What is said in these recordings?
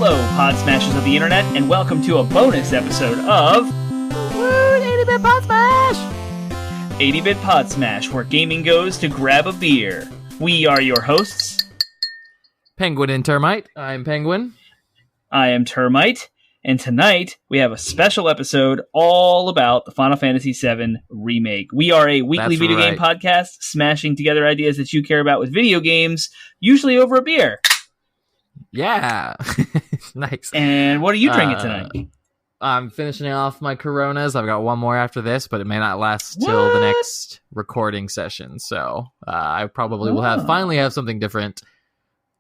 Hello, Podsmashers of the internet, and welcome to a bonus episode of 80-Bit Podsmash! 80-Bit Podsmash, where gaming goes to grab a beer. We are your hosts. Penguin and Termite. I'm Penguin. I am Termite, and tonight we have a special episode all about the Final Fantasy VII Remake. We are a weekly video game podcast, smashing together ideas that you care about with video games, usually over a beer. Yeah. Nice. And what are you drinking tonight? I'm finishing off my Coronas. I've got one more after this, but it may not last till the next recording session. So I probably will finally have something different.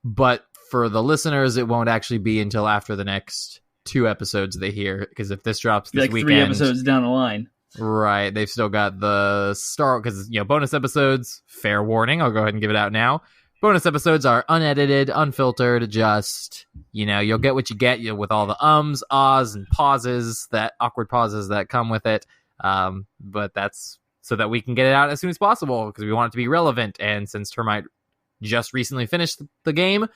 But for the listeners, it won't actually be until after the next 2 episodes they hear. Because if this drops this weekend, 3 episodes down the line. Right. They've still got the start, because, bonus episodes, fair warning, I'll go ahead and give it out now. Bonus episodes are unedited, unfiltered, just, you'll get what you get with all the ums, ahs, and pauses, that awkward pauses that come with it. But that's so that we can get it out as soon as possible, because we want it to be relevant. And since Termite just recently finished the game,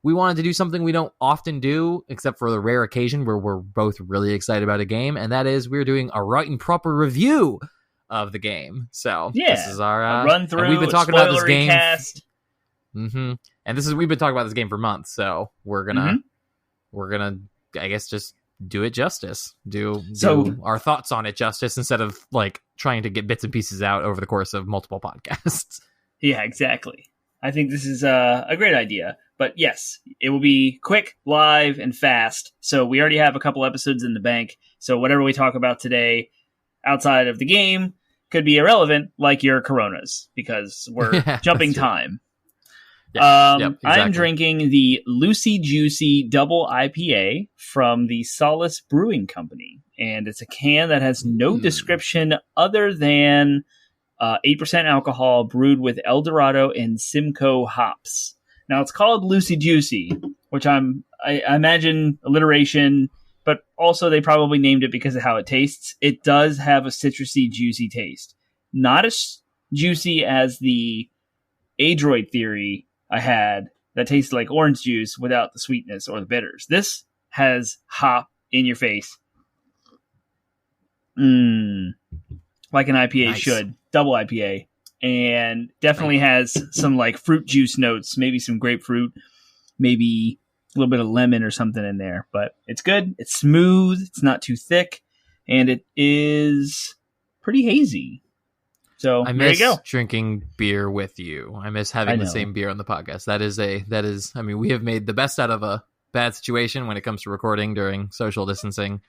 we wanted to do something we don't often do, except for the rare occasion where we're both really excited about a game, and that is we're doing a right and proper review of the game. So this is our run through. And we've been talking about this game. Cast. And we've been talking about this game for months, so we're gonna, I guess, just do it justice. Do our thoughts on it justice instead of trying to get bits and pieces out over the course of multiple podcasts. Yeah, exactly. I think this is a great idea. But yes, it will be quick, live, and fast. So we already have a couple episodes in the bank. So whatever we talk about today outside of the game could be irrelevant, like your Coronas, because we're jumping time. Yeah, exactly. I'm drinking the Lucy Juicy Double IPA from the Solace Brewing Company. And it's a can that has no description other than 8% alcohol brewed with El Dorado and Simcoe hops. Now, it's called Lucy Juicy, which I imagine alliteration, but also they probably named it because of how it tastes. It does have a citrusy, juicy taste. Not as juicy as the Adroit theory I had that tasted like orange juice without the sweetness or the bitters. This has hop in your face. Like an IPA should. Double IPA. And definitely has some fruit juice notes, maybe some grapefruit, maybe a little bit of lemon or something in there. But it's good. It's smooth. It's not too thick. And it is pretty hazy. So I miss drinking beer with you. I miss having the same beer on the podcast. That is, we have made the best out of a bad situation when it comes to recording during social distancing.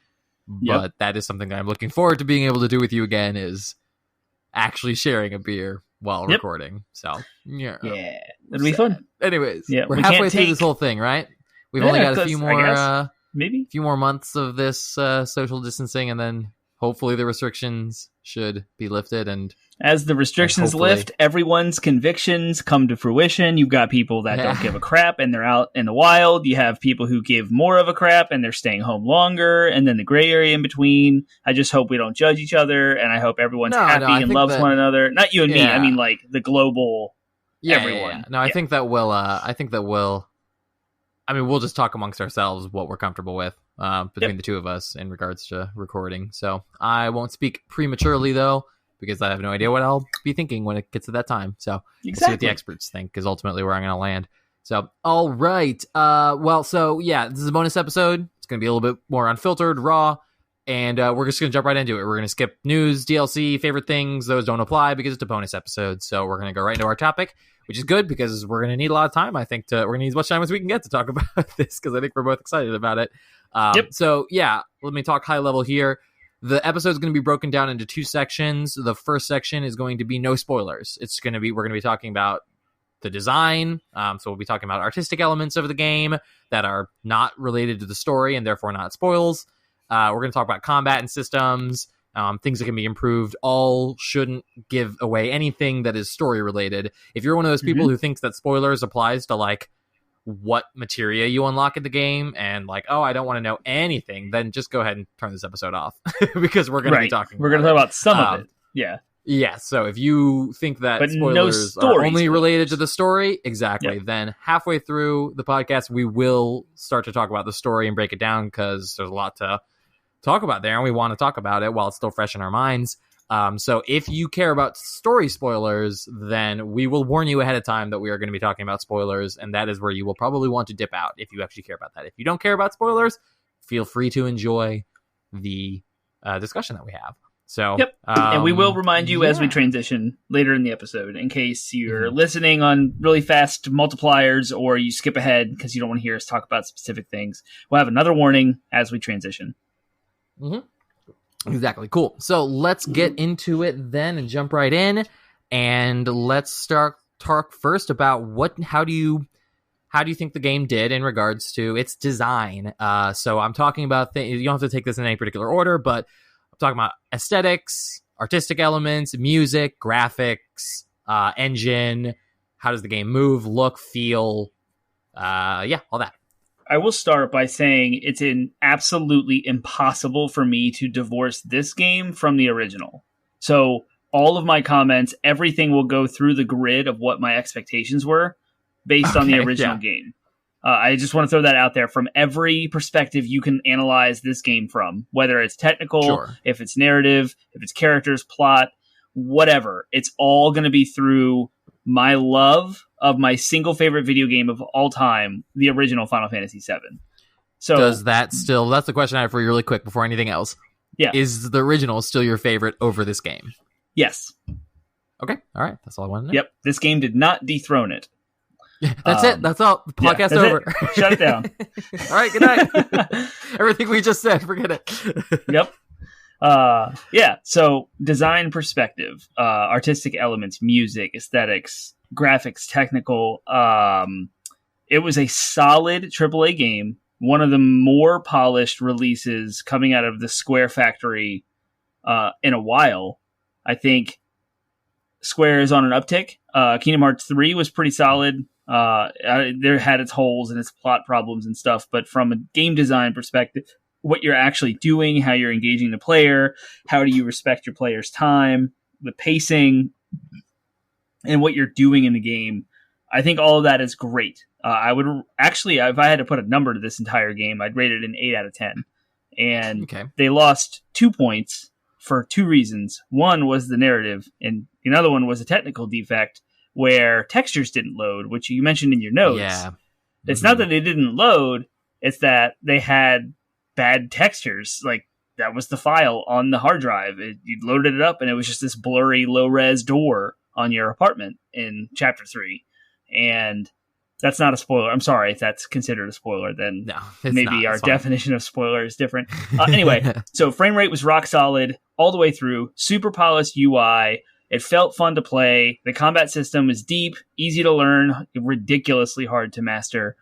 But that is something I'm looking forward to being able to do with you again, is actually sharing a beer while recording. So it'll be fun. Anyways, we're halfway through this whole thing, right? We've only got a few more, maybe a few more months of this social distancing, and then hopefully the restrictions should be lifted. And as the restrictions lift, everyone's convictions come to fruition. You've got people that don't give a crap and they're out in the wild. You have people who give more of a crap and they're staying home longer, and then the gray area in between. I just hope we don't judge each other, and I hope everyone's happy and loves one another. Not you and me. I mean, the global everyone. No, I think that we'll we'll just talk amongst ourselves what we're comfortable with between the two of us in regards to recording. So I won't speak prematurely, though, because I have no idea what I'll be thinking when it gets to that time. So we'll see what the experts think, because ultimately where I'm going to land. So, all right. This is a bonus episode. It's going to be a little bit more unfiltered, raw, and we're just going to jump right into it. We're going to skip news, DLC, favorite things. Those don't apply because it's a bonus episode. So we're going to go right into our topic, which is good because we're going to need a lot of time, I think. We're going to need as much time as we can get to talk about this, because I think we're both excited about it. So, let me talk high level here. The episode is going to be broken down into 2 sections. The first section is going to be no spoilers. We're going to be talking about the design. So we'll be talking about artistic elements of the game that are not related to the story and therefore not spoils. We're going to talk about combat and systems, things that can be improved. All shouldn't give away anything that is story related. If you're one of those people who thinks that spoilers applies to what materia you unlock in the game and I don't want to know anything, then just go ahead and turn this episode off because we're going to be talking. We're going to talk about some of it. Yeah. Yeah, so if you think that But no spoilers are only spoilers. related to the story, exactly, Yep. then halfway through the podcast, we will start to talk about the story and break it down because there's a lot to talk about there, and we want to talk about it while it's still fresh in our minds. So if you care about story spoilers, then we will warn you ahead of time that we are going to be talking about spoilers, and that is where you will probably want to dip out if you actually care about that. If you don't care about spoilers, feel free to enjoy the discussion that we have. So, Yep. And we will remind you as we yeah. transition later in the episode in case you're listening on really fast multipliers or you skip ahead because you don't want to hear us talk about specific things. We'll have another warning as we transition. Exactly. Cool. So let's get into it then and jump right in. And let's start talk first about how do you think the game did in regards to its design? So I'm talking about you don't have to take this in any particular order, but I'm talking about aesthetics, artistic elements, music, graphics, engine. How does the game move, look, feel? All that. I will start by saying it's absolutely impossible for me to divorce this game from the original. So all of my comments, everything will go through the grid of what my expectations were based on the original game. I just want to throw that out there from every perspective you can analyze this game from, whether it's technical, if it's narrative, if it's characters, plot, whatever. It's all going to be through my love of my single favorite video game of all time, the original Final Fantasy VII. So does that still, that's the question I have for you really quick before anything else. Yeah. Is the original still your favorite over this game? Yes. Okay. All right. That's all I wanted to know. Yep. This game did not dethrone it. That's it. That's all. The podcast over. Shut it down. All right. Good night. Everything we just said, forget it. Yep. So design perspective, artistic elements, music, aesthetics, graphics, technical. It was a solid AAA game. One of the more polished releases coming out of the Square factory in a while. I think Square is on an uptick. Kingdom Hearts 3 was pretty solid. There had its holes and its plot problems and stuff, but from a game design perspective, what you're actually doing, how you're engaging the player, how do you respect your player's time, the pacing, and what you're doing in the game, I think all of that is great. I would actually, if I had to put a number to this entire game, I'd rate it an 8 out of 10. And They lost 2 points for 2 reasons. One was the narrative, and another one was a technical defect where textures didn't load, which you mentioned in your notes. Yeah. It's not that they didn't load, it's that they had bad textures. Like, that was the file on the hard drive. You loaded it up, and it was just this blurry, low-res door on your apartment in Chapter 3. And that's not a spoiler. I'm sorry if that's considered a spoiler. Then no, maybe our definition of spoiler is different. Anyway, so frame rate was rock solid all the way through. Super polished UI. It felt fun to play. The combat system was deep, easy to learn, ridiculously hard to master.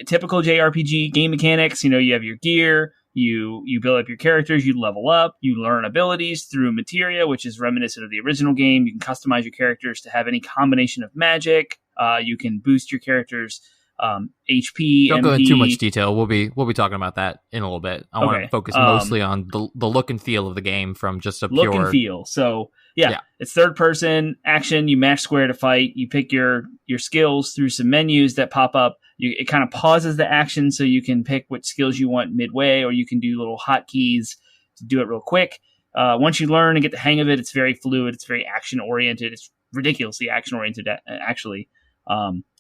Typical JRPG game mechanics. You have your gear. You build up your characters, you level up, you learn abilities through materia, which is reminiscent of the original game. You can customize your characters to have any combination of magic. You can boost your characters' HP. Don't MP. go into too much detail. We'll be talking about that in a little bit. I want to focus mostly on the look and feel of the game from just a pure look and feel. So it's third person action. You mash square to fight. You pick your skills through some menus that pop up. It kind of pauses the action so you can pick what skills you want midway, or you can do little hotkeys to do it real quick. Once you learn and get the hang of it, it's very fluid. It's very action oriented. It's ridiculously action oriented, actually.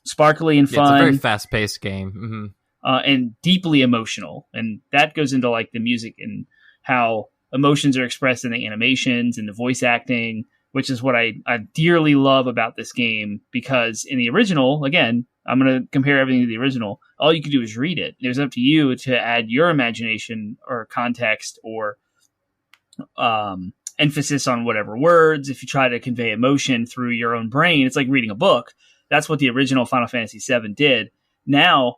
Sparkly and fun. It's a very fast paced game. And deeply emotional. And that goes into like the music and how emotions are expressed in the animations and the voice acting, which is what I dearly love about this game, because in the original, again, I'm going to compare everything to the original. All you can do is read it. It was up to you to add your imagination or context or emphasis on whatever words. If you try to convey emotion through your own brain, it's like reading a book. That's what the original Final Fantasy VII did. Now,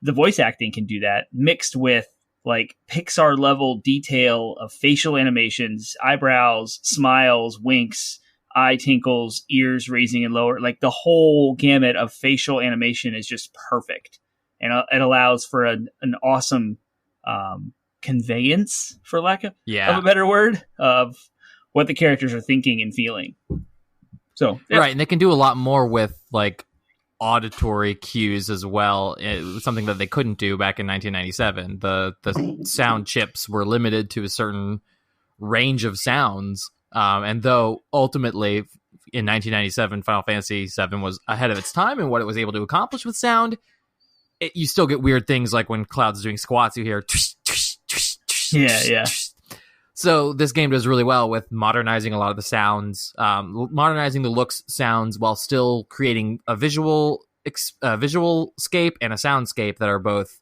the voice acting can do that, mixed with like Pixar level detail of facial animations, eyebrows, smiles, winks, eye tinkles, ears raising and lower. Like the whole gamut of facial animation is just perfect. And it allows for an awesome conveyance, for lack of a better word, of what the characters are thinking and feeling. So yeah. Right, and they can do a lot more with like auditory cues as well. It was something that they couldn't do back in 1997. The sound chips were limited to a certain range of sounds, and though ultimately in 1997 Final Fantasy VII was ahead of its time in what it was able to accomplish with sound, you still get weird things like when Cloud's doing squats, you hear tush, tush, tush, tush, yeah. So this game does really well with modernizing a lot of the sounds, modernizing the looks, sounds, while still creating a visual scape and a soundscape that are both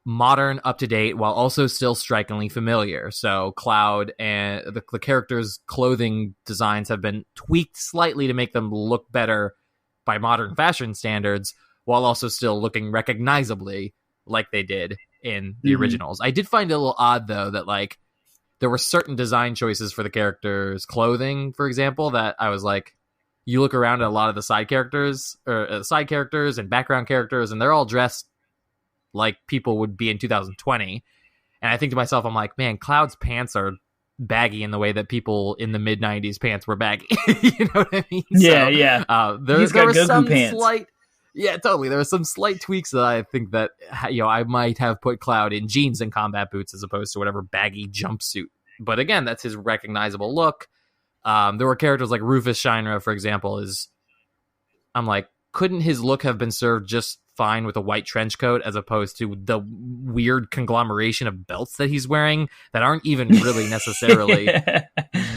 modern, up to date, while also still strikingly familiar. So Cloud and the characters' clothing designs have been tweaked slightly to make them look better by modern fashion standards, while also still looking recognizably like they did in the originals. I did find it a little odd though that like there were certain design choices for the characters' clothing, for example, that I was like, you look around at a lot of the side characters and background characters, and they're all dressed like people would be in 2020. And I think to myself, I'm like, man, Cloud's pants are baggy in the way that people in the mid 90s pants were baggy. You know what I mean? Yeah. There He's got was Goku some pants. Yeah, totally. There were some slight tweaks that I think that, I might have put Cloud in jeans and combat boots as opposed to whatever baggy jumpsuit. But again, that's his recognizable look. There were characters like Rufus Shinra, for example, I'm like, couldn't his look have been served just fine with a white trench coat as opposed to the weird conglomeration of belts that he's wearing that aren't even really necessarily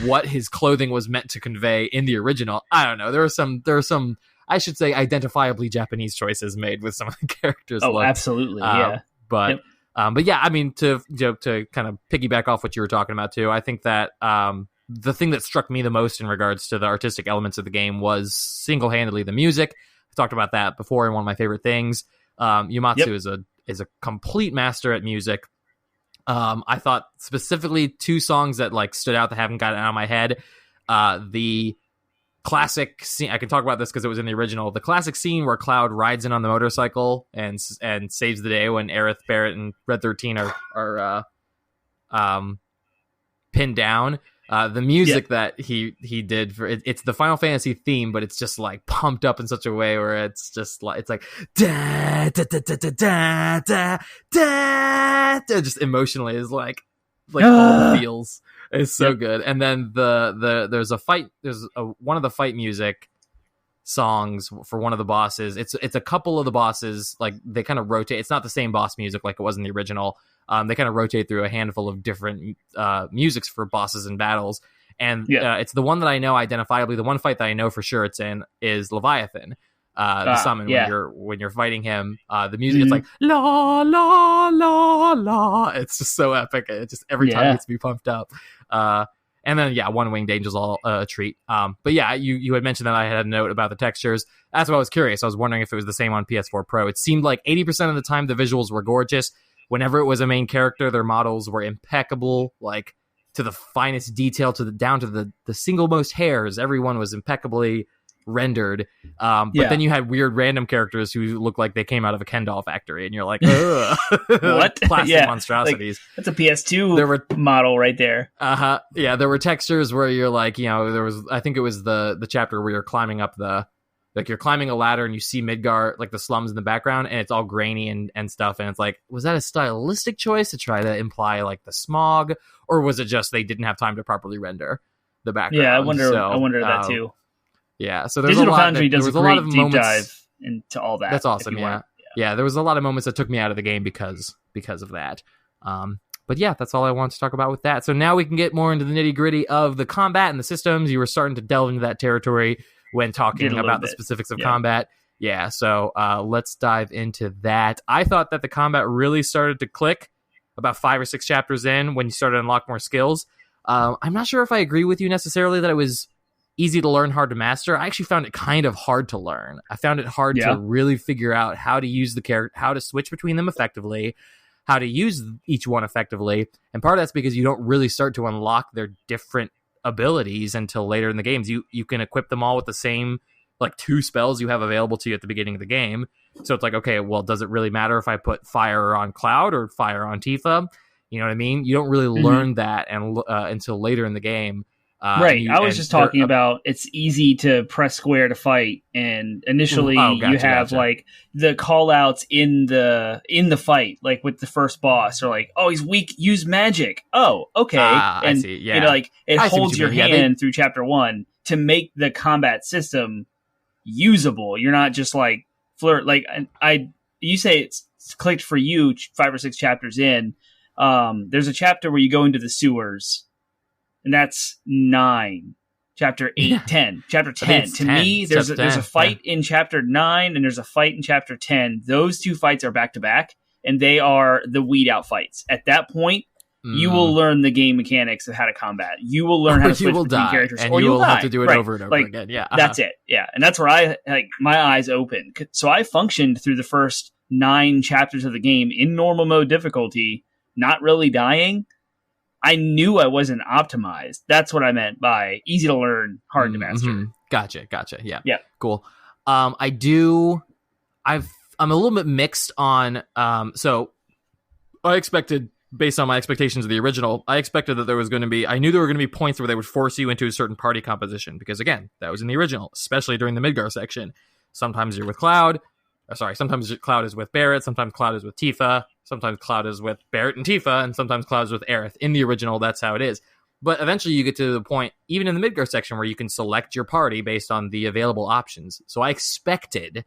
what his clothing was meant to convey in the original? I don't know. There are some I should say identifiably Japanese choices made with some of the characters. Oh, absolutely. Yeah. But yeah, I mean, to kind of piggyback off what you were talking about too, I think that the thing that struck me the most in regards to the artistic elements of the game was single-handedly the music. I talked about that before in one of my favorite things. Uematsu is a complete master at music. I thought specifically two songs that like stood out that haven't gotten out of my head. The classic scene, I can talk about this because it was in the original, the classic scene where Cloud rides in on the motorcycle and saves the day when Aerith, Barrett, and Red 13 are pinned down. The music that he did for it's the Final Fantasy theme, but it's just like pumped up in such a way where it's just like it's like da da da da da da da da, just emotionally is like all the feels. It's so good. And then there's one of the fight music songs for one of the bosses. It's a couple of the bosses, like they kind of rotate. It's not the same boss music like it was in the original. They kind of rotate through a handful of different musics for bosses and battles. And it's the one that I know identifiably. The one fight that I know for sure it's in is Leviathan. The summon when you're fighting him, the music it's like la la la la. It's just so epic. It just every time gets me pumped up. And then One Winged Angel's all a treat. But yeah, you had mentioned that I had a note about the textures. That's why I was curious. I was wondering if it was the same on PS4 Pro. It seemed like 80% of the time the visuals were gorgeous. Whenever it was a main character, their models were impeccable, like to the finest detail, down to the single most hairs. Everyone was impeccably rendered. But then you had weird random characters who looked like they came out of a Ken doll factory, and you're like, ugh. What? Plastic monstrosities. Like, that's a PS2 model right there. Yeah, there were textures where you're like, there was, I think it was the chapter where you're climbing up you're climbing a ladder and you see Midgar, like the slums in the background, and it's all grainy and stuff. And it's like, was that a stylistic choice to try to imply like the smog, or was it just they didn't have time to properly render the background? Yeah, I wonder that too. Yeah, so there's Digital a lot. Foundry does a great deep moments, dive into all that. That's awesome. Yeah. There was a lot of moments that took me out of the game because of that. But yeah, that's all I want to talk about with that. So now we can get more into the nitty gritty of the combat and the systems. You were starting to delve into that territory when talking about the specifics of combat. Yeah, so let's dive into that. I thought that the combat really started to click about 5 or 6 chapters in when you started to unlock more skills. I'm not sure if I agree with you necessarily that it was easy to learn, hard to master. I actually found it kind of hard to learn. I found it hard to really figure out how to use the character, how to switch between them effectively, how to use each one effectively. And part of that's because you don't really start to unlock their different abilities until later in the games. You can equip them all with the same like 2 spells you have available to you at the beginning of the game. So it's like, okay, well, does it really matter if I put fire on Cloud or fire on Tifa? You know what I mean? You don't really learn that until later in the game. Right. I was just talking about it's easy to press square to fight, and initially you have like the call outs in the fight, like with the first boss, or like, oh, he's weak, use magic. Oh, okay. And I see. Yeah. like it holds your hand through chapter 1 to make the combat system usable. You're not just like flirt. Like you say it's clicked for you 5 or 6 chapters in. There's a chapter where you go into the sewers. And that's 9. Chapter 8, 10. Chapter 10. To 10. Me, there's a fight in chapter 9 and there's a fight in chapter 10. Those 2 fights are back to back, and they are the weed out fights. At that point, you will learn the game mechanics of how to combat. You will learn how to switch between characters, and or you will die. have to do it over and over again. Yeah, that's it. Yeah, and that's where my eyes open. So I functioned through the first 9 chapters of the game in normal mode difficulty, not really dying. I knew I wasn't optimized. That's what I meant by easy to learn, hard to master. Gotcha. Yeah. Cool. I'm a little bit mixed on. So I expected, based on my expectations of the original, I expected that I knew there were going to be points where they would force you into a certain party composition, because again, that was in the original, especially during the Midgar section. Sometimes you're with Cloud. Sometimes Cloud is with Barrett. Sometimes Cloud is with Tifa. Sometimes Cloud is with Barrett and Tifa, and sometimes Cloud is with Aerith. In the original, that's how it is. But eventually you get to the point, even in the Midgar section, where you can select your party based on the available options. So I expected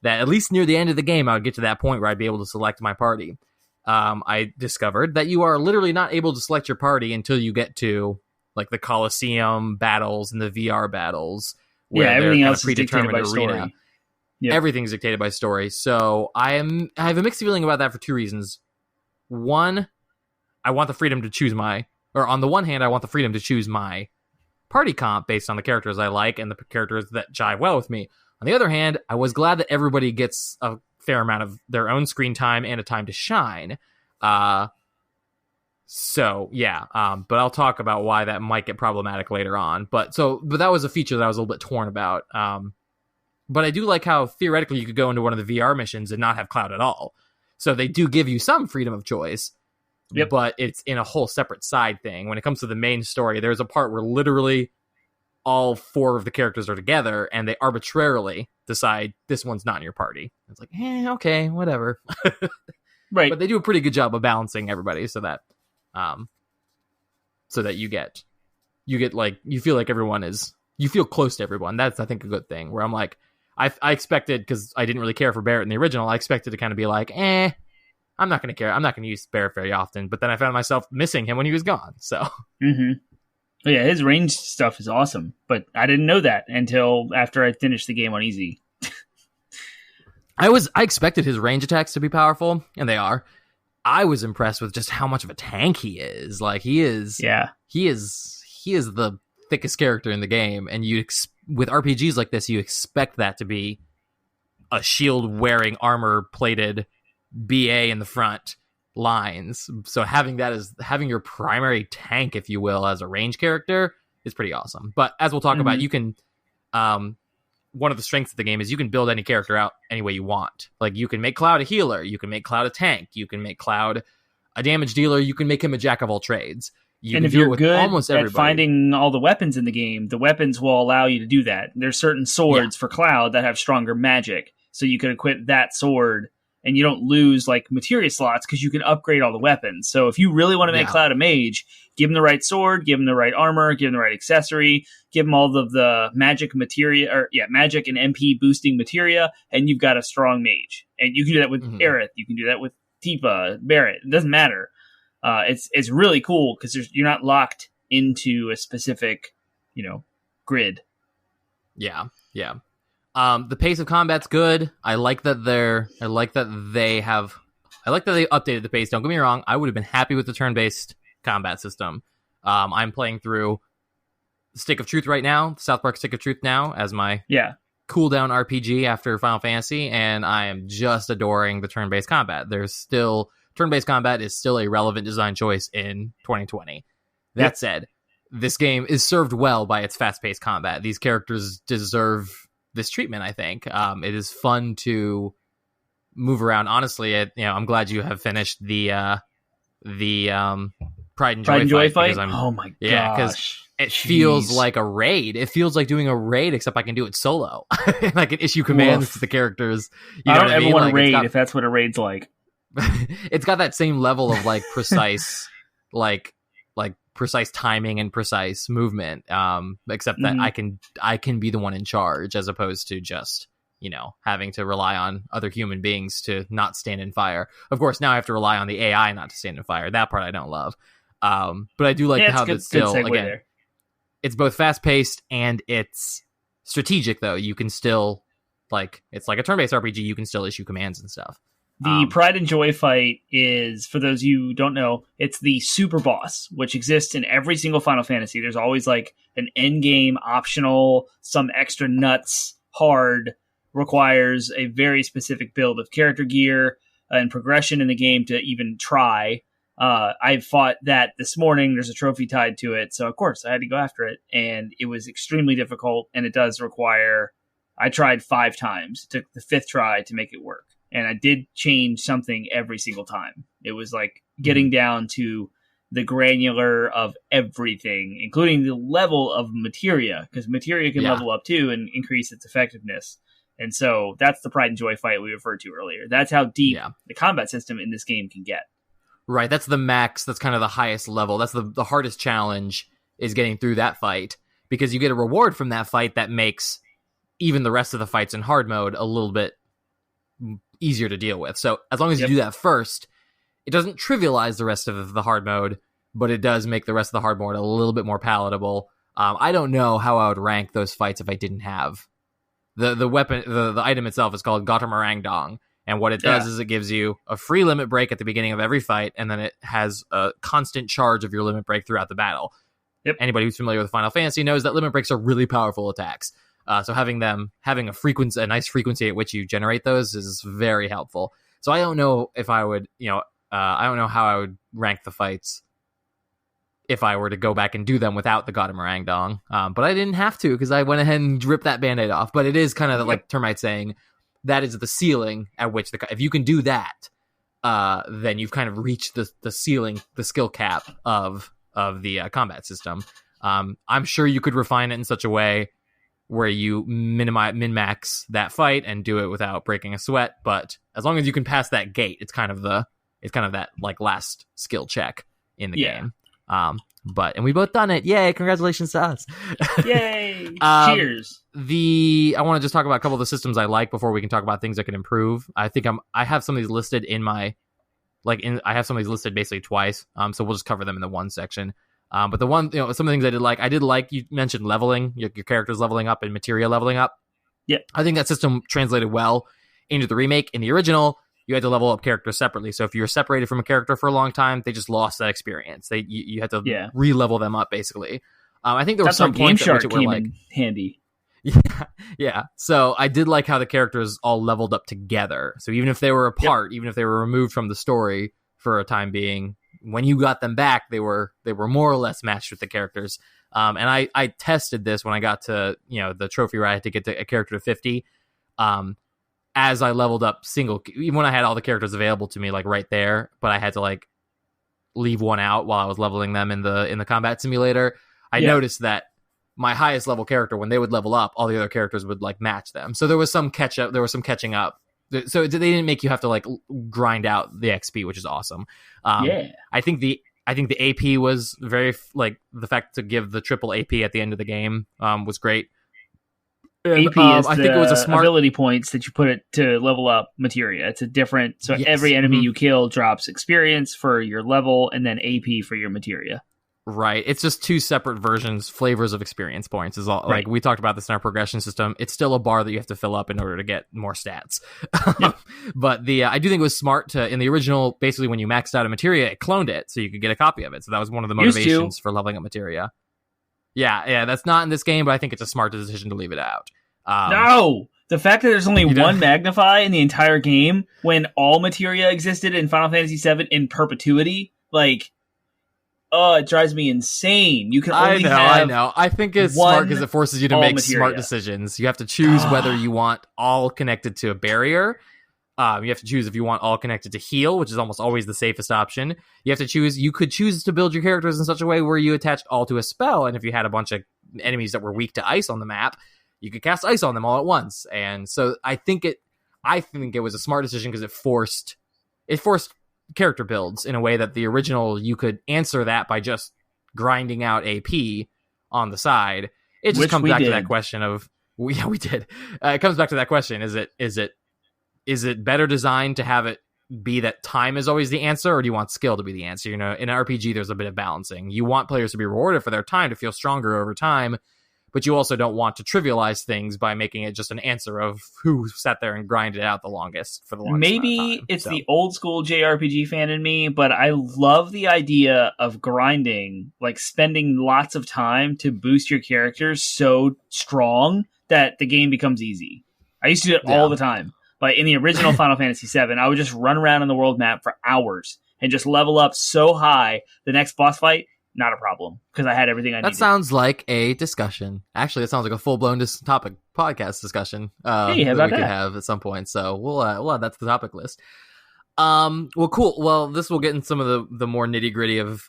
that at least near the end of the game, I would get to that point where I'd be able to select my party. I discovered that you are literally not able to select your party until you get to like the Coliseum battles and the VR battles, where everything else is dictated by story. Yep. Everything's dictated by story. So I have a mixed feeling about that for 2 reasons. One, I want the freedom to choose on the one hand, I want the freedom to choose my party comp based on the characters I like and the characters that jive well with me. On the other hand, I was glad that everybody gets a fair amount of their own screen time and a time to shine. So yeah, but I'll talk about why that might get problematic later on. But that was a feature that I was a little bit torn about. But I do like how theoretically you could go into one of the VR missions and not have Cloud at all. So they do give you some freedom of choice, but it's in a whole separate side thing. When it comes to the main story, there's a part where literally all 4 of the characters are together and they arbitrarily decide this one's not in your party. It's like, okay, whatever. Right. But they do a pretty good job of balancing everybody so that you get like, you feel like you feel close to everyone. That's, I think, a good thing, where I'm like, I expected, because I didn't really care for Barrett in the original, I expected to kind of be like, I'm not going to care. I'm not going to use Barrett very often. But then I found myself missing him when he was gone. So, yeah, his range stuff is awesome. But I didn't know that until after I finished the game on easy. I expected his range attacks to be powerful, and they are. I was impressed with just how much of a tank he is. Like, he is the thickest character in the game, and with RPGs like this, you expect that to be a shield-wearing, armor-plated BA in the front lines. So having your primary tank, if you will, as a range character is pretty awesome. But as we'll talk about, you can one of the strengths of the game is you can build any character out any way you want. Like, you can make Cloud a healer, you can make Cloud a tank, you can make Cloud a damage dealer, you can make him a jack of all trades. And if you're good at finding all the weapons in the game, the weapons will allow you to do that. There's certain swords for Cloud that have stronger magic, so you can equip that sword, and you don't lose like materia slots because you can upgrade all the weapons. So if you really want to make Cloud a mage, give him the right sword, give him the right armor, give him the right accessory, give him all of the magic materia, magic and MP boosting materia, and you've got a strong mage. And you can do that with Aerith, you can do that with Tifa, Barrett. It doesn't matter. It's really cool because you're not locked into a specific, grid. Yeah. The pace of combat's good. I like that they updated the pace. Don't get me wrong. I would have been happy with the turn-based combat system. I'm playing through Stick of Truth right now, South Park Stick of Truth now, as my cooldown RPG after Final Fantasy, and I am just adoring the turn-based combat. Turn-based combat is still a relevant design choice in 2020. That said, this game is served well by its fast-paced combat. These characters deserve this treatment, I think. It is fun to move around. Honestly, I'm glad you have finished the Pride and Joy fight. Oh my gosh. it feels like a raid. It feels like doing a raid, except I can do it solo. I can issue commands to the characters. I don't ever want to raid if that's what a raid's like. It's got that same level of like precise, like precise timing and precise movement. Except that I can be the one in charge, as opposed to just, having to rely on other human beings to not stand in fire. Of course, now I have to rely on the AI not to stand in fire. That part I don't love. But I do like how it's still, again, there. It's both fast-paced and it's strategic, though. You can still, it's like a turn-based RPG. You can still issue commands and stuff. The Pride and Joy fight is, for those of you who don't know, it's the super boss, which exists in every single Final Fantasy. There's always, an end-game optional, some extra nuts, hard, requires a very specific build of character gear and progression in the game to even try. I fought that this morning. There's a trophy tied to it. So, of course, I had to go after it. And it was extremely difficult. And it does require... I tried 5 times. It took the 5th try to make it work. And I did change something every single time. It was like getting down to the granular of everything, including the level of materia. Because materia can level up too and increase its effectiveness. And so that's the Pride and Joy fight we referred to earlier. That's how deep the combat system in this game can get. Right, that's the max, that's kind of the highest level. That's the hardest challenge, is getting through that fight, because you get a reward from that fight that makes even the rest of the fights in hard mode a little bit easier to deal with. So as long as you do that first, it doesn't trivialize the rest of the hard mode, but it does make the rest of the hard mode a little bit more palatable. I don't know how I would rank those fights if I didn't have the weapon. The item itself is called Gotamarang Dong. And what it does is it gives you a free limit break at the beginning of every fight, and then it has a constant charge of your limit break throughout the battle. Yep. Anybody who's familiar with Final Fantasy knows that limit breaks are really powerful attacks. So having a nice frequency at which you generate those is very helpful. So I don't know if I would, I don't know how I would rank the fights if I were to go back and do them without the Gotamarang Dong. But I didn't have to, because I went ahead and ripped that Band-Aid off. But it is kind of like Termite saying, that is the ceiling at which if you can do that, then you've kind of reached the ceiling, the skill cap of the combat system. I'm sure you could refine it in such a way where you min-max that fight and do it without breaking a sweat. But as long as you can pass that gate, it's kind of that last skill check in the game. And we both done it. Yay! Congratulations to us. Yay! Cheers. I want to just talk about a couple of the systems I like before we can talk about things that can improve. I think I have some of these listed in my I have some of these listed basically twice. So we'll just cover them in the one section. But the one, some of the things I did like you mentioned leveling, your characters leveling up and materia leveling up. Yeah, I think that system translated well into the remake. In the original, you had to level up characters separately. So if you were separated from a character for a long time, they just lost that experience. You had to re-level them up, basically. I think there were some points at which it were handy. Yeah. So I did like how the characters all leveled up together. So even if they were apart, even if they were removed from the story for a time being, when you got them back, they were more or less matched with the characters. And I tested this when I got to the trophy where I had to get to a character to 50. As I leveled up even when I had all the characters available to me, right there, but I had to leave one out while I was leveling them in the combat simulator. I noticed that my highest level character, when they would level up, all the other characters would match them. So there was some catching up. So they didn't make you have to grind out the XP, which is awesome. I think the AP was very the fact to give the triple AP at the end of the game was great. And, AP is I think it was a smart ability points that you put it to level up materia. It's a different, so every enemy you kill drops experience for your level and then AP for your materia. Right. It's just 2 separate flavors of experience points. Is all right. We talked about this in our progression system. It's still a bar that you have to fill up in order to get more stats. But I do think it was smart to, in the original, basically when you maxed out a materia, it cloned it so you could get a copy of it. So that was one of the motivations for leveling up materia. Yeah, that's not in this game, but I think it's a smart decision to leave it out. No! The fact that there's only one Magnify in the entire game when all materia existed in Final Fantasy VII in perpetuity, it drives me insane. You can only I know. I think it's smart because it forces you to make smart decisions. You have to choose whether you want all connected to a barrier, You have to choose if you want all connected to heal, which is almost always the safest option. You have to choose. You could choose to build your characters in such a way where you attached all to a spell, and if you had a bunch of enemies that were weak to ice on the map, you could cast ice on them all at once. And so I think it was a smart decision because it forced character builds in a way that the original, you could answer that by just grinding out AP on the side. It just comes back to that question of, we did. It comes back to that question. Is it better designed to have it be that time is always the answer, or do you want skill to be the answer? In an RPG, there's a bit of balancing. You want players to be rewarded for their time, to feel stronger over time, but you also don't want to trivialize things by making it just an answer of who sat there and grinded out the longest for the longest Maybe amount of time. It's the old school JRPG fan in me, but I love the idea of grinding, like spending lots of time to boost your characters so strong that the game becomes easy. I used to do it all the time. Like in the original Final Fantasy VII, I would just run around on the world map for hours and just level up so high. The next boss fight, not a problem, because I had everything I needed. That sounds like a discussion. Actually, it sounds like a full-blown topic podcast discussion hey, how about that we could have at some point. So we'll add that to the topic list. Well, cool. Well, this will get in some of the more nitty-gritty of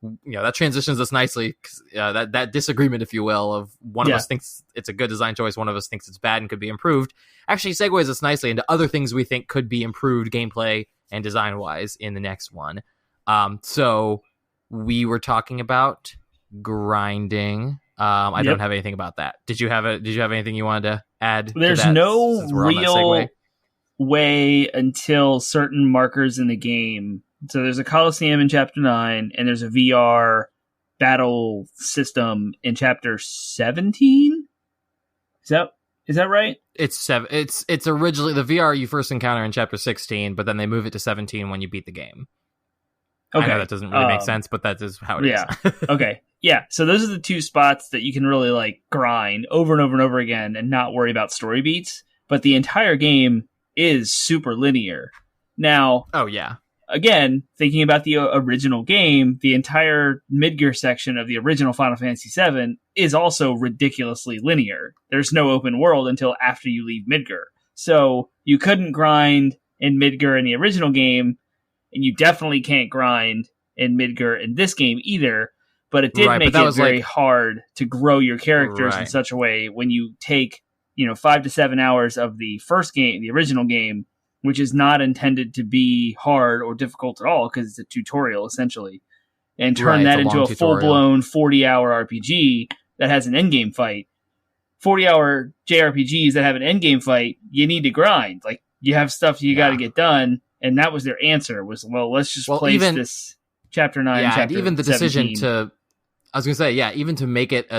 that transitions us nicely. That disagreement, if you will, of one of us thinks it's a good design choice, one of us thinks it's bad and could be improved, actually segues us nicely into other things we think could be improved gameplay and design-wise in the next one. So we were talking about grinding. I don't have anything about that. Did you have anything you wanted to add? There's to that, no real way until certain markers in the game. So there's a Coliseum in Chapter 9, and there's a VR battle system in Chapter 17? Is that right? It's originally the VR you first encounter in Chapter 16, but then they move it to 17 when you beat the game. Okay. I know that doesn't really make sense, but that is how it is. Okay. Yeah. So those are the two spots that you can really like grind over and over and over again and not worry about story beats. But the entire game is super linear. Now, again, thinking about the original game, the entire Midgar section of the original Final Fantasy VII is also ridiculously linear. There's no open world until after you leave Midgar. So you couldn't grind in Midgar in the original game, and you definitely can't grind in Midgar in this game either, but it did make it very hard to grow your characters in such a way when you take 5 to 7 hours of the first game, the original game, which is not intended to be hard or difficult at all because it's a tutorial essentially, and turn that into a full-blown 40-hour RPG that has an endgame fight. 40-hour JRPGs that have an endgame fight, you need to grind. Like, you have stuff you got to get done, and that was their answer, was, let's just place this Chapter 9, Chapter even the 17. Decision to... I was going to say, even to make it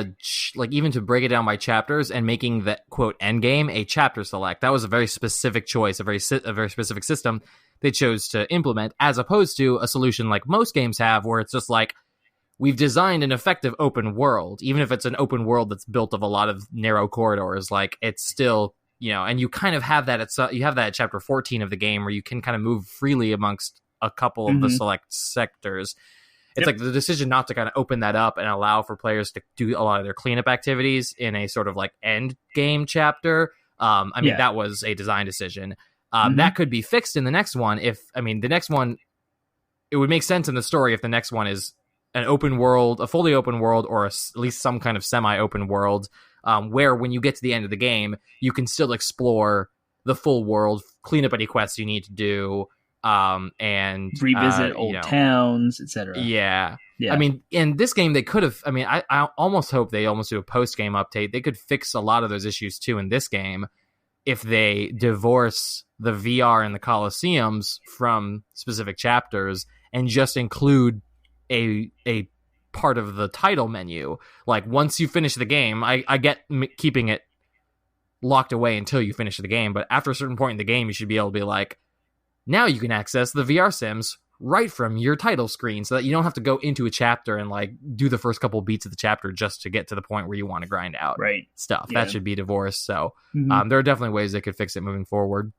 even to break it down by chapters and making the quote end game a chapter select, that was a very specific choice, a very specific system they chose to implement, as opposed to a solution like most games have, where it's just like, we've designed an effective open world, even if it's an open world that's built of a lot of narrow corridors, like it's still, and you kind of have that at chapter 14 of the game, where you can kind of move freely amongst a couple of the select sectors. It's like the decision not to kind of open that up and allow for players to do a lot of their cleanup activities in a sort of like end game chapter. That was a design decision. That could be fixed in the next one. The next one, it would make sense in the story if the next one is an open world, a fully open world, or at least some kind of semi-open world, where when you get to the end of the game, you can still explore the full world, clean up any quests you need to do, and revisit old towns, etc. Yeah. In this game they could have, I almost hope they almost do a post-game update. They could fix a lot of those issues too in this game if they divorce the VR and the Colosseums from specific chapters and just include a part of the title menu. Like, once you finish the game, I get keeping it locked away until you finish the game, but after a certain point in the game, you should be able to be like, now you can access the VR sims right from your title screen, so that you don't have to go into a chapter and like do the first couple beats of the chapter just to get to the point where you want to grind out stuff. Yeah. That should be divorced. So there are definitely ways they could fix it moving forward.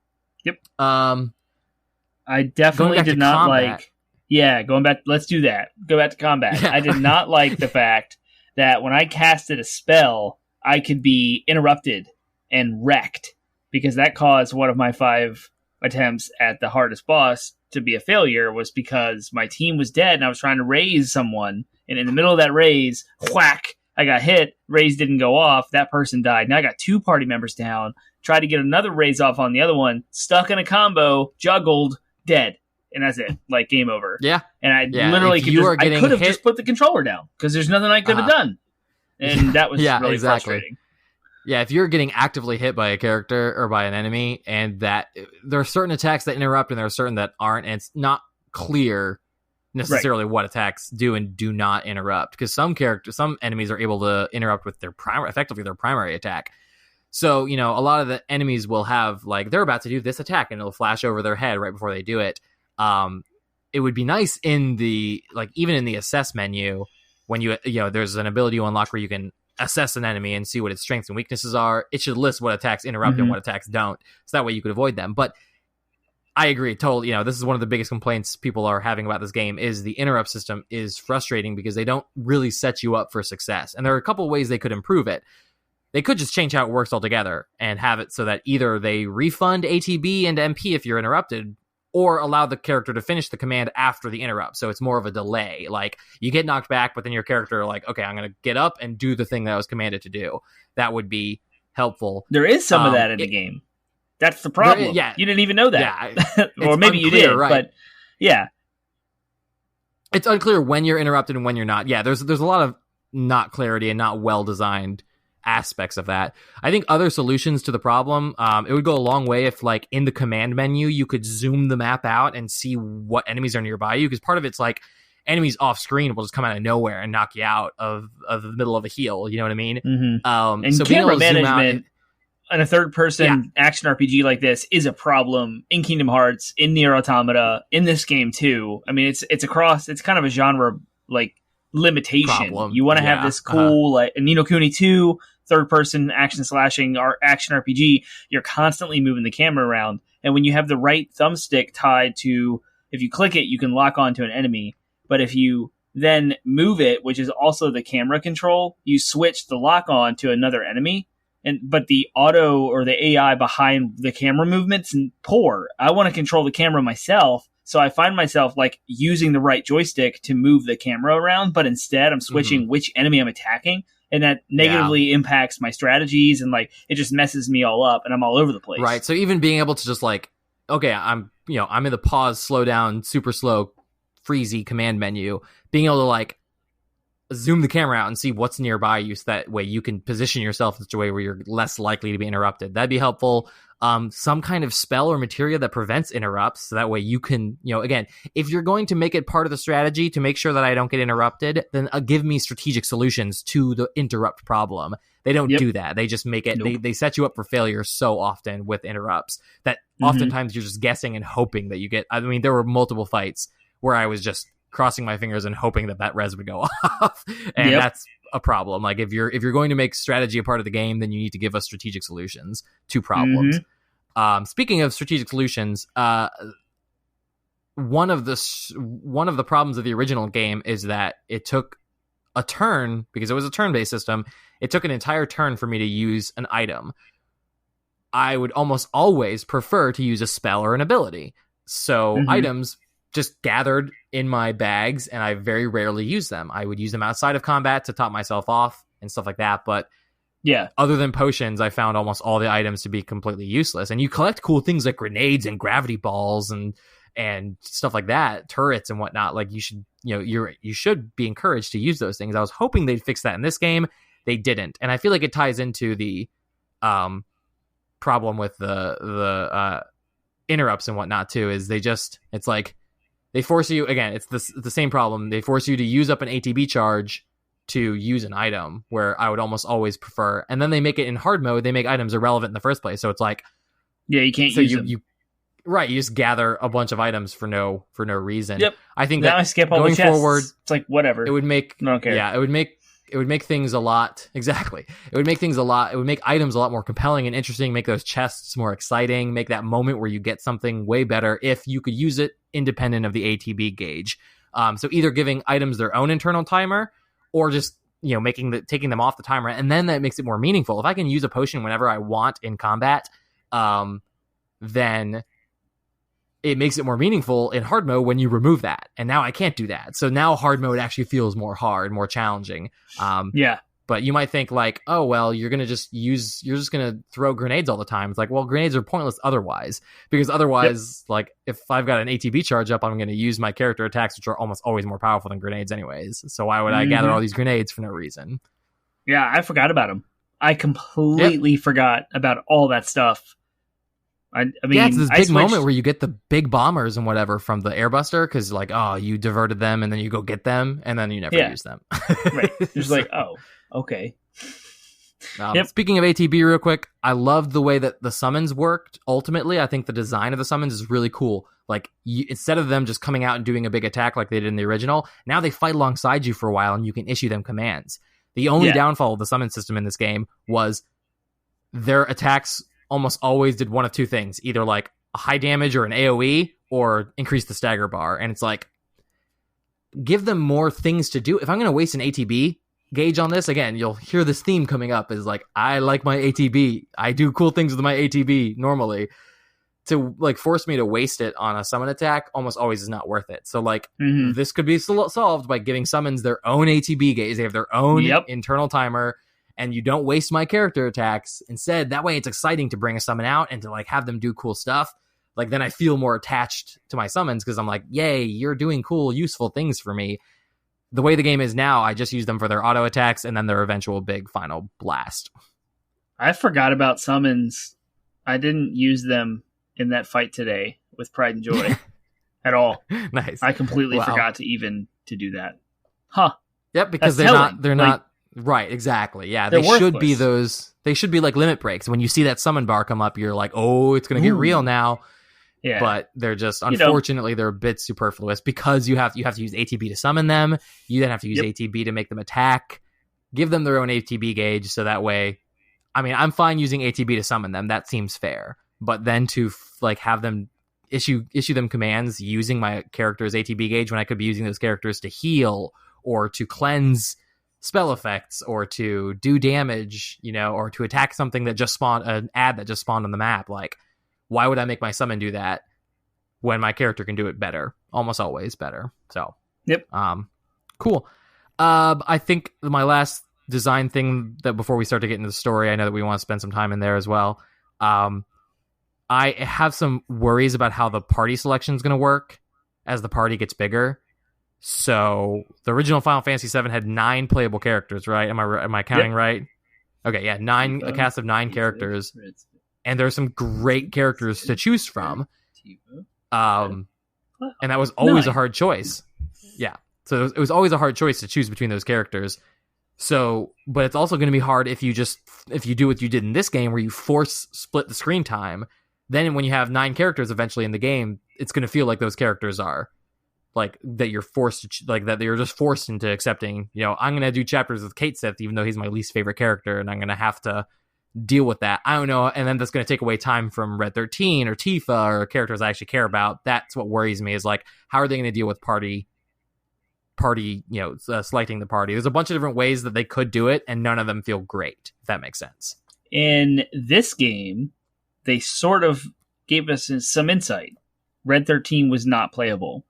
Yep. I definitely did not like... Yeah, going back... Let's do that. Go back to combat. Yeah. I did not like the fact that when I casted a spell, I could be interrupted and wrecked, because that caused one of my 5 attempts at the hardest boss to be a failure was because my team was dead and I was trying to raise someone. And in the middle of that raise, whack, I got hit. Raise didn't go off. That person died. Now I got 2 party members down. Tried to get another raise off on the other one. Stuck in a combo. Juggled. Dead. And that's it. Like, game over. Yeah. And I literally could have just put the controller down because there's nothing I could have done. And that was really frustrating. Yeah, if you're getting actively hit by a character or by an enemy, and that there are certain attacks that interrupt and there are certain that aren't, and it's not clear necessarily what attacks do and do not interrupt, because some enemies are able to interrupt with effectively their primary attack. So, you know, a lot of the enemies will have, like, they're about to do this attack and it'll flash over their head right before they do it. It would be nice in the, like, even in the assess menu, when you know, there's an ability you unlock where you can assess an enemy and see what its strengths and weaknesses are. It should list what attacks interrupt and what attacks don't, so that way you could avoid them. But I agree, totally. You know, this is one of the biggest complaints people are having about this game is the interrupt system is frustrating because they don't really set you up for success. And there are a couple ways they could improve it. They could just change how it works altogether and have it so that either they refund ATB and MP if you're interrupted, or allow the character to finish the command after the interrupt. So it's more of a delay. Like, you get knocked back, but then your character, like, okay, I'm going to get up and do the thing that I was commanded to do. That would be helpful. There is some of that in the game. That's the problem. You didn't even know that. Yeah, or maybe you did, right? But yeah. It's unclear when you're interrupted and when you're not. Yeah, there's a lot of not clarity and not well-designed aspects of that. I think other solutions to the problem, it would go a long way if, like, in the command menu you could zoom the map out and see what enemies are nearby you, because part of it's like enemies off screen will just come out of nowhere and knock you out of the middle of a heal, you know what I mean? And so camera management in a third person action RPG like this is a problem in Kingdom Hearts, in Nier Automata, in this game too. I mean, it's kind of a genre like limitation. Problem. You want to have this cool like Ni no Kuni 2 third person action slashing or action RPG, you're constantly moving the camera around. And when you have the right thumbstick tied to, if you click it, you can lock onto an enemy. But if you then move it, which is also the camera control, you switch the lock on to another enemy. But the auto or the AI behind the camera movement's poor. I want to control the camera myself. So I find myself like using the right joystick to move the camera around, but instead I'm switching which enemy I'm attacking. And that negatively impacts my strategies, and like it just messes me all up, and I'm all over the place. Right. So even being able to just like, okay, I'm in the pause, slow down, super slow, freezy command menu, being able to like zoom the camera out and see what's nearby you, so that way you can position yourself in such a way where you're less likely to be interrupted. That'd be helpful. Some kind of spell or materia that prevents interrupts, so that way you can, again, if you're going to make it part of the strategy to make sure that I don't get interrupted, then give me strategic solutions to the interrupt problem. They don't do that. They just make it, they set you up for failure so often with interrupts that oftentimes you're just guessing and hoping that you get, I mean, there were multiple fights where I was just crossing my fingers and hoping that res would go off. And that's a problem. Like if you're going to make strategy a part of the game, then you need to give us strategic solutions to problems. Speaking of strategic solutions, one of the problems of the original game is that it took a turn, because it was a turn-based system, it took an entire turn for me to use an item. I would almost always prefer to use a spell or an ability. So items just gathered in my bags, and I very rarely use them. I would use them outside of combat to top myself off and stuff like that, but other than potions, I found almost all the items to be completely useless. And you collect cool things like grenades and gravity balls and stuff like that, turrets and whatnot. Like you should be encouraged to use those things. I was hoping they'd fix that in this game. They didn't, and I feel like it ties into the problem with the interrupts and whatnot too. Is it's like they force you, again, it's the same problem. They force you to use up an ATB charge to use an item, where I would almost always prefer. And then they make it in hard mode. They make items irrelevant in the first place. So it's like, you can't use them. You just gather a bunch of items for no reason. Yep. I think now I skip all going the chests. forward, it's like whatever. It would make, I don't care. Yeah, it would make things a lot. Exactly. It would make things a lot. It would make items a lot more compelling and interesting. Make those chests more exciting. Make that moment where you get something way better if you could use it independent of the ATB gauge. So either giving items their own internal timer, or just taking them off the timer, and then that makes it more meaningful. If I can use a potion whenever I want in combat, then it makes it more meaningful in hard mode when you remove that. And now I can't do that. So now hard mode actually feels more hard, more challenging. Yeah. But you might think like, oh, well, you're going to throw grenades all the time. It's like, well, grenades are pointless otherwise, because otherwise, like if I've got an ATB charge up, I'm going to use my character attacks, which are almost always more powerful than grenades anyways. So why would I gather all these grenades for no reason? Yeah, I forgot about them. I completely forgot about all that stuff. I mean, yeah, it's this big moment where you get the big bombers and whatever from the airbuster, because like, oh, you diverted them and then you go get them and then you never use them. Right. It's like, oh, okay. Speaking of ATB real quick, I loved the way that the summons worked. Ultimately, I think the design of the summons is really cool. Like, instead of them just coming out and doing a big attack like they did in the original, now they fight alongside you for a while and you can issue them commands. The only downfall of the summon system in this game was their attacks almost always did one of two things, either like a high damage or an AoE, or increase the stagger bar. And it's like, give them more things to do. If I'm going to waste an ATB gauge on this, again, you'll hear this theme coming up, is like, I like my ATB. I do cool things with my ATB normally. To like force me to waste it on a summon attack almost always is not worth it. So like this could be solved by giving summons their own ATB gauge. They have their own internal timer, and you don't waste my character attacks. Instead, that way it's exciting to bring a summon out and to like have them do cool stuff. Like then I feel more attached to my summons because I'm like, yay, you're doing cool, useful things for me. The way the game is now, I just use them for their auto attacks and then their eventual big final blast. I forgot about summons. I didn't use them in that fight today with Pride and Joy at all. Nice. I completely forgot to do that. Huh. Yep, because they're not right, exactly. Yeah, they should be those. They should be like limit breaks. When you see that summon bar come up, you're like, "Oh, it's going to get real now." Yeah. But they're just, unfortunately, they're a bit superfluous because you have to use ATB to summon them. You then have to use ATB to make them attack. Give them their own ATB gauge so that way, I mean, I'm fine using ATB to summon them. That seems fair. But then to like have them issue them commands using my character's ATB gauge when I could be using those characters to heal or to cleanse spell effects or to do damage, or to attack something that just spawned, an ad that just spawned on the map. Like, why would I make my summon do that when my character can do it better? Almost always better. So, cool. I think my last design thing that before we start to get into the story, I know that we want to spend some time in there as well. I have some worries about how the party selection is going to work as the party gets bigger. So the original Final Fantasy VII had 9 playable characters, right? Am I counting right? Okay, yeah, a cast of 9 characters, and there's some great characters to choose from. And that was always a hard choice. Yeah, so it was always a hard choice to choose between those characters. So, but it's also going to be hard if you do what you did in this game, where you force split the screen time. Then when you have 9 characters eventually in the game, it's going to feel like those characters are like that you're forced to that you're just forced into accepting, I'm going to do chapters with Kate Sith, even though he's my least favorite character, and I'm going to have to deal with that. I don't know. And then that's going to take away time from Red 13 or Tifa or characters I actually care about. That's what worries me, is like, how are they going to deal with party, selecting the party? There's a bunch of different ways that they could do it, and none of them feel great, if that makes sense. In this game, they sort of gave us some insight. Red 13 was not playable.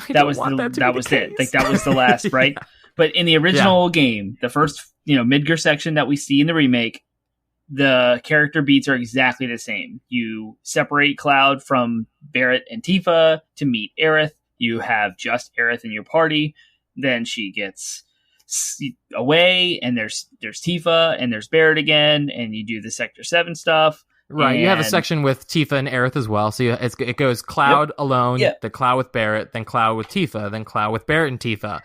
That was it. Like, that was the last, right? Yeah. But in the original game, the first, Midgar section that we see in the remake, the character beats are exactly the same. You separate Cloud from Barrett and Tifa to meet Aerith. You have just Aerith in your party. Then she gets away, and there's Tifa, and there's Barrett again, and you do the Sector 7 stuff. Right, you have a section with Tifa and Aerith as well. So it goes Cloud alone, then Cloud with Barrett, then Cloud with Tifa, then Cloud with Barrett and Tifa,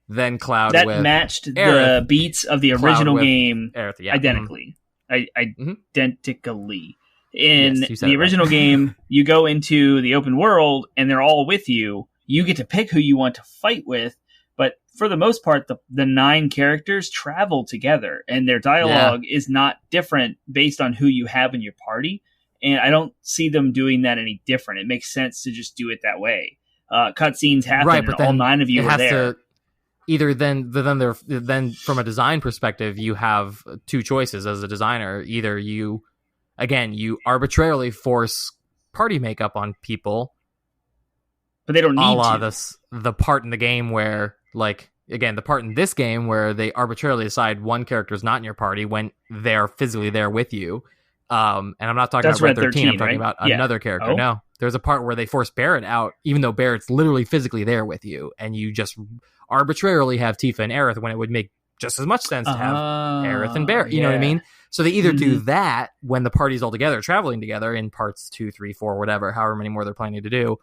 then Cloud with That matched Aerith, the beats of the original game Aerith, identically. Identically. In the original game, you go into the open world, and they're all with you. You get to pick who you want to fight with, but for the most part, the 9 characters travel together, and their dialogue is not different based on who you have in your party. And I don't see them doing that any different. It makes sense to just do it that way. Cutscenes happen, right, but all 9 of you are there. Then from a design perspective, you have 2 choices as a designer. Either you arbitrarily force party makeup on people, but they don't a need la to. the part in the game where, like, again, the part in this game where they arbitrarily decide one character is not in your party when they're physically there with you. And I'm not talking That's about Red Red 13, I'm 13, talking right? about another character. Oh? No, there's a part where they force Barrett out, even though Barrett's literally physically there with you, and you just arbitrarily have Tifa and Aerith when it would make just as much sense to have Aerith and Barrett. You know what I mean? So they either do that when the party's all together, traveling together in parts 2, 3, 4, whatever, however many more they're planning to do,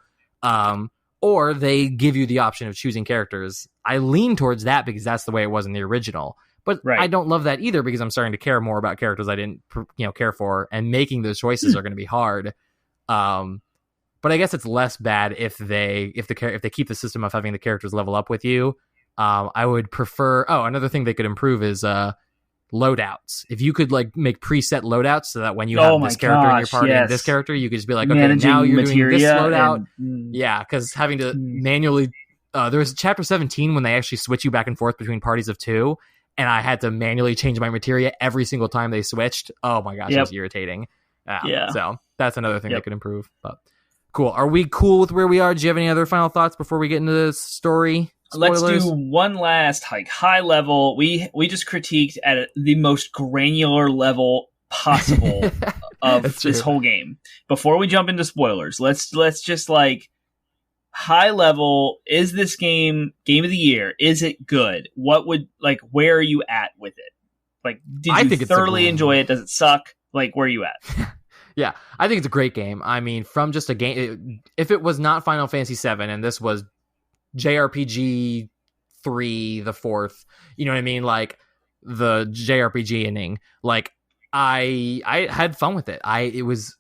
or they give you the option of choosing characters. I lean towards that because that's the way it was in the original. But I don't love that either because I'm starting to care more about characters I didn't, care for, and making those choices are going to be hard. But I guess it's less bad if they keep the system of having the characters level up with you. I would prefer. Oh, another thing they could improve is loadouts. If you could like make preset loadouts so that when you have this character in your party and this character, you could just be like, okay, managing now you're doing this loadout. And Because having to manually. There was chapter 17 when they actually switch you back and forth between parties of 2, and I had to manually change my materia every single time they switched. Oh my gosh, it was irritating. So that's another thing that could improve. But cool. Are we cool with where we are? Do you have any other final thoughts before we get into this story? Spoilers? Let's do one last high level. We just critiqued at the most granular level possible of this whole game. Before we jump into spoilers, let's just like high level. Is this game of the year? Is it good? What would where are you at with it? Like, did you thoroughly enjoy it? Does it suck? Like, where are you at? Yeah, I think it's a great game. I mean, from just a game, if it was not Final Fantasy VII and this was JRPG 3, the fourth, you know what I mean? Like the JRPG ending, like I had fun with it. It was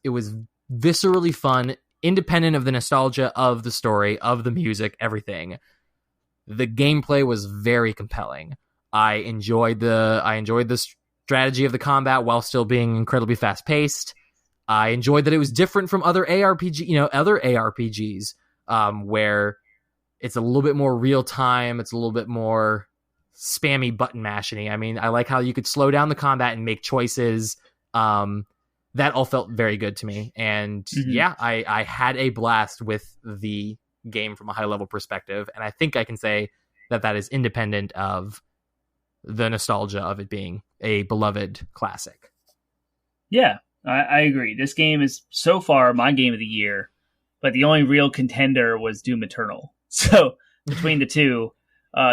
viscerally fun, independent of the nostalgia of the story, of the music, everything. The gameplay was very compelling. I enjoyed the strategy of the combat while still being incredibly fast paced. I enjoyed that it was different from other ARPGs, where it's a little bit more real time. It's a little bit more spammy button mashing. I mean, I like how you could slow down the combat and make choices. That all felt very good to me. And I had a blast with the game from a high level perspective. And I think I can say that is independent of the nostalgia of it being a beloved classic. Yeah, I agree. This game is so far my game of the year, but the only real contender was Doom Eternal. So between the two,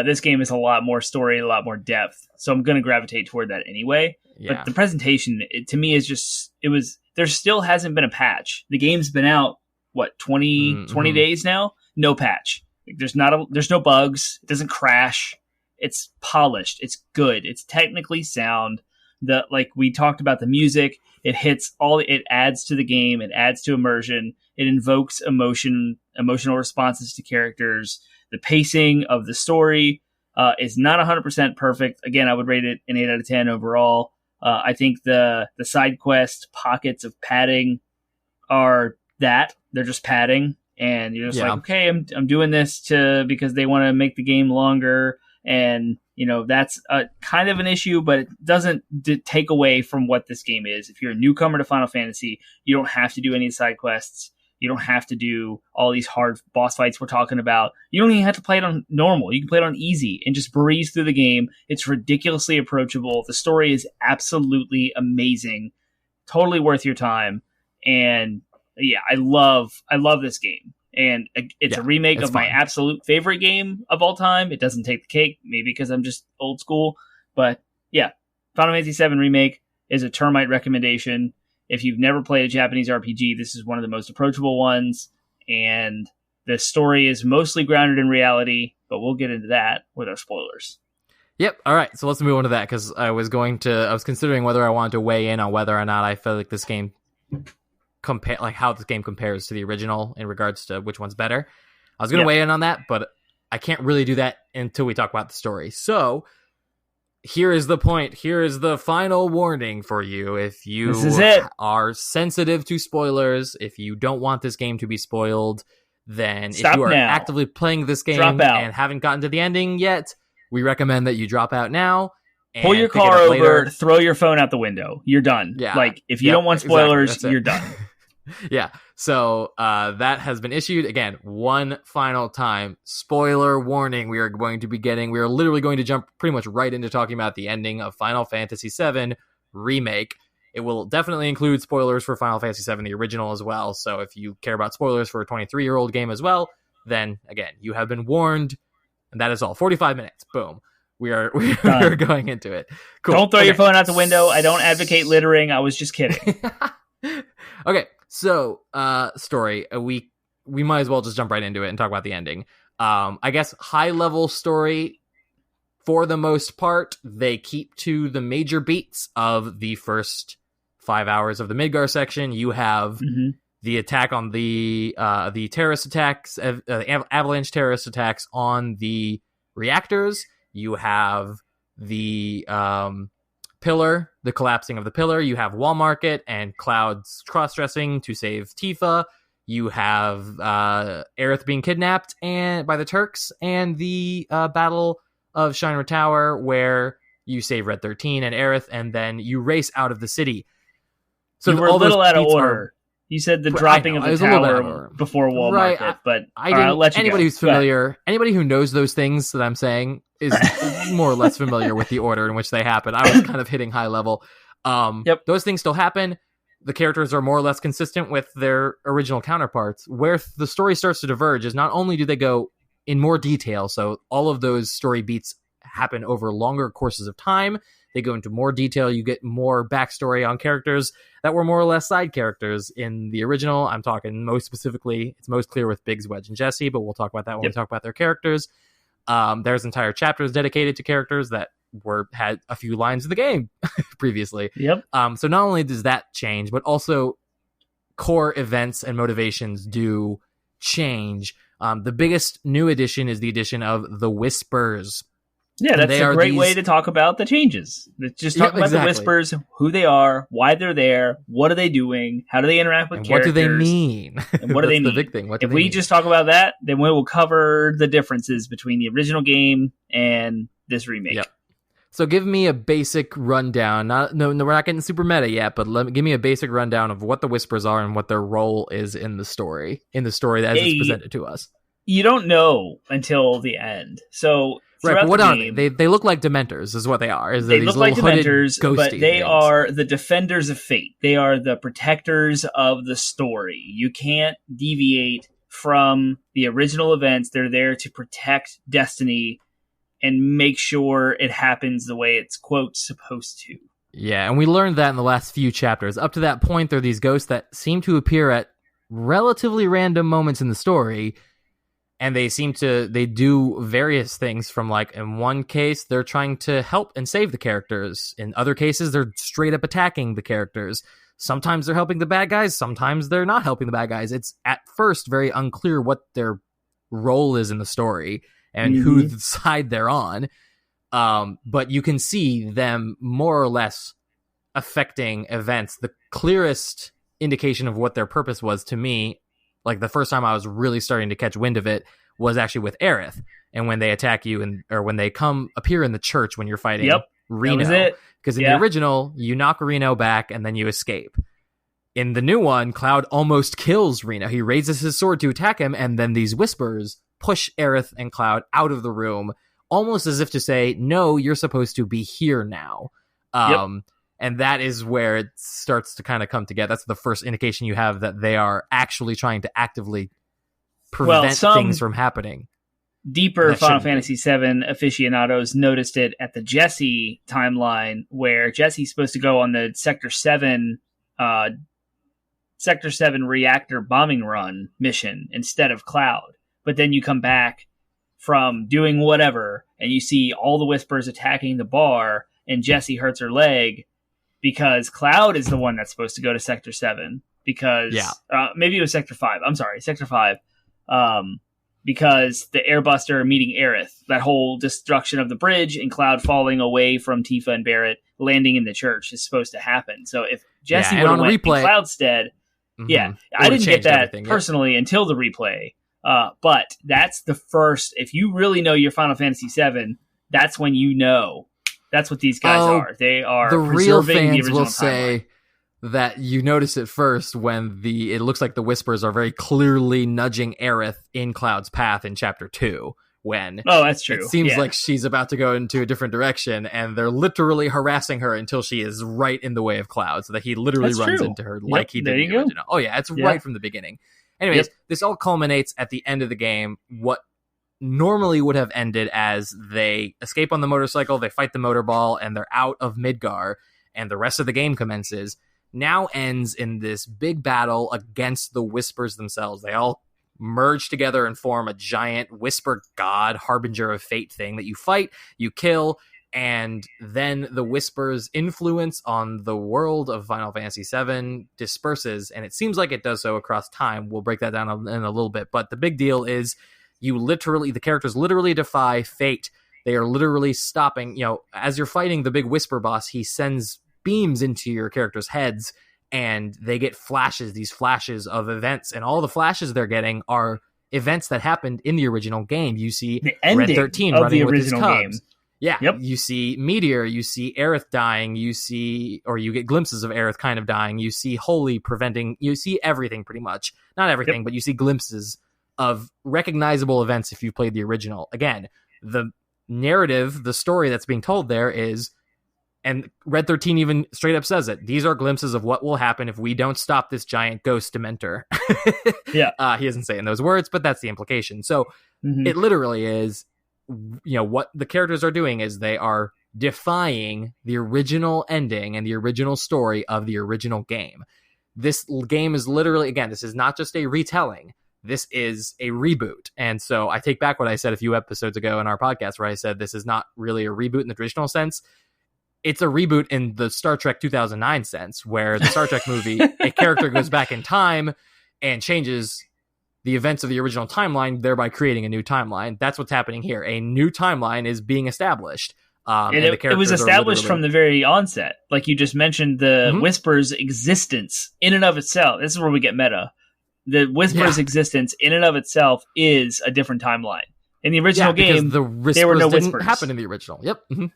this game is a lot more story, a lot more depth. So I'm going to gravitate toward that anyway. Yeah. But the presentation, to me, is just, there still hasn't been a patch. The game's been out, 20 days now? No patch. There's no bugs. It doesn't crash. It's polished. It's good. It's technically sound. Like we talked about the music, it adds to the game. It adds to immersion. It invokes emotional responses to characters. The pacing of the story is not 100% perfect. Again, I would rate it an 8 out of 10 overall. I think the side quest pockets of padding are that. They're just padding. And you're just like, okay, I'm doing this because they want to make the game longer. And, that's kind of an issue, but it doesn't take away from what this game is. If you're a newcomer to Final Fantasy, you don't have to do any side quests. You don't have to do all these hard boss fights we're talking about. You don't even have to play it on normal. You can play it on easy and just breeze through the game. It's ridiculously approachable. The story is absolutely amazing. Totally worth your time. And yeah, I love this game. And it's a remake of my absolute favorite game of all time. It doesn't take the cake, maybe because I'm just old school. But yeah, Final Fantasy VII Remake is a Termite recommendation. If you've never played a Japanese RPG, this is one of the most approachable ones. And the story is mostly grounded in reality, but we'll get into that with our spoilers. Yep. All right. So let's move on to that because I was considering whether I wanted to weigh in on whether or not I felt like this game how this game compares to the original in regards to which one's better. I was going to weigh in on that, but I can't really do that until we talk about the story. So here is the point. Here is the final warning for you. If you are sensitive to spoilers, if you don't want this game to be spoiled, then if you are actively playing this game and haven't gotten to the ending yet, we recommend that you drop out now. Pull your car over, throw your phone out the window. You're done. Yeah. Like, if you don't want spoilers, you're done. Yeah. So that has been issued. Again, one final time. Spoiler warning. We are literally going to jump pretty much right into talking about the ending of Final Fantasy VII Remake. It will definitely include spoilers for Final Fantasy VII, the original, as well. So if you care about spoilers for a 23-year-old game as well, then again, you have been warned. And that is all. 45 minutes. Boom. We are going into it. Cool. Don't throw your phone out the window. I don't advocate littering. I was just kidding. Okay. So, story. We might as well just jump right into it and talk about the ending. I guess high level story, for the most part, they keep to the major beats of the first 5 hours of the Midgar section. You have the attack on the terrorist attacks, avalanche terrorist attacks on the reactors. You have the pillar, the collapsing of the pillar. You have Wall Market and Cloud's cross-dressing to save Tifa. You have Aerith being kidnapped by the Turks, and the Battle of Shinra Tower, where you save Red 13 and Aerith, and then you race out of the city. So you were a little out of order. You said the dropping of the tower before Wall Market, but I'll let you anybody go. Who's familiar, anybody who knows those things that I'm saying is more or less familiar with the order in which they happen. I was kind of hitting high level. Yep. Those things still happen. The characters are more or less consistent with their original counterparts. Where the story starts to diverge is not only do they go in more detail, so all of those story beats happen over longer courses of time. They go into more detail. You get more backstory on characters that were more or less side characters in the original. I'm talking most specifically, it's most clear with Biggs, Wedge, and Jesse, but we'll talk about that when we talk about their characters. There's entire chapters dedicated to characters that had a few lines in the game previously. Yep. So not only does that change, but also core events and motivations do change. The biggest new addition is the addition of the Whispers. Yeah, that's a great way to talk about the changes. Just talk about the Whispers, who they are, why they're there, what are they doing, how do they interact with characters. What do they mean? And what do they mean? The big thing. If we just talk about that, then we will cover the differences between the original game and this remake. Yep. So give me a basic rundown. No, we're not getting super meta yet, but give me a basic rundown of what the Whispers are and what their role is in the story as it's presented to us. You don't know until the end. So right, but what are they? They look like Dementors, is what they are. They look like Dementors, but they are the defenders of fate. They are the protectors of the story. You can't deviate from the original events. They're there to protect Destiny and make sure it happens the way it's, quote, supposed to. Yeah, and we learned that in the last few chapters. Up to that point, they're these ghosts that seem to appear at relatively random moments in the story, and they do various things from, like, in one case, they're trying to help and save the characters. In other cases, they're straight up attacking the characters. Sometimes they're helping the bad guys, sometimes they're not helping the bad guys. It's, at first, very unclear what their role is in the story and whose side they're on. But you can see them more or less affecting events. The clearest indication of what their purpose was to me, like the first time I was really starting to catch wind of it, was actually with Aerith. And when they attack you or when they appear in the church when you're fighting Reno. Because in the original, you knock Reno back and then you escape. In the new one, Cloud almost kills Reno. He raises his sword to attack him, and then these Whispers push Aerith and Cloud out of the room, almost as if to say, no, you're supposed to be here now. And that is where it starts to kind of come together. That's the first indication you have that they are actually trying to actively prevent things from happening. Deeper Final Fantasy VII aficionados noticed it at the Jesse timeline, where Jesse's supposed to go on the Sector 7 reactor bombing run mission instead of Cloud. But then you come back from doing whatever, and you see all the Whispers attacking the bar, and Jessie hurts her leg because Cloud is the one that's supposed to go to Sector 7. Because maybe it was Sector 5. I'm sorry, Sector 5. Because the Airbuster meeting Aerith, that whole destruction of the bridge and Cloud falling away from Tifa and Barrett landing in the church is supposed to happen. So if Jessie would have went in Cloud's stead, I didn't get that personally until the replay. But that's the first, if you really know your Final Fantasy VII, that's when you know. That's what these guys are. They are the real fans the will say, that you notice it first when it looks like the Whispers are very clearly nudging Aerith in Cloud's path in Chapter 2. When that's true. It seems like she's about to go into a different direction, and they're literally harassing her until she is right in the way of Cloud, so that he literally runs into her like he did in the original. Oh yeah, it's right from the beginning. Anyways, this all culminates at the end of the game. What normally would have ended as they escape on the motorcycle, they fight the motor ball, and they're out of Midgar, and the rest of the game commences, now ends in this big battle against the Whispers themselves. They all merge together and form a giant Whisper god, harbinger of fate thing that you fight, you kill, and then the Whispers' influence on the world of Final Fantasy VII disperses, and it seems like it does so across time. We'll break that down in a little bit, but the big deal is the characters literally defy fate. They are literally stopping, as you're fighting the big Whisper boss, he sends beams into your characters' heads, and they get these flashes of events, and all the flashes they're getting are events that happened in the original game. You see Red 13 running with his cubs. Yeah, You see Meteor, you see Aerith dying, you get glimpses of Aerith kind of dying, you see Holy you see everything pretty much. Not everything, but you see glimpses of recognizable events if you've played the original. Again, the narrative, the story that's being told there is, and Red 13 even straight up says it, these are glimpses of what will happen if we don't stop this giant ghost Dementor. He doesn't say it in those words, but that's the implication. So it literally is, what the characters are doing is they are defying the original ending and the original story of the original game. This game is literally, again, this is not just a retelling. This is a reboot. And so I take back what I said a few episodes ago in our podcast, where I said this is not really a reboot in the traditional sense. It's a reboot in the Star Trek 2009 sense, where the Star Trek movie, a character goes back in time and changes the events of the original timeline, thereby creating a new timeline. That's what's happening here. A new timeline is being established. And it was established from the very onset. Like you just mentioned, the Whisper's existence in and of itself. This is where we get meta. The Whisper's existence in and of itself is a different timeline. In the original game, there were no Whispers. Didn't happen in the original.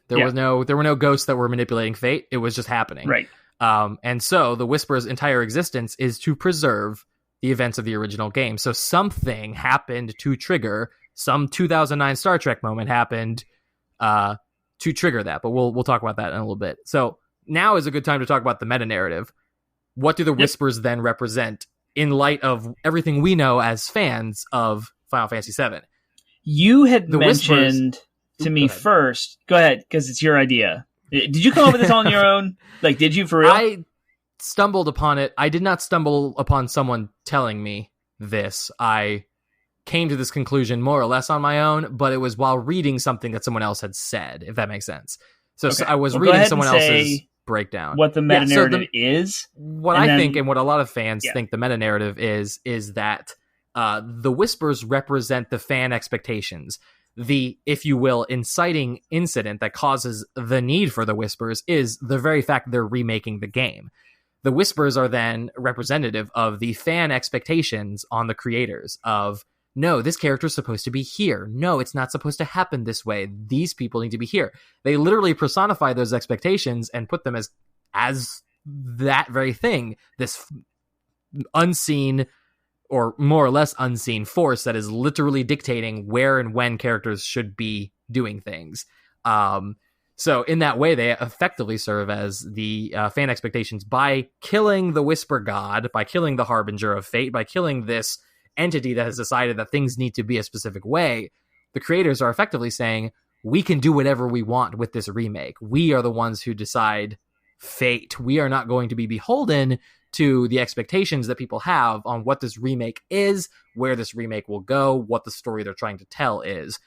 There were no ghosts that were manipulating fate. It was just happening. Right. And so the Whisper's entire existence is to preserve the events of the original game. So something happened to trigger, some 2009 Star Trek moment happened to trigger that. But we'll talk about that in a little bit. So now is a good time to talk about the meta narrative. What do the Whispers then represent in light of everything we know as fans of Final Fantasy VII? You had mentioned to me first. Go ahead, because it's your idea. Did you come up with this on your own? Like, did you for real? I stumbled upon it. I did not stumble upon someone telling me this. I came to this conclusion more or less on my own, but it was while reading something that someone else had said, if that makes sense. So I was reading someone else's breakdown. What the meta narrative is? What I think, and what a lot of fans think the meta narrative is that the Whispers represent the fan expectations. The, if you will, inciting incident that causes the need for the Whispers is the very fact they're remaking the game. The Whispers are then representative of the fan expectations on the creators of, no, this character is supposed to be here. No, it's not supposed to happen this way. These people need to be here. They literally personify those expectations and put them as that very thing, this unseen or more or less unseen force that is literally dictating where and when characters should be doing things. So in that way, they effectively serve as the fan expectations by killing the Whisper God, by killing the Harbinger of Fate, by killing this entity that has decided that things need to be a specific way. The creators are effectively saying, we can do whatever we want with this remake. We are the ones who decide fate. We are not going to be beholden to the expectations that people have on what this remake is, where this remake will go, what the story they're trying to tell is.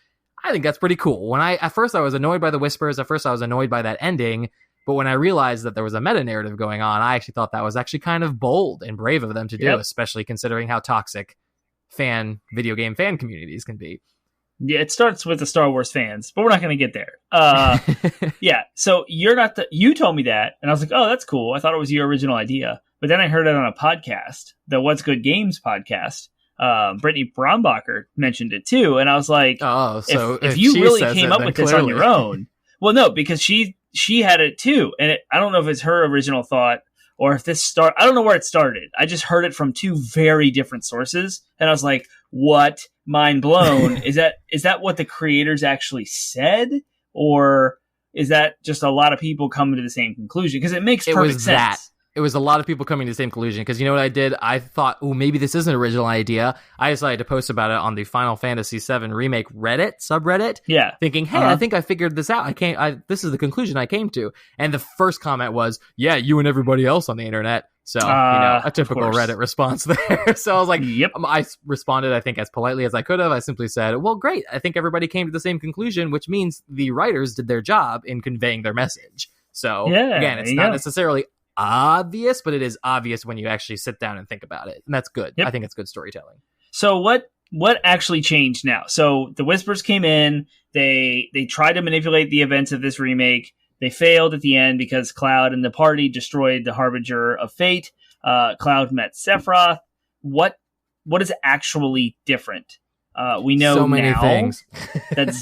I think that's pretty cool. At first I was annoyed by the Whispers, at first I was annoyed by that ending, but when I realized that there was a meta narrative going on, I actually thought that was actually kind of bold and brave of them to do, especially considering how toxic video game fan communities can be. Yeah, it starts with the Star Wars fans, but we're not going to get there. So you told me that, and I was like, oh, that's cool. I thought it was your original idea. But then I heard it on a podcast, the What's Good Games podcast. Brittany Brombacher mentioned it too, and I was like, "Oh, so if you really came up with this on your own, well, no, because she had it too, and I don't know if it's her original thought or if I don't know where it started. I just heard it from two very different sources, and I was like, what? Mind blown. Is that what the creators actually said? Or is that just a lot of people coming to the same conclusion? Because it makes perfect sense. It was a lot of people coming to the same conclusion, because you know what I did? I thought, maybe this is an original idea. I decided to post about it on the Final Fantasy VII Remake Reddit, subreddit, thinking, hey, I think I figured this out. This is the conclusion I came to. And the first comment was, yeah, you and everybody else on the internet. So, a typical Reddit response there. So I was like, I responded, I think, as politely as I could have. I simply said, well, great. I think everybody came to the same conclusion, which means the writers did their job in conveying their message. So, again, it's not necessarily obvious, but it is obvious when you actually sit down and think about it, and that's good. I think it's good storytelling. So what actually changed now? So the Whispers came in, they tried to manipulate the events of this remake. They failed at the end because Cloud and the party destroyed the Harbinger of Fate. Cloud met Sephiroth. What is actually different? We know so many now things. that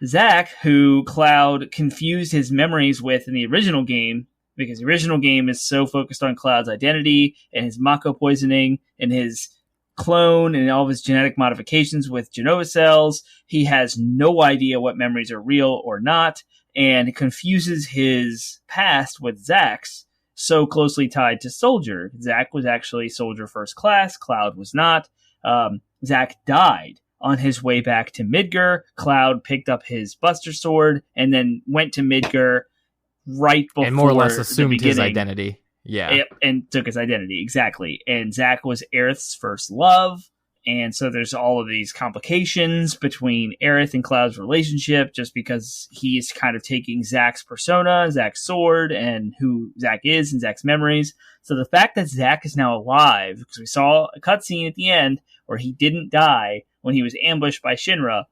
Zack, who Cloud confused his memories with in the original game, because the original game is so focused on Cloud's identity and his Mako poisoning and his clone and all of his genetic modifications with Genova cells. He has no idea what memories are real or not, and confuses his past with Zack's, so closely tied to Soldier. Zack was actually Soldier First Class. Cloud was not. Zack died on his way back to Midgar. Cloud picked up his Buster Sword and then went to Midgar right before, and more or less assumed his identity. And took his identity, exactly. And Zack was Aerith's first love, and so there's all of these complications between Aerith and Cloud's relationship, just because he's kind of taking Zack's persona, Zack's sword, and who Zack is and Zack's memories. So the fact that Zack is now alive, because we saw a cutscene at the end where he didn't die when he was ambushed by Shinra,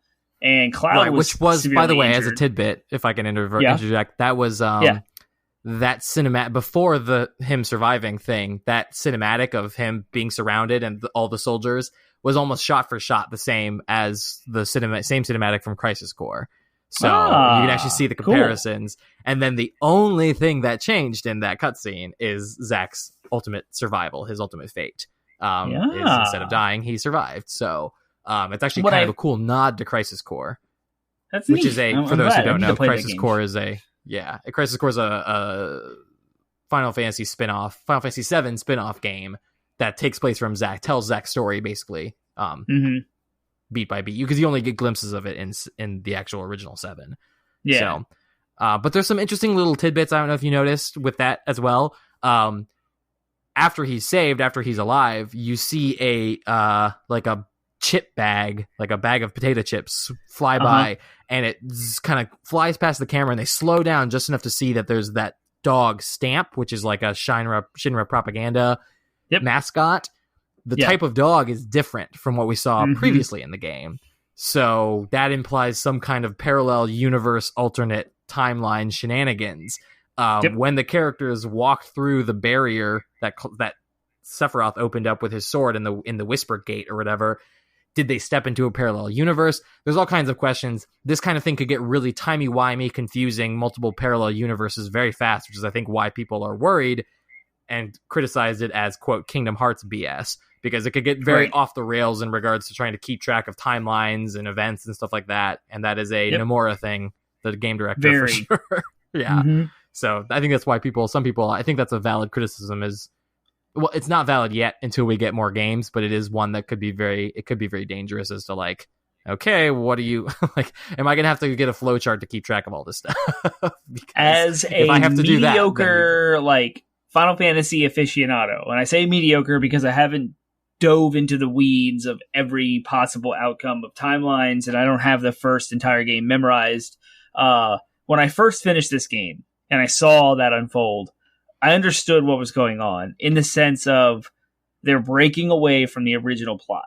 and Cloud which was, by the way, injured. As a tidbit, if I can interject, that was that cinematic before him surviving thing. That cinematic of him being surrounded and all the soldiers was almost shot for shot the same as the same cinematic from Crisis Core. So you can actually see the comparisons. Cool. And then the only thing that changed in that cutscene is Zack's ultimate survival, his ultimate fate. Is instead of dying, he survived. So. It's actually kind of a cool nod to Crisis Core. That's which neat. is for those who don't know, Crisis Core is a Final Fantasy VII spin-off game that takes place from Zack, tells Zack's story basically, beat by beat, because you only get glimpses of it in the actual original 7. Yeah. So, but there's some interesting little tidbits. I don't know if you noticed with that as well. After he's saved, after he's alive, you see a chip bag, like a bag of potato chips, fly by, and it kind of flies past the camera, and they slow down just enough to see that there's that dog Stamp, which is like a Shinra propaganda mascot. The type of dog is different from what we saw previously in the game. So that implies some kind of parallel universe, alternate timeline shenanigans. When the characters walked through the barrier that Sephiroth opened up with his sword in the Whisper Gate or whatever, did they step into a parallel universe? There's all kinds of questions. This kind of thing could get really timey-wimey, confusing, multiple parallel universes very fast, which is, I think, why people are worried and criticized it as, quote, Kingdom Hearts BS, because it could get very off the rails in regards to trying to keep track of timelines and events and stuff like that. And that is a Nomura thing, the game director, for sure. So I think that's why some people, I think that's a valid criticism is, well, it's not valid yet until we get more games, but it is one that could be very dangerous as to like, okay, what do you like? Am I going to have to get a flowchart to keep track of all this stuff? As a mediocre, like Final Fantasy aficionado, and I say mediocre because I haven't dove into the weeds of every possible outcome of timelines, and I don't have the first entire game memorized. When I first finished this game and I saw that unfold, I understood what was going on in the sense of they're breaking away from the original plot.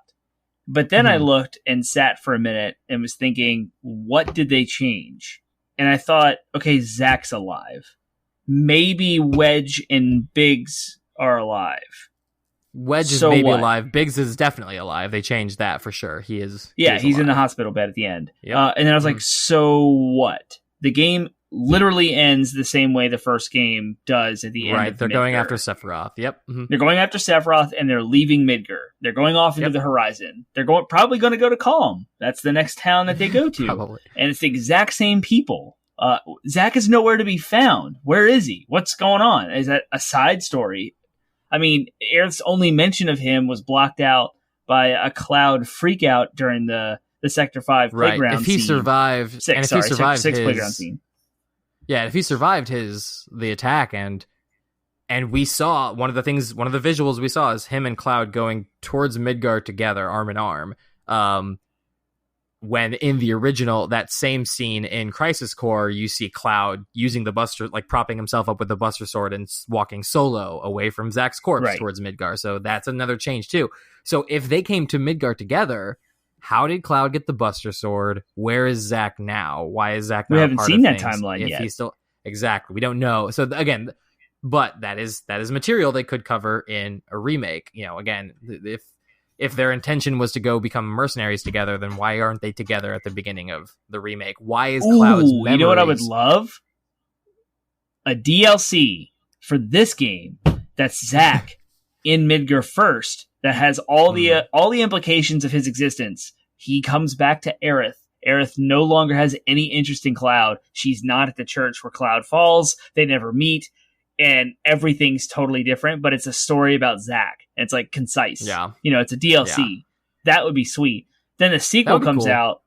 But then I looked and sat for a minute and was thinking, what did they change? And I thought, okay, Zack's alive. Maybe Wedge and Biggs are alive. Wedge is maybe alive. Biggs is definitely alive. They changed that for sure. He's in the hospital bed at the end. And then I was like, so what? The game literally ends the same way the first game does at the end. Right, they're going Midgar. after Sephiroth. Yep. Mm-hmm. They're going after Sephiroth, and they're leaving Midgar. They're going off into the horizon. They're probably going to go to Calm. That's the next town that they go to. Probably. And it's the exact same people. Zack is nowhere to be found. Where is he? What's going on? Is that a side story? I mean, Aerith's only mention of him was blocked out by a Cloud freakout during the Sector 5 playground If he scene. survived, Six playground scene. Yeah, if he survived the attack, and we saw one of the visuals we saw is him and Cloud going towards Midgard together, arm in arm. When in the original, that same scene in Crisis Core, you see Cloud using the Buster, like propping himself up with the Buster Sword and walking solo away from Zack's corpse towards Midgar. So that's another change too. So if they came to Midgar together, how did Cloud get the Buster Sword? Where is Zack now? Why is Zack not We haven't part seen of that things timeline if yet. he's still exactly? We don't know. So again, but that is material they could cover in a remake. You know, again, if their intention was to go become mercenaries together, then why aren't they together at the beginning of the remake? Why is Cloud's memories... You know what I would love? A DLC for this game that's Zack in Midgar first, that has all the implications of his existence. He comes back to Aerith. Aerith no longer has any interest in Cloud. She's not at the church where Cloud falls. They never meet. And everything's totally different, but it's a story about Zack. And it's like concise. Yeah. You know, it's a DLC. Yeah. That would be sweet. Then the sequel comes out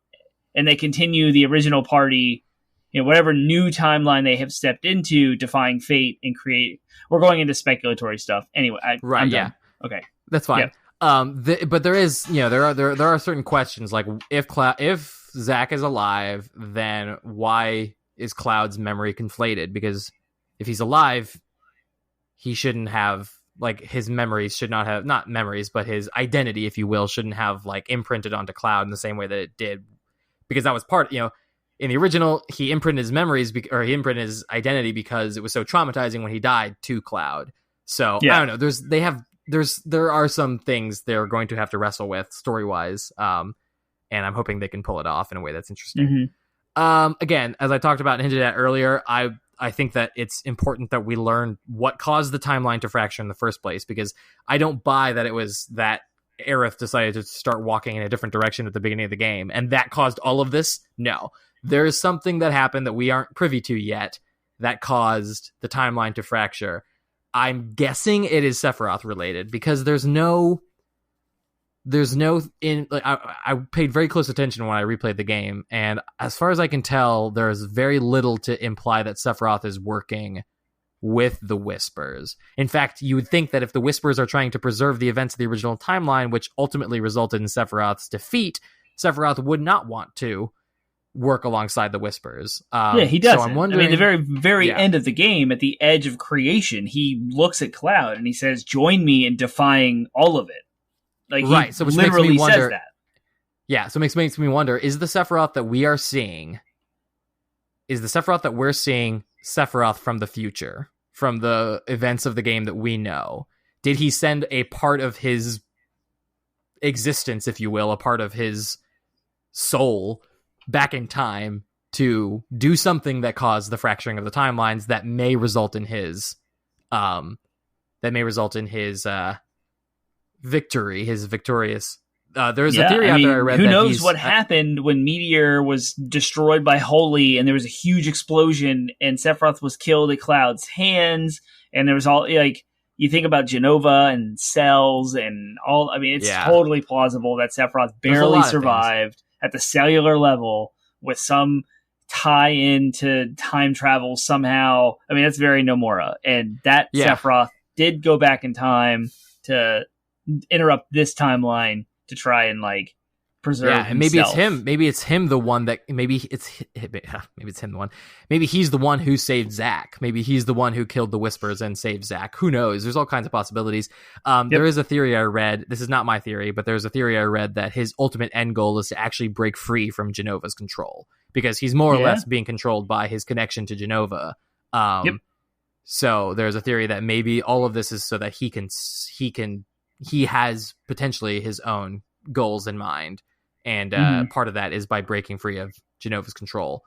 and they continue the original party, you know, whatever new timeline they have stepped into, defying fate and create. We're going into speculatory stuff. Anyway, I'm done. Okay. That's fine. Yeah. But there is, you know, there are certain questions like if Zack is alive, then why is Cloud's memory conflated? Because if he's alive, he shouldn't have, like, his memories should not have, not memories, but his identity, if you will, shouldn't have, like, imprinted onto Cloud in the same way that it did. Because that was part, you know, in the original, he imprinted his memories, or he imprinted his identity because it was so traumatizing when he died to Cloud. So, I don't know, there are some things they're going to have to wrestle with story-wise, and I'm hoping they can pull it off in a way that's interesting. Mm-hmm. Again, as I talked about and hinted at earlier, I think that it's important that we learn what caused the timeline to fracture in the first place, because I don't buy that it was that Aerith decided to start walking in a different direction at the beginning of the game, and that caused all of this. No. There is something that happened that we aren't privy to yet that caused the timeline to fracture. I'm guessing it is Sephiroth related, because I paid very close attention when I replayed the game, and as far as I can tell, there's very little to imply that Sephiroth is working with the Whispers. In fact, you would think that if the Whispers are trying to preserve the events of the original timeline, which ultimately resulted in Sephiroth's defeat, Sephiroth would not want to work alongside the Whispers. He does. So I'm wondering, the very, very end of the game, at the edge of creation, he looks at Cloud and he says, "Join me in defying all of it." Like, he so which literally makes me wonder, says that. Yeah, so it makes me wonder, is the Sephiroth that we are seeing, Sephiroth from the future, from the events of the game that we know? Did he send a part of his existence, if you will, a part of his soul back in time to do something that caused the fracturing of the timelines that may result in his victory, his victorious. There's a theory out there I read. Who knows what happened when Meteor was destroyed by Holy, and there was a huge explosion, and Sephiroth was killed at Cloud's hands, and there was all, like, you think about Genova and Cells and all. I mean, it's totally plausible that Sephiroth barely survived at the cellular level with some tie into time travel somehow. I mean, that's very Nomura, and that Sephiroth did go back in time to interrupt this timeline to try and, like, preserve himself. And maybe it's him the one that maybe it's him the one. Maybe he's the one who saved Zack. Maybe he's the one who killed the Whispers and saved Zack. Who knows? There's all kinds of possibilities. There is a theory I read. This is not my theory, but there's a theory I read that his ultimate end goal is to actually break free from Genova's control, because he's more or less being controlled by his connection to Genova. So there's a theory that maybe all of this is so that he has potentially his own goals in mind, and part of that is by breaking free of Genova's control.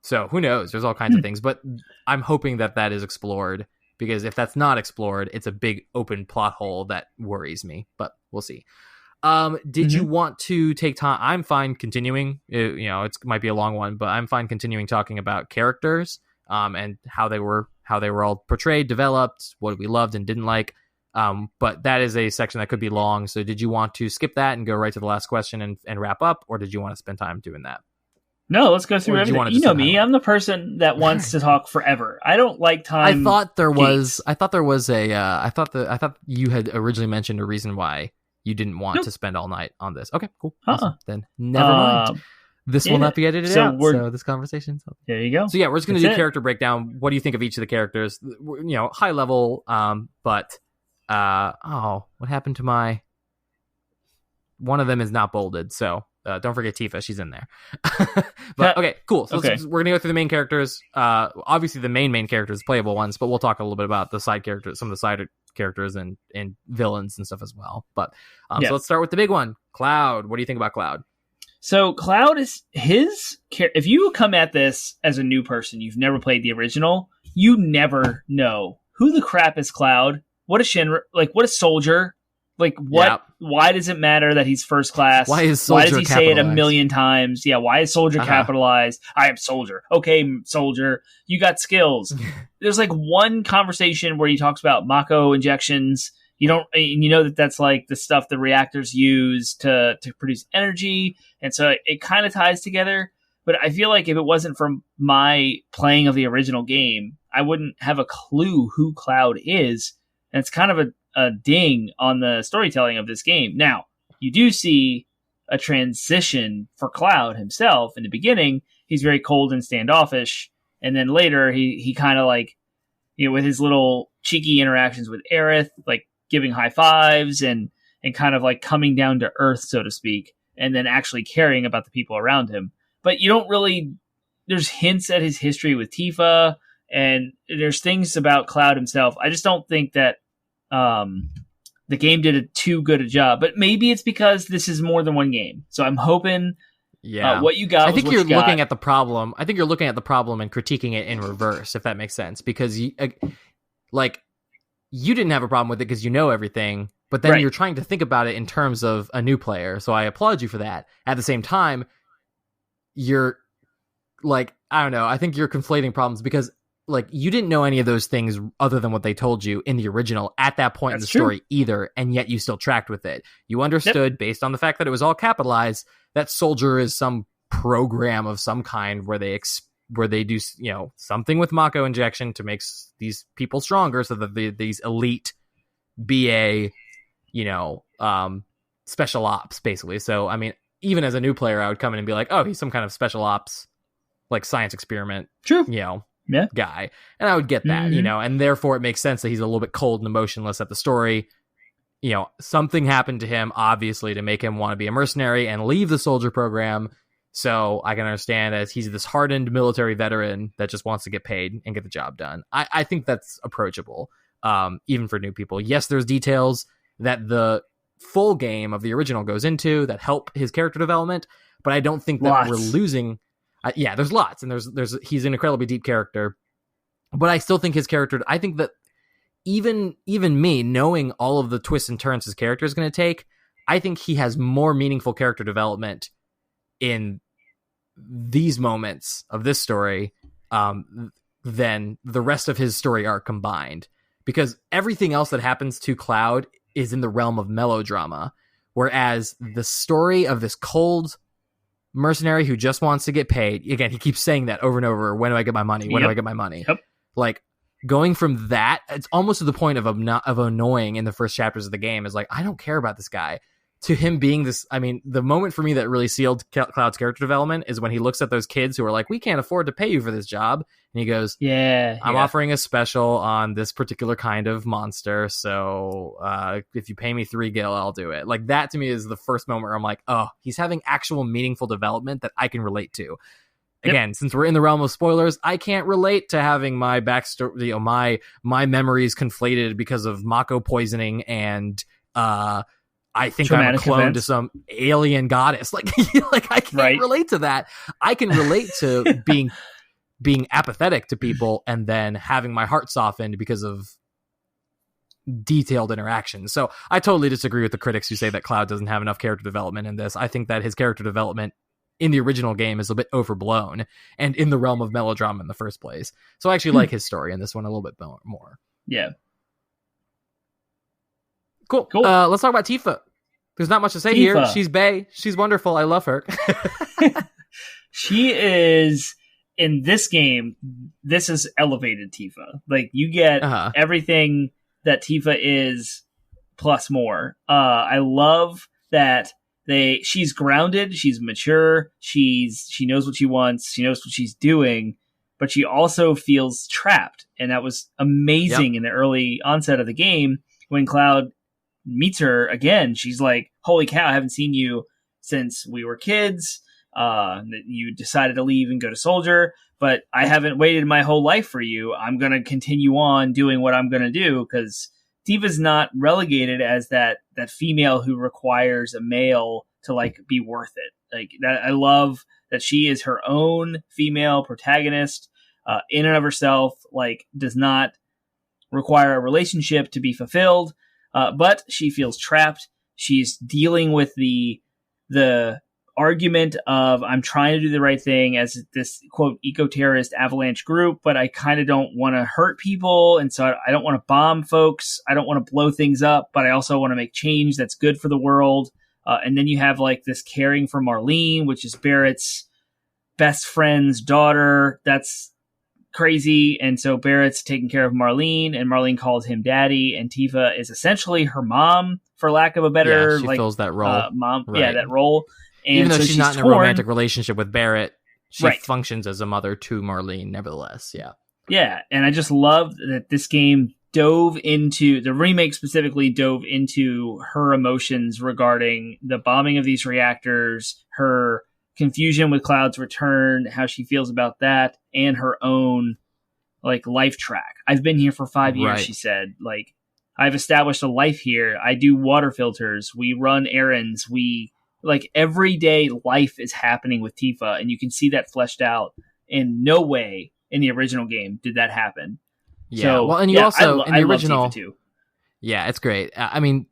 So who knows? There's all kinds of things, but I'm hoping that is explored, because if that's not explored, it's a big open plot hole that worries me, but we'll see. Did you want to take time? I'm fine continuing. It might be a long one, but I'm fine continuing talking about characters, and how they were all portrayed, developed, what we loved and didn't like. But that is a section that could be long. So did you want to skip that and go right to the last question and wrap up, or did you want to spend time doing that? No, let's go through everything. You know me, I'm the person that wants to talk forever. I don't like time. I thought you had originally mentioned a reason why you didn't want to spend all night on this. Okay, cool. Awesome. Then never mind. This will not be edited out. So this conversation. There you go. So yeah, we're just going to do character breakdown. What do you think of each of the characters? High level. But what happened to my? One of them is not bolded. So don't forget Tifa. She's in there. But okay, cool. So we're going to go through the main characters. Obviously the main characters, playable ones, but we'll talk a little bit about the side characters, some of the side characters and villains and stuff as well. But so let's start with the big one, Cloud. What do you think about Cloud? So Cloud is if you come at this as a new person, you've never played the original, you never know who the crap is Cloud. What is Shinra? Like, what is Soldier? Like, what? Yeah. Why does it matter that he's first class? Why is Soldier? Why does he say it a million times? Yeah, why is Soldier capitalized? I am Soldier. Okay, Soldier, you got skills. There's like one conversation where he talks about Mako injections. You know that's like the stuff the reactors use to produce energy, and so it kind of ties together. But I feel like if it wasn't from my playing of the original game, I wouldn't have a clue who Cloud is, and it's kind of a ding on the storytelling of this game. Now, you do see a transition for Cloud himself. In the beginning, he's very cold and standoffish, and then later he kind of like, with his little cheeky interactions with Aerith, like giving high fives and kind of like coming down to earth, so to speak, and then actually caring about the people around him. But you don't really, there's hints at his history with Tifa, and there's things about Cloud himself. I just don't think that the game did too good a job, but maybe it's because this is more than one game. So I'm hoping what you got. I think you're looking at the problem. I think you're looking at the problem and critiquing it in reverse, if that makes sense, because you didn't have a problem with it because you know everything, but then you're trying to think about it in terms of a new player. So I applaud you for that. At the same time, you're like, I don't know. I think you're conflating problems because like you didn't know any of those things other than what they told you in the original at that point in the story either, and yet you still tracked with it. You understood based on the fact that it was all capitalized that Soldier is some program of some kind where they do something with Mako injection to make these people stronger, so that these elite BA special ops basically. So I mean, even as a new player, I would come in and be like, oh, he's some kind of special ops like science experiment. True. Guy, and I would get that, and therefore it makes sense that he's a little bit cold and emotionless at the story. Something happened to him, obviously, to make him want to be a mercenary and leave the Soldier program. So I can understand as he's this hardened military veteran that just wants to get paid and get the job done. I think that's approachable, even for new people. Yes, there's details that the full game of the original goes into that help his character development, but I don't think that we're losing. There's lots, and there's he's an incredibly deep character, but I still think his character. I think that even me knowing all of the twists and turns his character is going to take, I think he has more meaningful character development in these moments of this story than the rest of his story arc combined. Because everything else that happens to Cloud is in the realm of melodrama, whereas the story of this cold mercenary who just wants to get paid. Again, he keeps saying that over and over. When do I get my money? When do I get my money? Yep. Like going from that, it's almost to the point of annoying in the first chapters of the game is like, I don't care about this guy. To him being this, I mean, the moment for me that really sealed Cloud's character development is when he looks at those kids who are like, we can't afford to pay you for this job. And he goes, I'm offering a special on this particular kind of monster. So if you pay me 3 gil, I'll do it. Like that to me is the first moment where I'm like, oh, he's having actual meaningful development that I can relate to. Again, since we're in the realm of spoilers, I can't relate to having my backstory, my memories conflated because of Mako poisoning and I think I'm a clone to some alien goddess. Like I can't relate to that. I can relate to being being apathetic to people and then having my heart softened because of detailed interactions. So I totally disagree with the critics who say that Cloud doesn't have enough character development in this. I think that his character development in the original game is a bit overblown and in the realm of melodrama in the first place. So I actually like his story in this one a little bit more. Yeah. Cool. Let's talk about Tifa. There's not much to say here. She's bae. She's wonderful. I love her. She is, in this game, this is elevated Tifa. Like, you get everything that Tifa is plus more. I love that she's grounded, she's mature, she knows what she wants, she knows what she's doing, but she also feels trapped. And that was amazing in the early onset of the game when Cloud meets her again. She's like, holy cow, I haven't seen you since we were kids. You decided to leave and go to Soldier, but I haven't waited my whole life for you. I'm going to continue on doing what I'm going to do, because Tifa's not relegated as that female who requires a male to like be worth it. Like that, I love that she is her own female protagonist in and of herself. Like, does not require a relationship to be fulfilled, but she feels trapped. She's dealing with the argument of, I'm trying to do the right thing as this quote eco-terrorist avalanche group, but I kind of don't want to hurt people, and so I don't want to bomb folks, I don't want to blow things up, but I also want to make change that's good for the world. And then you have like this caring for Marlene, which is Barrett's best friend's daughter. That's crazy. And so Barrett's taking care of Marlene, and Marlene calls him daddy, and Tifa is essentially her mom, for lack of a better, she fills that role. Mom, right. Yeah, that role. And even though so she's not in a romantic relationship with Barrett, she functions as a mother to Marlene, nevertheless. Yeah, and I just love that this game dove into, the remake specifically dove into her emotions regarding the bombing of these reactors, her confusion with Cloud's return, how she feels about that, and her own like life track. I've been here for 5 years, she said. Like, I've established a life here. I do water filters. We run errands. Like, everyday life is happening with Tifa, and you can see that fleshed out. In no way in the original game did that happen. Yeah, so, well, and you also, in the original... too. Yeah, it's great. I mean,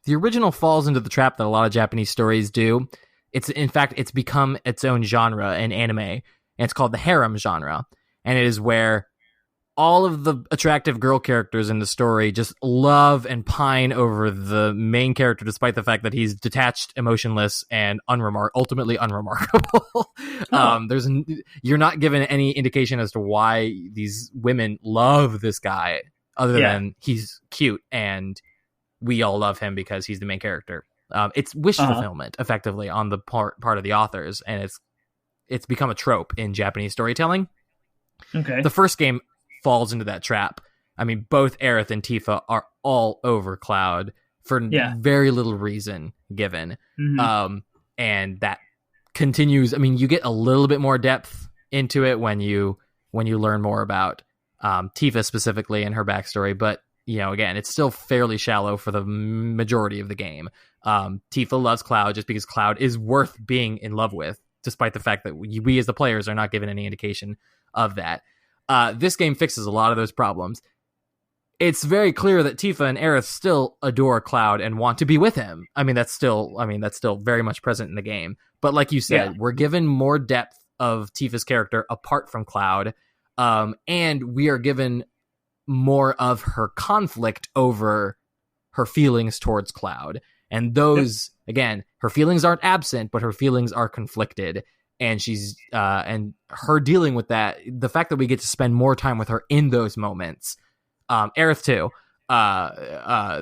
the original falls into the trap that a lot of Japanese stories do. In fact, it's become its own genre in anime, and it's called the harem genre. And it is where all of the attractive girl characters in the story just love and pine over the main character, despite the fact that he's detached, emotionless, and ultimately unremarkable. You're not given any indication as to why these women love this guy, other than he's cute and we all love him because he's the main character. It's wish fulfillment, effectively, on the part of the authors, and it's become a trope in Japanese storytelling. Okay. The first game falls into that trap. I mean, both Aerith and Tifa are all over Cloud for very little reason given. Mm-hmm. And that continues. I mean, you get a little bit more depth into it when you learn more about Tifa specifically and her backstory, but again, it's still fairly shallow for the majority of the game. Tifa loves Cloud just because Cloud is worth being in love with, despite the fact that we as the players are not given any indication of that. This game fixes a lot of those problems. It's very clear that Tifa and Aerith still adore Cloud and want to be with him. That's still very much present in the game. But like you said, we're given more depth of Tifa's character apart from Cloud, and we are given more of her conflict over her feelings towards Cloud. And those, again, her feelings aren't absent, but her feelings are conflicted. And she's and her dealing with that, the fact that we get to spend more time with her in those moments. Aerith too.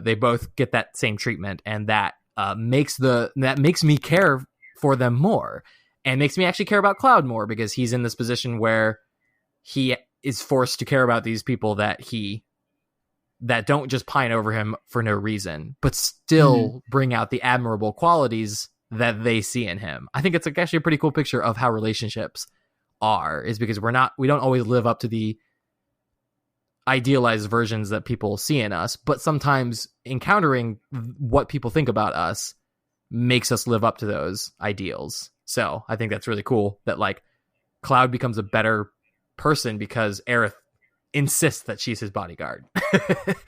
They both get that same treatment, and that makes me care for them more, and makes me actually care about Cloud more, because he's in this position where he is forced to care about these people that don't just pine over him for no reason, but still bring out the admirable qualities that they see in him. I think it's actually a pretty cool picture of how relationships are, is because we don't always live up to the idealized versions that people see in us, but sometimes encountering what people think about us makes us live up to those ideals. So I think that's really cool that like Cloud becomes a better person because Aerith insists that she's his bodyguard.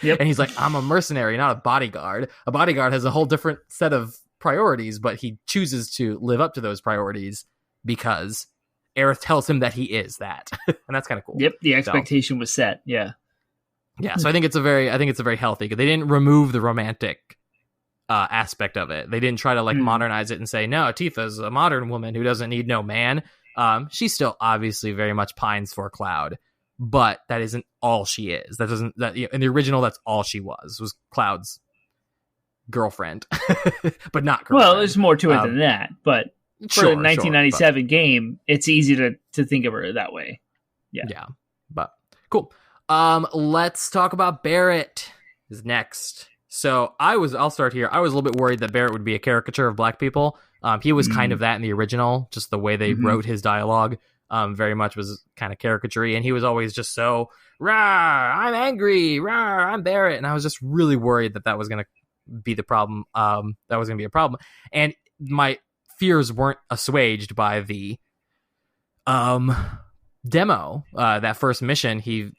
Yep. And he's like, I'm a mercenary, not a bodyguard. A bodyguard has a whole different set of priorities, but he chooses to live up to those priorities because Aerith tells him that he is that. And that's kind of cool. Yep, the expectation was set. Yeah. Yeah, so I think it's a very healthy, because they didn't remove the romantic aspect of it. They didn't try to modernize it and say, no, Tifa's a modern woman who doesn't need no man. She still obviously very much pines for Cloud, but that isn't all she is. In the original, that's all she was Cloud's girlfriend, but not girlfriend. Well, there's more to it than that, but for a 1997 game, it's easy to think of her that way. Yeah, but cool. Let's talk about Barrett is next. So I'll start here. I was a little bit worried that Barrett would be a caricature of black people. He was kind of that in the original, just the way they wrote his dialogue, very much was kind of caricature-y, and he was always just so, rah, I'm angry, rah, I'm Barrett, and I was just really worried that was going to be the problem, that was going to be a problem, and my fears weren't assuaged by the demo. That first mission, he's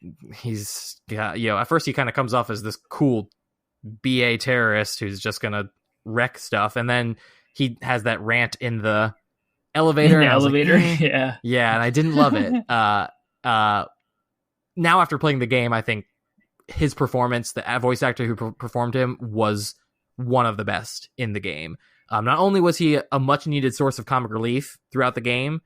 at first he kind of comes off as this cool BA terrorist who's just gonna wreck stuff, and then he has that rant in the elevator. Yeah, and I didn't love it. Now after playing the game, I think his performance, the voice actor who performed him, was one of the best in the game. Not only was he a much needed source of comic relief throughout the game,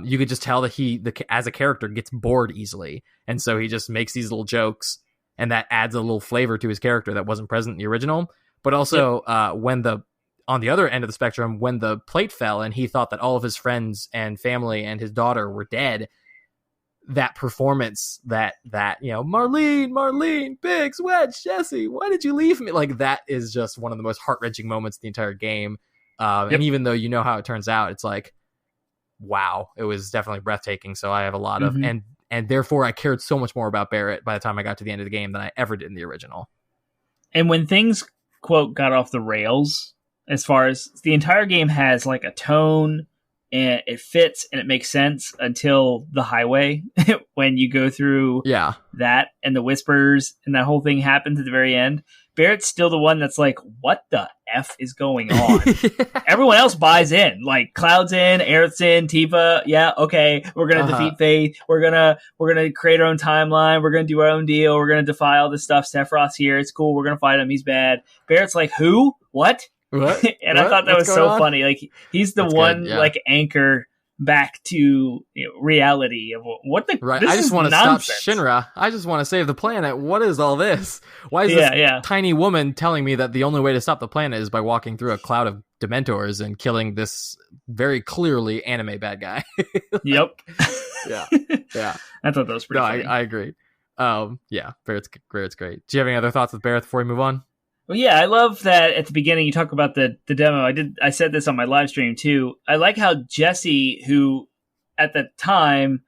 you could just tell that he as a character gets bored easily, and so he just makes these little jokes, and that adds a little flavor to his character that wasn't present in the original. But also, on the other end of the spectrum, when the plate fell and he thought that all of his friends and family and his daughter were dead, that performance, that Marlene, Biggs, Wedge, Jesse, why did you leave me? Like, that is just one of the most heart-wrenching moments in the entire game. And even though you know how it turns out, it's like, wow, it was definitely breathtaking. So I have a lot of, and therefore I cared so much more about Barrett by the time I got to the end of the game than I ever did in the original. And when things, quote, got off the rails, as far as the entire game has like a tone and it fits and it makes sense until the highway, when you go through that and the whispers and that whole thing happens at the very end. Barrett's still the one that's like, what the F is going on? Everyone else buys in. Like, Cloud's in, Aerith's in, Tifa, yeah, okay, we're gonna defeat Faith, we're gonna create our own timeline, we're gonna do our own deal, we're gonna defy all this stuff, Sephiroth's here, it's cool, we're gonna fight him, he's bad. Barrett's like, who? What? And I thought that was so funny. Like, he's the one like anchor back to reality of what the right. I just want to stop Shinra. I just want to save the planet. What is all this? Why is this tiny woman telling me that the only way to stop the planet is by walking through a cloud of Dementors and killing this very clearly anime bad guy? Yep. Yeah. I thought that was pretty funny. I agree. Barrett's great. Do you have any other thoughts with Barrett before we move on? Well, yeah, I love that at the beginning you talk about the demo. I said this on my live stream too. I like how Jesse, who at the time,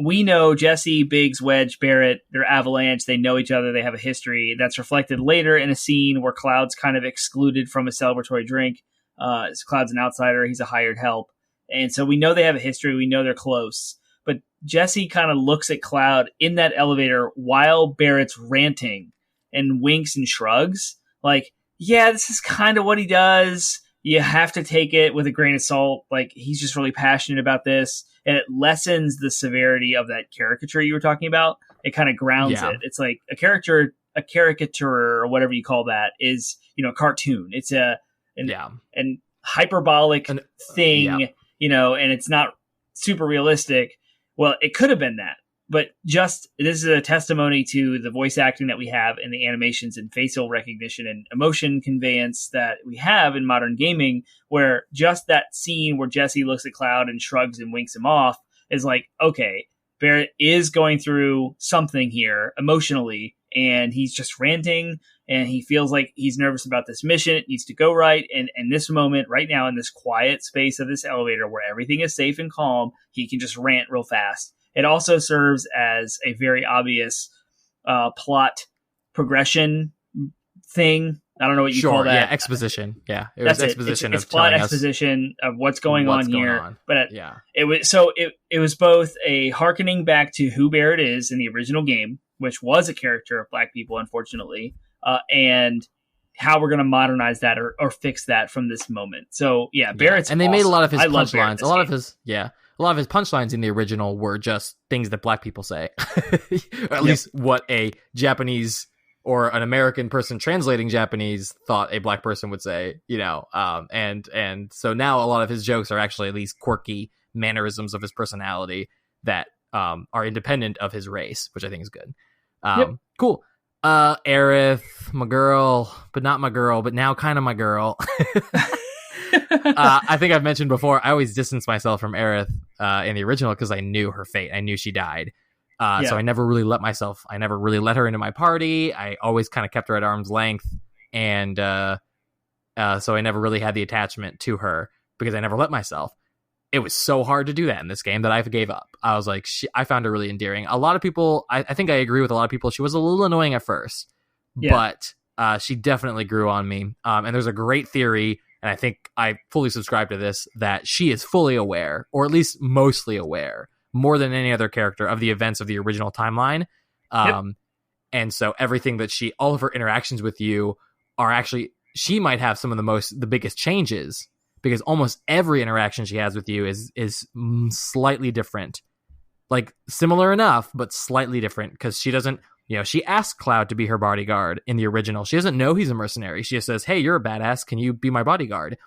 we know Jesse, Biggs, Wedge, Barrett, they're Avalanche, they know each other, they have a history. That's reflected later in a scene where Cloud's kind of excluded from a celebratory drink. Cloud's an outsider, he's a hired help. And so we know they have a history, we know they're close. But Jesse kind of looks at Cloud in that elevator while Barrett's ranting and winks and shrugs. Like, yeah, this is kind of what he does. You have to take it with a grain of salt. Like, he's just really passionate about this. And it lessens the severity of that caricature you were talking about. It kind of grounds it. It's like a caricature or whatever you call that is, a cartoon. It's an hyperbolic thing, and it's not super realistic. Well, it could have been that. But this is a testimony to the voice acting that we have and the animations and facial recognition and emotion conveyance that we have in modern gaming, where just that scene where Jesse looks at Cloud and shrugs and winks him off is like, okay, Barrett is going through something here emotionally, and he's just ranting, and he feels like he's nervous about this mission. It needs to go right. And in this moment, right now, in this quiet space of this elevator where everything is safe and calm, he can just rant real fast. It also serves as a very obvious plot progression thing I don't know what you call that. Yeah, exposition. Yeah, it was exposition. It's plot exposition of what's going on here. But it was both a hearkening back to who Barrett is in the original game, which was a character of Black people, unfortunately, and how we're going to modernize that or fix that from this moment. So yeah, Barrett's and they made a lot of his punchlines. A lot of his punchlines in the original were just things that Black people say, or at least what a Japanese or an American person translating Japanese thought a Black person would say, and so now a lot of his jokes are actually at least quirky mannerisms of his personality that are independent of his race, which I think is good. Cool. Aerith, my girl, but not my girl, but now kind of my girl. I think I've mentioned before, I always distanced myself from Aerith in the original because I knew her fate. I knew she died. So I never really let her into my party. I always kind of kept her at arm's length. And so I never really had the attachment to her because I never let myself. It was so hard to do that in this game that I gave up. I was like, I found her really endearing. A lot of people, I think I agree with a lot of people. She was a little annoying at first, but she definitely grew on me. And there's a great theory, and I think I fully subscribe to this, that she is fully aware, or at least mostly aware, more than any other character, of the events of the original timeline. And so everything that all of her interactions with you are actually, she might have some of the biggest changes, because almost every interaction she has with you is slightly different, like similar enough, but slightly different, because she doesn't, she asks Cloud to be her bodyguard in the original. She doesn't know he's a mercenary. She just says, hey, you're a badass. Can you be my bodyguard?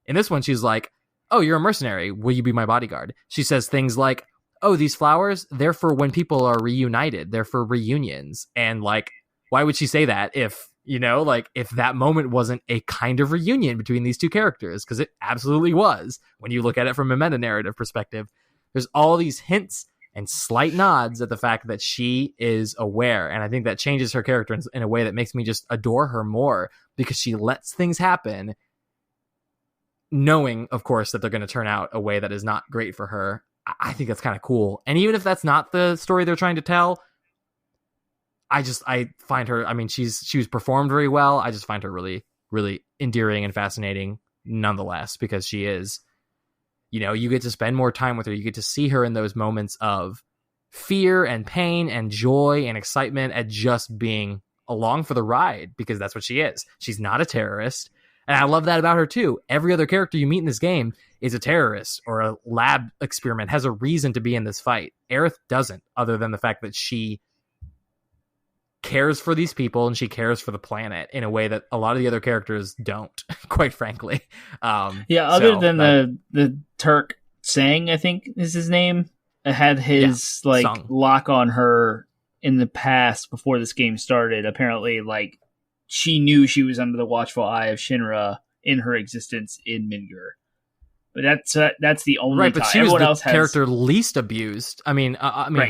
In this one, she's like, oh, you're a mercenary. Will you be my bodyguard? She says things like, oh, these flowers, they're for when people are reunited. They're for reunions. And like, why would she say that if that moment wasn't a kind of reunion between these two characters? Because it absolutely was. When you look at it from a meta-narrative perspective, there's all these hints and slight nods at the fact that she is aware. And I think that changes her character in a way that makes me just adore her more, because she lets things happen, knowing, of course, that they're going to turn out a way that is not great for her. I think that's kind of cool. And even if that's not the story they're trying to tell, I find her, she was performed very well. I just find her really, really endearing and fascinating nonetheless, because she is, you get to spend more time with her. You get to see her in those moments of fear and pain and joy and excitement at just being along for the ride, because that's what she is. She's not a terrorist. And I love that about her too. Every other character you meet in this game is a terrorist or a lab experiment, has a reason to be in this fight. Aerith doesn't, other than the fact that she cares for these people and she cares for the planet in a way that a lot of the other characters don't, quite frankly. Other than the Turk Sang, I think is his name, had his Sung. Lock on her in the past before this game started. Apparently, she knew she was under the watchful eye of Shinra in her existence in Midgar. But that's the only right. But she was the character least abused. Right.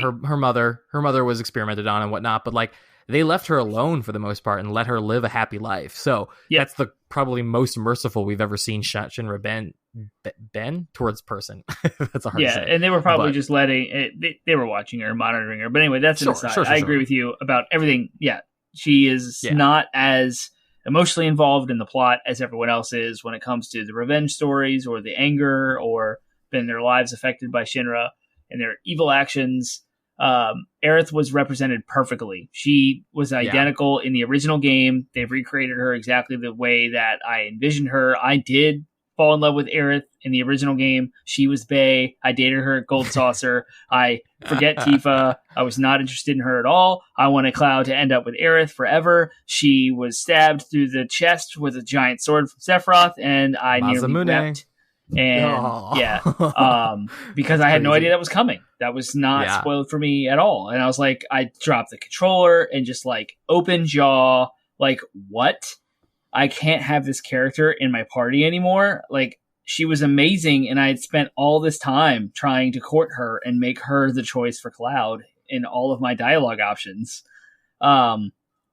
her mother was experimented on and whatnot, but they left her alone for the most part and let her live a happy life. So that's the probably most merciful we've ever seen Shinra been towards person. That's a hard to say. And they were probably just letting it, they were watching her, monitoring her. But anyway, that's an aside. I agree with you about everything. Yeah, she is not as emotionally involved in the plot as everyone else is when it comes to the revenge stories or the anger or been their lives affected by Shinra and their evil actions. Aerith was represented perfectly. She was identical in the original game. They've recreated her exactly the way that I envisioned her. I did fall in love with Aerith in the original game. She was bae. I dated her at Gold Saucer. I forget Tifa. I was not interested in her at all. I wanted Cloud to end up with Aerith forever. She was stabbed through the chest with a giant sword from Sephiroth, and I nearly wept. And because I had no idea that was coming. That was not spoiled for me at all. And I was like, I dropped the controller and just open jaw, what? I can't have this character in my party anymore. She was amazing, and I had spent all this time trying to court her and make her the choice for Cloud in all of my dialogue options. But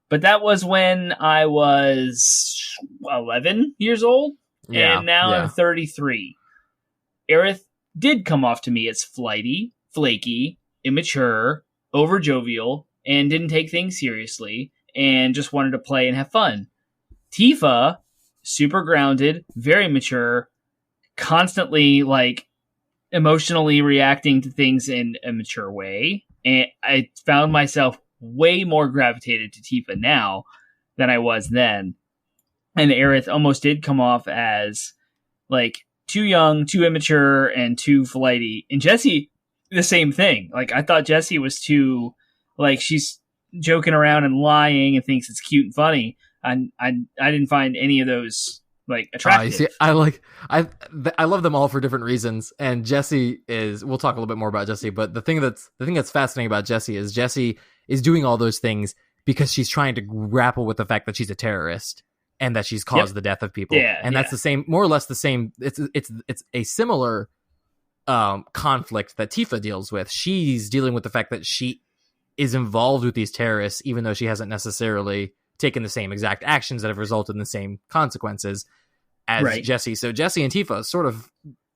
that was when I was 11 years old. And now I'm 33. Aerith did come off to me as flighty, flaky, immature, over jovial, and didn't take things seriously, and just wanted to play and have fun. Tifa, super grounded, very mature, constantly like emotionally reacting to things in a mature way. And I found myself way more gravitated to Tifa now than I was then. And Aerith almost did come off as like too young, too immature, and too flighty. And Jessie, the same thing. Like, I thought Jessie was too, like, she's joking around and lying and thinks it's cute and funny. And I didn't find any of those like attractive. See, I love them all for different reasons. And Jessie is, we'll talk a little bit more about Jessie, but the thing that's fascinating about Jessie is doing all those things because she's trying to grapple with the fact that she's a terrorist and that she's caused the death of people. And that's the same, more or less the same. It's a similar conflict that Tifa deals with. She's dealing with the fact that she is involved with these terrorists, even though she hasn't necessarily taken the same exact actions that have resulted in the same consequences as Jessie. So Jessie and Tifa sort of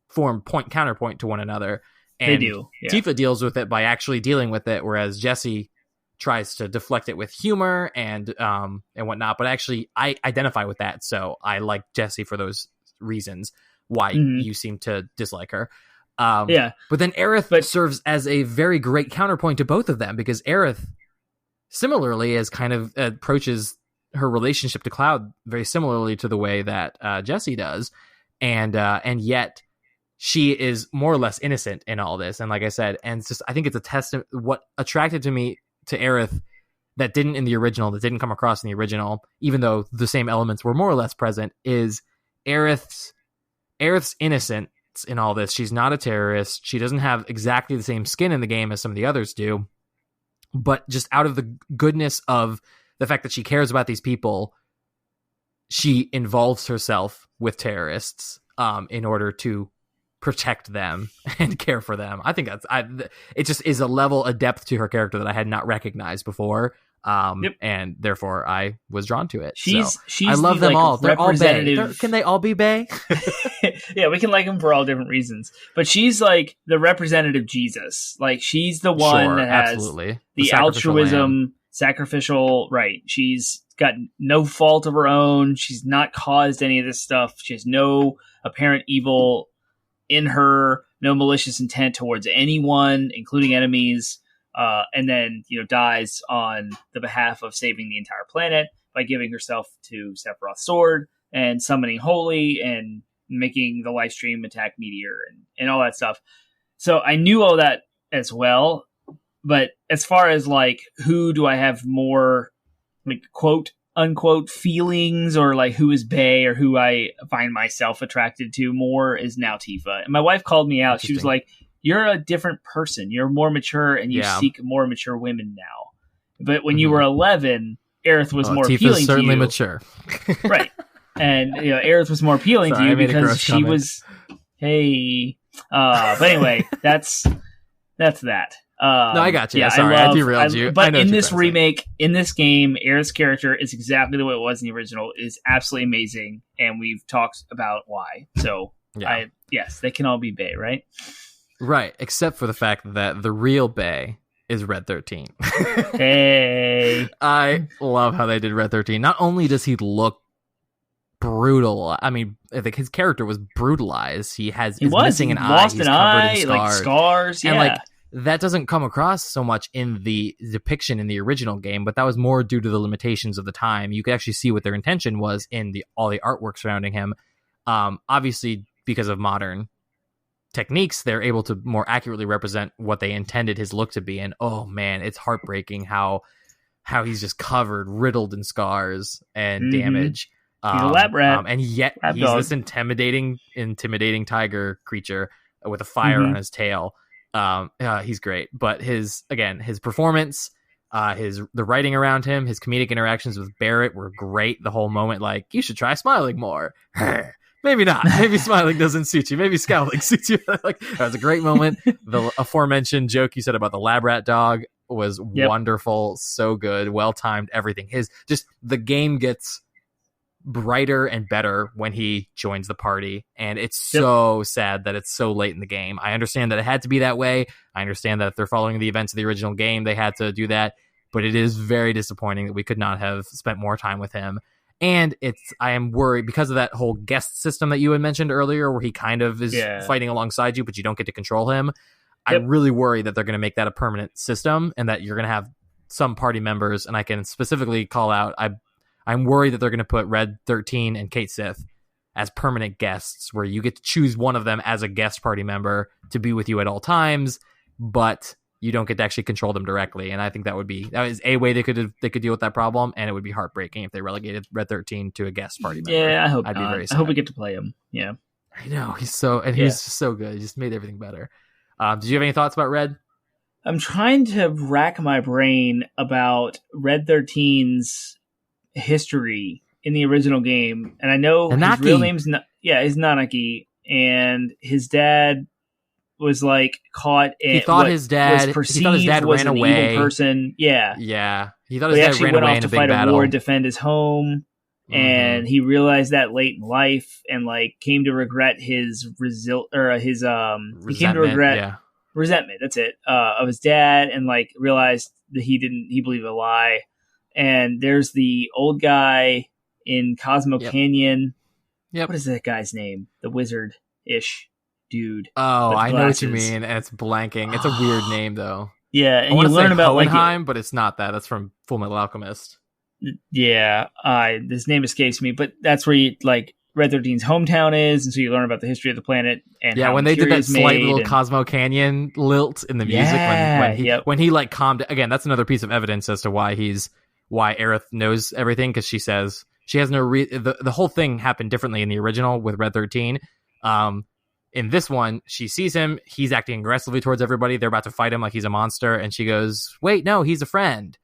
form counterpoint to one another. And they do. Yeah. Tifa deals with it by actually dealing with it, whereas Jessie tries to deflect it with humor and whatnot. But actually, I identify with that, so I like Jessie for those reasons. Why you seem to dislike her. But then Aerith serves as a very great counterpoint to both of them, because Aerith similarly as kind of approaches her relationship to Cloud very similarly to the way that Jessie does, and yet she is more or less innocent in all this. And like I said, and it's just, I think it's a testament. What attracted to me to Aerith that didn't come across in the original, even though the same elements were more or less present, is Aerith's innocence in all this. She's not a terrorist. She doesn't have exactly the same skin in the game as some of the others do. But just out of the goodness of the fact that she cares about these people, she involves herself with terrorists in order to protect them and care for them. I think it just is a depth to her character that I had not recognized before. And therefore I was drawn to it. She's I love them all. They're all bae. Can they all be bae? Yeah, we can like them for all different reasons. But she's like the representative Jesus. Like, she's the one that has the altruism, sacrificial, right. She's got no fault of her own. She's not caused any of this stuff. She has no apparent evil in her, no malicious intent towards anyone, including enemies. And then, dies on the behalf of saving the entire planet by giving herself to Sephiroth's sword and summoning Holy and making the live stream attack Meteor and all that stuff. So I knew all that as well. But as far as like, who do I have more like quote unquote feelings, or like who is bae, or who I find myself attracted to more, is now Tifa. And my wife called me out. She was like, you're a different person. You're more mature, and you seek more mature women now. But when you were 11, Aerith was more Tifa's appealing to you. certainly mature. Right. And Aerith was more appealing to you because she was... Hey. But anyway, that's that. No, I got you. Yeah, sorry, I derailed you. But in this remake, in this game, Aerith's character is exactly the way it was in the original. It is absolutely amazing, and we've talked about why. So, yes, they can all be bae, right? Right, except for the fact that the real bae is Red 13. Hey. I love how they did Red 13. Not only does he look brutal, I mean, his character was brutalized. He's missing an eye. He's covered in scars. Like scars, and like that doesn't come across so much in the depiction in the original game, but that was more due to the limitations of the time. You could actually see what their intention was in all the artwork surrounding him. Obviously, because of modern techniques, they're able to more accurately represent what they intended his look to be. And oh man, it's heartbreaking how he's just covered, riddled in scars and damage. He's a lab rat, and yet he's this intimidating tiger creature with a fire on his tail. He's great, but his performance, the writing around him, his comedic interactions with Barrett were great. The whole moment, like, you should try smiling more. Maybe not. Maybe smiling doesn't suit you. Maybe scowling suits you. Like, that was a great moment. The aforementioned joke you said about the lab rat dog was wonderful. So good. Well timed. Everything. The game gets brighter and better when he joins the party, and it's so sad that it's so late in the game. I understand that it had to be that way. I understand that if they're following the events of the original game, they had to do that, but it is very disappointing that we could not have spent more time with him. And I am worried because of that whole guest system that you had mentioned earlier, where he kind of is fighting alongside you, but you don't get to control him. I really worry that they're going to make that a permanent system and that you're going to have some party members. And I can specifically call out, I'm worried that they're going to put Red 13 and Kate Sith as permanent guests, where you get to choose one of them as a guest party member to be with you at all times, but you don't get to actually control them directly. And I think that is a way they could deal with that problem, and it would be heartbreaking if they relegated Red 13 to a guest party member. Yeah, I hope I'd not. be very sad. I hope we get to play him. Yeah, I know he's just so good. He just made everything better. Did you have any thoughts about Red? I'm trying to rack my brain about Red 13's history in the original game, and I know his real name's is Nanaki, and his dad was like caught in. He thought his dad ran away. Evil person. Yeah. He thought his dad ran away in a big battle. He went off to fight a war, defend his home, and he realized that late in life, and like came to regret his resentment. That's it, of his dad, and like realized that he believed a lie. And there's the old guy in Cosmo Canyon. Yep. What is that guy's name? The wizard-ish dude. Oh, I know what you mean. And it's blanking. It's a weird name, though. Yeah, and you learn about Hohenheim, but it's not that. That's from Full Metal Alchemist. Yeah, this name escapes me, but that's where Red 13's hometown is, and so you learn about the history of the planet. And when they did that slight little Cosmo Canyon lilt in the music, when he like calmed. Again, that's another piece of evidence as to why Aerith knows everything, because she says she has no the whole thing happened differently in the original with Red 13. In this one, she sees him. He's acting aggressively towards everybody. They're about to fight him like he's a monster. And she goes, wait, no, he's a friend.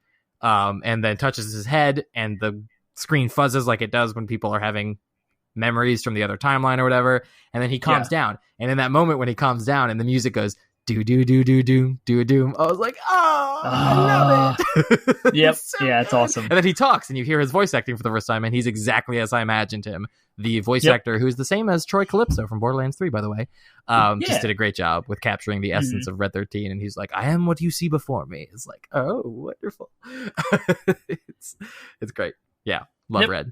And then touches his head, and the screen fuzzes like it does when people are having memories from the other timeline or whatever. And then he calms down. And in that moment when he calms down and the music goes, do, do, do, do, do, do, do, I was like, I love it. Yep. It's awesome. And then he talks, and you hear his voice acting for the first time, and he's exactly as I imagined him. The voice actor, who's the same as Troy Calypso from Borderlands 3, by the way, just did a great job with capturing the essence of Red 13. And he's like, I am what you see before me. It's like, oh, wonderful. It's great. Yeah, love Red.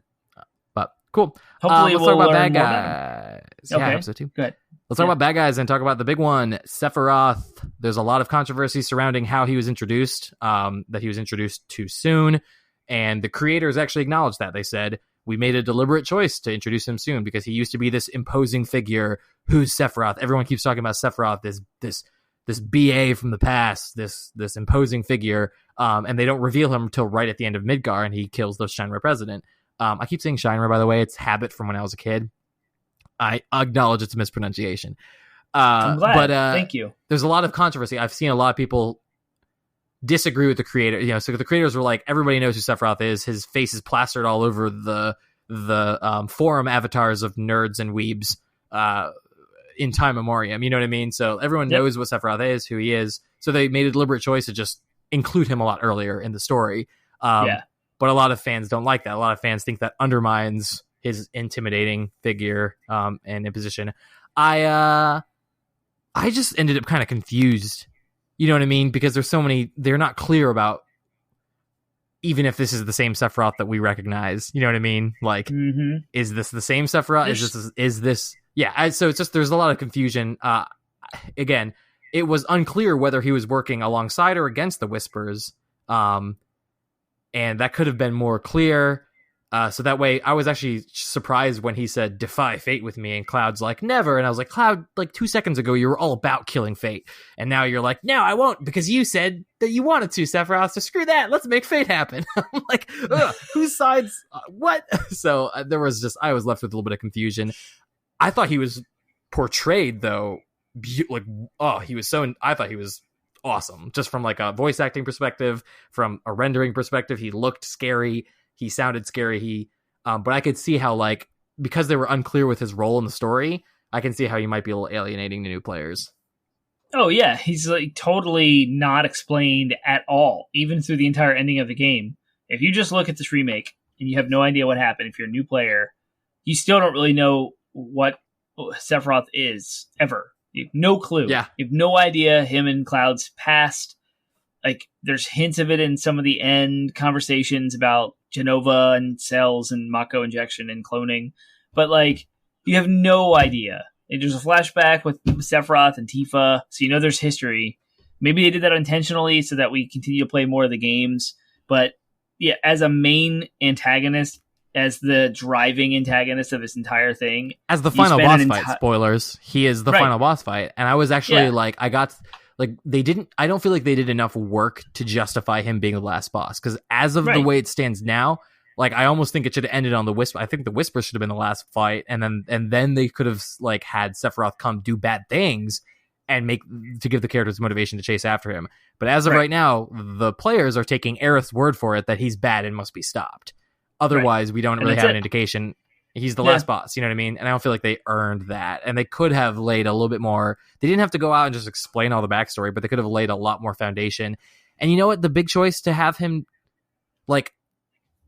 But cool. Hopefully let's talk about bad guys. Okay. Yeah, episode 2. Good. Let's talk about bad guys and talk about the big one, Sephiroth. There's a lot of controversy surrounding how he was introduced, that he was introduced too soon. And the creators actually acknowledged that. They said, we made a deliberate choice to introduce him soon because he used to be this imposing figure. Who's Sephiroth? Everyone keeps talking about Sephiroth, this BA from the past, this imposing figure. And they don't reveal him until right at the end of Midgar, and he kills the Shinra president. I keep saying Shinra, by the way. It's habit from when I was a kid. I acknowledge it's a mispronunciation. I'm glad. But thank you. There's a lot of controversy. I've seen a lot of people disagree with the creator. So the creators were like, everybody knows who Sephiroth is. His face is plastered all over the forum avatars of nerds and weebs in time memoriam. You know what I mean? So everyone knows what Sephiroth is, who he is. So they made a deliberate choice to just include him a lot earlier in the story. But a lot of fans don't like that. A lot of fans think that undermines his intimidating figure and imposition. I just ended up kind of confused. You know what I mean? Because there's so many, they're not clear about even if this is the same Sephiroth that we recognize. You know what I mean? Like, is this the same Sephiroth? Is this? Yeah. So it's just, there's a lot of confusion. Again, it was unclear whether he was working alongside or against the Whispers. And that could have been more clear. So that way, I was actually surprised when he said, defy fate with me, and Cloud's like, never. And I was like, Cloud, like 2 seconds ago, you were all about killing fate. And now you're like, no, I won't, because you said that you wanted to, Sephiroth, so screw that. Let's make fate happen. I'm like, whose sides? What? So I was left with a little bit of confusion. I thought he was portrayed, though, I thought he was awesome. Just from like a voice acting perspective, from a rendering perspective, he looked scary. He sounded scary. But I could see how, like, because they were unclear with his role in the story, I can see how he might be a little alienating to new players. Oh, yeah. He's like totally not explained at all, even through the entire ending of the game. If you just look at this remake and you have no idea what happened, if you're a new player, you still don't really know what Sephiroth is, ever. You have no clue. Yeah. You have no idea him and Cloud's past. like there's hints of it in some of the end conversations about Genova and cells and Mako injection and cloning, but like you have no idea. There's a flashback with Sephiroth and Tifa, so you know there's history. Maybe they did that intentionally so that we continue to play more of the games, but yeah, as a main antagonist, as the driving antagonist of this entire thing, as the final boss fight, spoilers, he is the final boss fight. And I was actually I don't feel like they did enough work to justify him being the last boss, because as of the way it stands now, like I almost think it should have ended on the Whisper. I think the Whisper should have been the last fight, and then they could have like had Sephiroth come do bad things and to give the characters motivation to chase after him. But as of right now, the players are taking Aerith's word for it that he's bad and must be stopped. Otherwise, we don't really have an indication he's the last boss. You know what I mean? And I don't feel like they earned that. And they could have laid a little bit more. They didn't have to go out and just explain all the backstory, but they could have laid a lot more foundation. And you know what? The big choice to have him, like,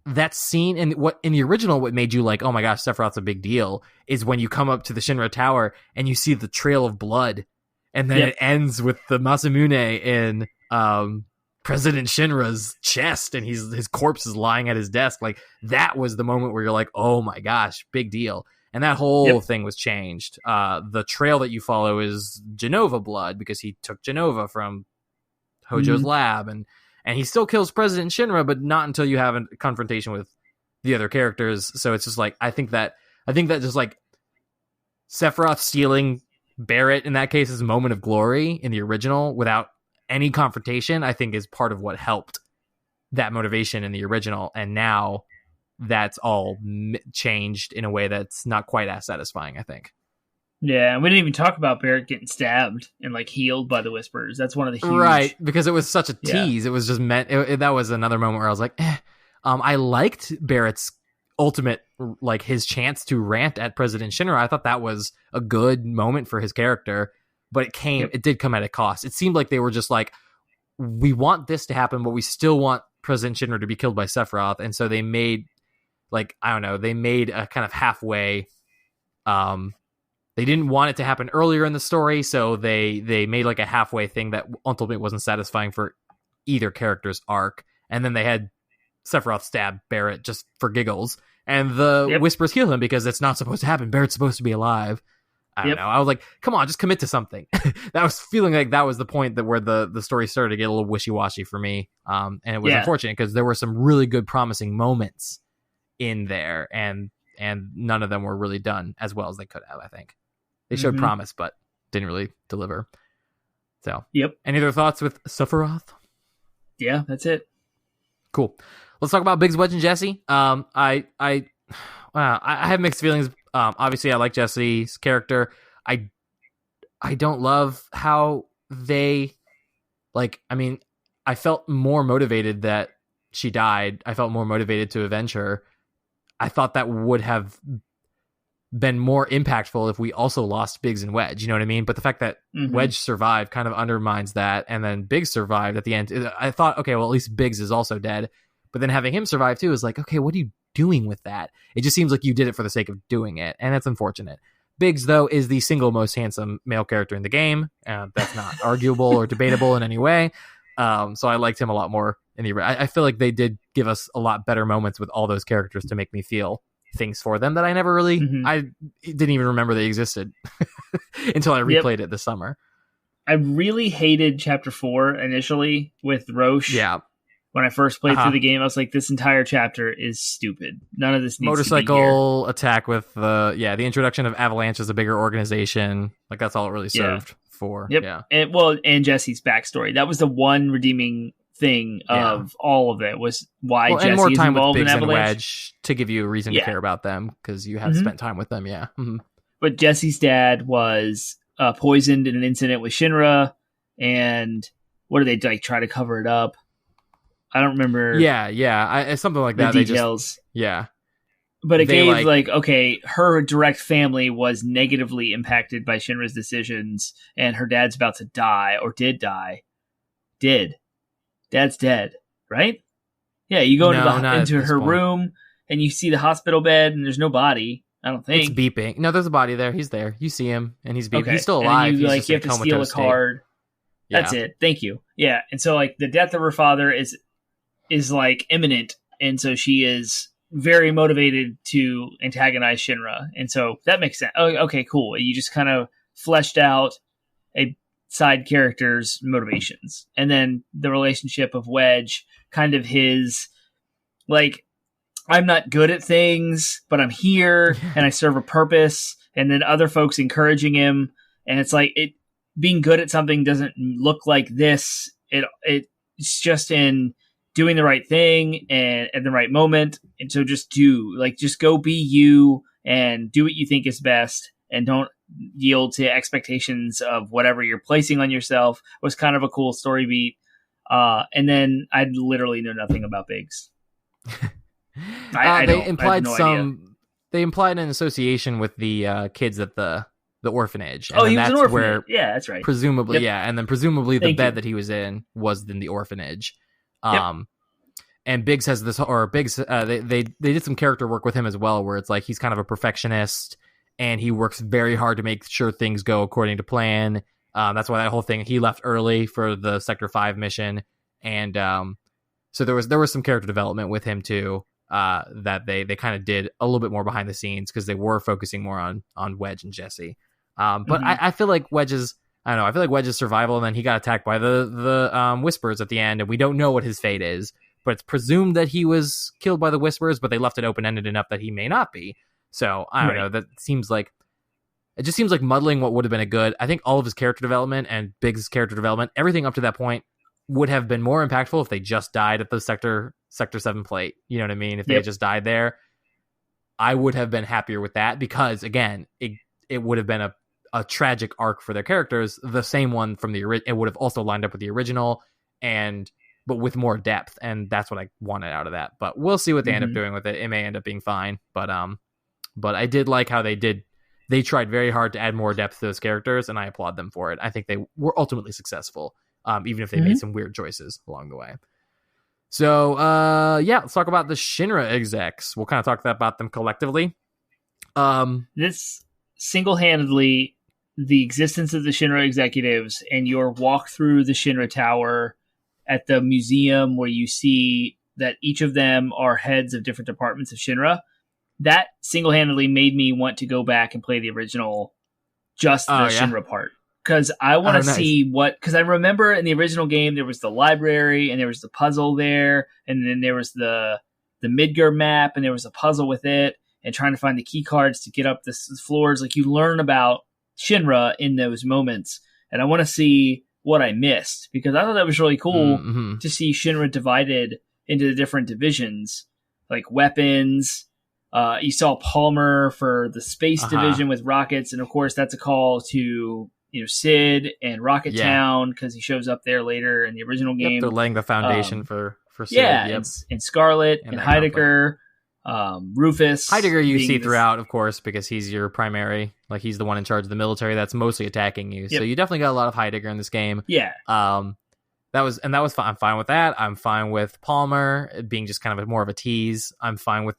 that scene, and what in the original, what made you like, oh my gosh, Sephiroth's a big deal, is when you come up to the Shinra Tower and you see the trail of blood. And then it ends with the Masamune in President Shinra's chest, and his corpse is lying at his desk. Like, that was the moment where you're like, oh my gosh, big deal. And that whole thing was changed. The trail that you follow is Genova blood, because he took Genova from Hojo's lab, and he still kills President Shinra, but not until you have a confrontation with the other characters. So it's just like, I think that just like Sephiroth stealing Barrett in that case is a moment of glory in the original without any confrontation, I think is part of what helped that motivation in the original. And now that's all changed in a way that's not quite as satisfying, I think. Yeah, and we didn't even talk about Barrett getting stabbed and like healed by the Whispers. That's one of the huge... Right, because it was such a tease. It was just meant... that was another moment where I was like, I liked Barrett's ultimate, like his chance to rant at President Shinra. I thought that was a good moment for his character, but it did come at a cost. It seemed like they were just like, we want this to happen, but we still want President Shinra to be killed by Sephiroth. And so they made, like, I don't know, they made a kind of halfway... they didn't want it to happen earlier in the story, so they made like a halfway thing that ultimately wasn't satisfying for either character's arc. And then they had Sephiroth stab Barrett just for giggles, and the Whispers heal him because it's not supposed to happen. Barrett's supposed to be alive. I don't know. I was like, come on, just commit to something. That was feeling like that was the point that where the story started to get a little wishy-washy for me. And it was unfortunate because there were some really good promising moments in there, and none of them were really done as well as they could have, I think. They showed promise, but didn't really deliver. So, any other thoughts with Sephiroth? Yeah, that's it. Cool. Let's talk about Biggs, Wedge, and Jesse. I have mixed feelings. Obviously, I like Jesse's character. I don't love how they, like, I mean, I felt more motivated that she died. I felt more motivated to avenge her. I thought that would have been more impactful if we also lost Biggs and Wedge, you know what I mean? But the fact that Wedge survived kind of undermines that, and then Biggs survived at the end. I thought, okay, well, at least Biggs is also dead. But then having him survive too is like, okay, what are you doing with that? It just seems like you did it for the sake of doing it, and that's unfortunate. Biggs, though, is the single most handsome male character in the game. That's not arguable or debatable in any way. So I liked him a lot more in the... I feel like they did give us a lot better moments with all those characters to make me feel things for them that I never really... I didn't even remember they existed until I replayed it this summer. I really hated Chapter 4 initially with Roche. Yeah. When I first played through the game, I was like, this entire chapter is stupid. None of this needs motorcycle to be here. Attack with the introduction of Avalanche as a bigger organization. Like, that's all it really served for. Yep. Yeah. And Jesse's backstory. That was the one redeeming thing of all of it, was why Jesse more is time involved with Biggs in Avalanche. And Wedge to give you a reason to care about them, because you have spent time with them. Yeah. But Jesse's dad was poisoned in an incident with Shinra, and what did they like try to cover it up? I don't remember. Something like that. The details. But it gave okay, her direct family was negatively impacted by Shinra's decisions, and her dad's about to die, or did die. Dad's dead, right? Yeah, you go into her room, and you see the hospital bed, and there's no body. I don't think it's beeping. No, there's a body there. He's there. You see him, and he's beeping. Okay. He's still alive. And you have to steal a card. That's it. Thank you. Yeah. And so like the death of her father is like imminent. And so she is very motivated to antagonize Shinra. And so that makes sense. Oh, okay, cool. You just kind of fleshed out a side character's motivations. And then the relationship of Wedge, kind of his, like, I'm not good at things, but I'm here and I serve a purpose. And then other folks encouraging him. And it's like, being good at something doesn't look like this. It's just in doing the right thing and at the right moment. And so just go be you and do what you think is best and don't yield to expectations of whatever you're placing on yourself. Was kind of a cool story beat. And then I literally know nothing about Biggs. They implied they implied an association with the kids at the orphanage. And he was an orphanage. Yeah, that's right. Presumably, and then presumably the bed that he was in was in the orphanage. And Biggs has this, or Biggs, they did some character work with him as well, where it's like he's kind of a perfectionist and he works very hard to make sure things go according to plan. That's why that whole thing, he left early for the Sector 5 mission. And so there was some character development with him too, that they kind of did a little bit more behind the scenes because they were focusing more on Wedge and Jesse. But I feel like Wedge's survival, and then he got attacked by the Whispers at the end, and we don't know what his fate is, but it's presumed that he was killed by the Whispers, but they left it open-ended enough that he may not be. So I don't know. It just seems like muddling what would have been a good. I think all of his character development and Biggs' character development, everything up to that point, would have been more impactful if they just died at the Sector 7 plate. You know what I mean? If they had just died there, I would have been happier with that because, again, it would have been a tragic arc for their characters, the same one from the original. It would have also lined up with the original, but with more depth, and that's what I wanted out of that. But we'll see what they end up doing with it. It may end up being fine, but I did like how they tried very hard to add more depth to those characters, and I applaud them for it. I think they were ultimately successful, even if they made some weird choices along the way. So, let's talk about the Shinra execs. We'll kind of talk about them collectively. This single-handedly, the existence of the Shinra executives and your walk through the Shinra Tower at the museum where you see that each of them are heads of different departments of Shinra, that single-handedly made me want to go back and play the original, just the Shinra part. Because I want to see because I remember in the original game, there was the library and there was the puzzle there. And then there was the Midgar map and there was a puzzle with it and trying to find the key cards to get up the floors. Like, you learn about Shinra in those moments. And I want to see what I missed, because I thought that was really cool to see Shinra divided into the different divisions, like weapons. You saw Palmer for the space division with rockets. And of course, that's a call to, Sid and Rocket Town, because he shows up there later in the original game. They're laying the foundation for Sid. Yeah, and Scarlet and Heidegger, Rufus. Heidegger you see throughout, of course, because he's your primary. Like, he's the one in charge of the military that's mostly attacking you. So you definitely got a lot of Heidegger in this game. Yeah. That was fine. I'm fine with that. I'm fine with Palmer being just kind of more of a tease. I'm fine with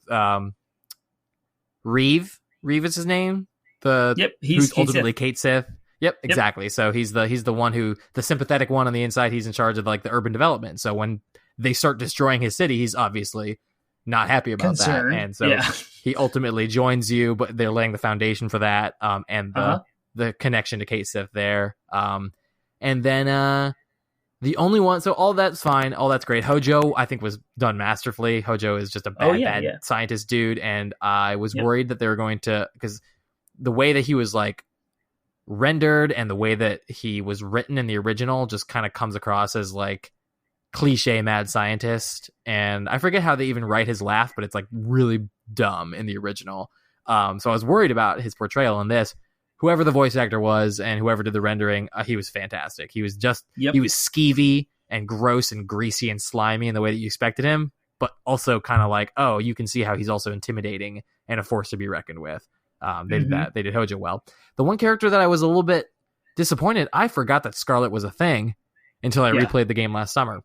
Reeve. Reeve is his name. Who's ultimately Kate Sith. Yep, exactly. So he's the one the sympathetic one on the inside. He's in charge of like the urban development. So when they start destroying his city, he's obviously not happy about that. And so he ultimately joins you, but they're laying the foundation for that. And the connection to Kate Sith there. And then the only one, so all that's fine. All that's great. Hojo, I think, was done masterfully. Hojo is just a bad scientist dude. And I was worried that they were going to, because the way that he was like rendered and the way that he was written in the original just kind of comes across as like cliche mad scientist. And I forget how they even write his laugh, but it's like really dumb in the original. So I was worried about his portrayal in this. Whoever the voice actor was and whoever did the rendering, he was fantastic. He was just, he was skeevy and gross and greasy and slimy in the way that you expected him, but also kind of like, oh, you can see how he's also intimidating and a force to be reckoned with. They did that. They did Hojo well. The one character that I was a little bit disappointed, I forgot that Scarlet was a thing until I replayed the game last summer.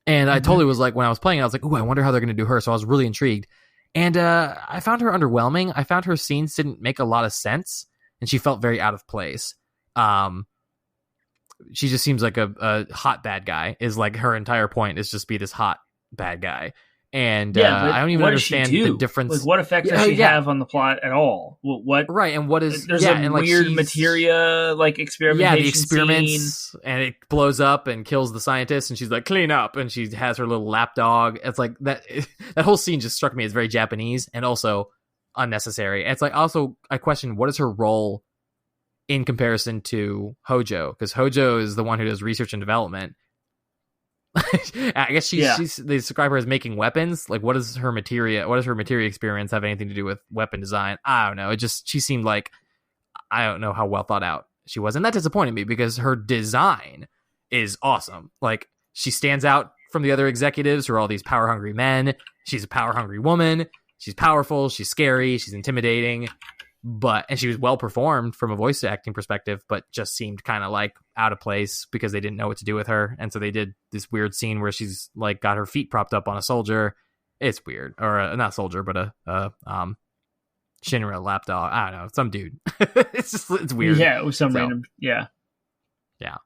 And I totally was like, when I was playing, I was like, ooh, I wonder how they're going to do her. So I was really intrigued. And I found her underwhelming. I found her scenes didn't make a lot of sense, and she felt very out of place. she just seems like a hot bad guy. Is like her entire point is just be this hot bad guy. And I don't even understand the difference. Like, what effect does she have on the plot at all? What right? And what is there's a weird materia like experimentation. Yeah, the experiments, scene. And it blows up and kills the scientist, and she's like, "Clean up!" And she has her little lapdog. It's like that. That whole scene just struck me as very Japanese and also unnecessary. And it's like also I question what is her role in comparison to Hojo, because Hojo is the one who does research and development. I guess she's they describe her as making weapons. Like, what does her materia experience have anything to do with weapon design? I don't know. She seemed like, I don't know how well thought out she was, and that disappointed me because her design is awesome. Like, she stands out from the other executives who are all these power hungry men. She's a power hungry woman. She's powerful. She's scary. She's intimidating. And she was well performed from a voice acting perspective, but just seemed kind of like out of place because they didn't know what to do with her. And so they did this weird scene where she's like got her feet propped up on a soldier. It's weird. Or not soldier, but a Shinra lapdog. I don't know. Some dude. It's weird. Yeah, it was some random. Yeah. Yeah.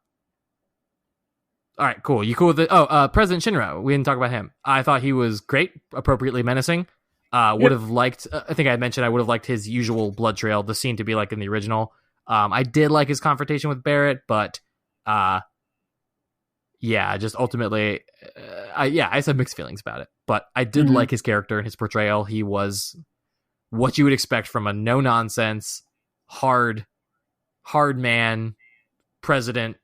All right, cool. You cool with it? President Shinra. We didn't talk about him. I thought he was great, appropriately menacing. Would have liked, I think I mentioned I would have liked his usual blood trail, the scene to be like in the original. I did like his confrontation with Barrett, but just ultimately, I just have mixed feelings about it. But I did like his character and his portrayal. He was what you would expect from a no-nonsense, hard man, president,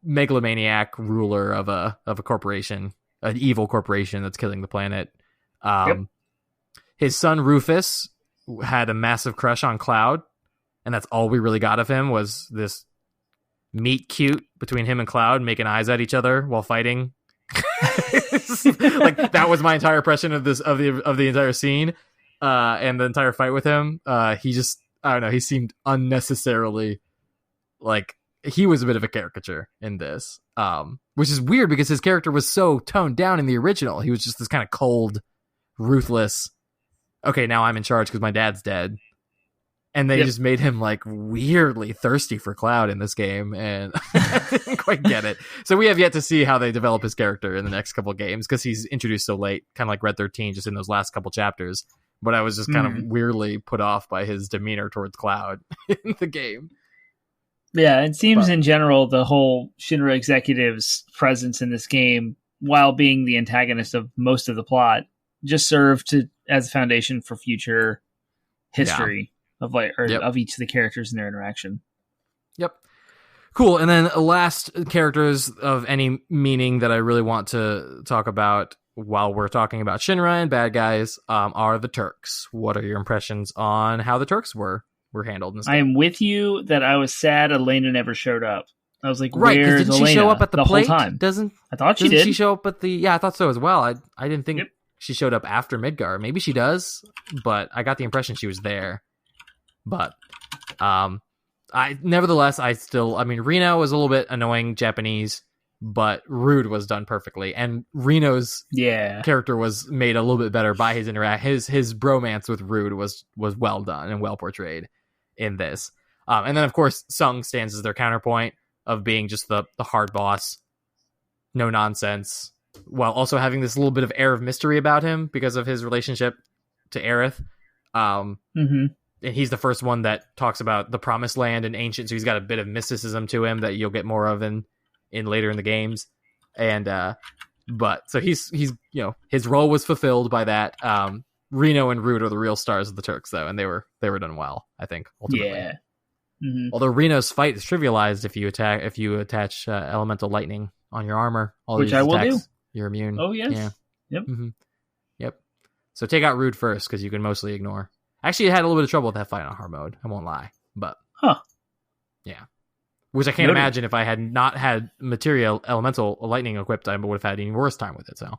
megalomaniac ruler of a corporation, an evil corporation that's killing the planet. His son Rufus had a massive crush on Cloud, and that's all we really got of him was this meet cute between him and Cloud making eyes at each other while fighting. Like, that was my entire impression of the entire scene, and the entire fight with him. He just, I don't know, he seemed unnecessarily like he was a bit of a caricature in this, which is weird because his character was so toned down in the original. He was just this kind of cold, ruthless, okay, now I'm in charge because my dad's dead. And they just made him like weirdly thirsty for Cloud in this game, and I didn't quite get it. So we have yet to see how they develop his character in the next couple of games because he's introduced so late, kind of like Red 13, just in those last couple chapters. But I was just kind of weirdly put off by his demeanor towards Cloud in the game. Yeah, it seems in general the whole Shinra executive's presence in this game, while being the antagonist of most of the plot, just served as a foundation for future history of of each of the characters and their interaction. Yep. Cool. And then last characters of any meaning that I really want to talk about while we're talking about Shinra and bad guys are the Turks. What are your impressions on how the Turks were handled in this game? I am with you that I was sad Elena never showed up. I was like, right, where's didn't Elena she show up at the plate? Whole time? I thought she did. She show up at the... Yeah, I thought so as well. I didn't think she showed up after Midgar. Maybe she does, but I got the impression she was there. But nevertheless, Reno was a little bit annoying Japanese, but Rude was done perfectly, and Reno's character was made a little bit better by his his bromance with Rude was well done and well portrayed in this. And then of course Sung stands as their counterpoint of being just the hard boss, no nonsense, while also having this little bit of air of mystery about him because of his relationship to Aerith. And he's the first one that talks about the promised land and ancient, so he's got a bit of mysticism to him that you'll get more of in later in the games. And but so he's his role was fulfilled by that. Reno and Rude are the real stars of the Turks though, and they were done well, I think, ultimately. Yeah. Although Reno's fight is trivialized if you attach elemental lightning on your armor, which I will do. You're immune. Oh yes. Yeah. Yep. Yep. So take out Rude first because you can mostly ignore. Actually, I had a little bit of trouble with that fight on hard mode. I won't lie, but yeah, which I can't imagine if I had not had material elemental lightning equipped, I would have had an even worse time with it. So,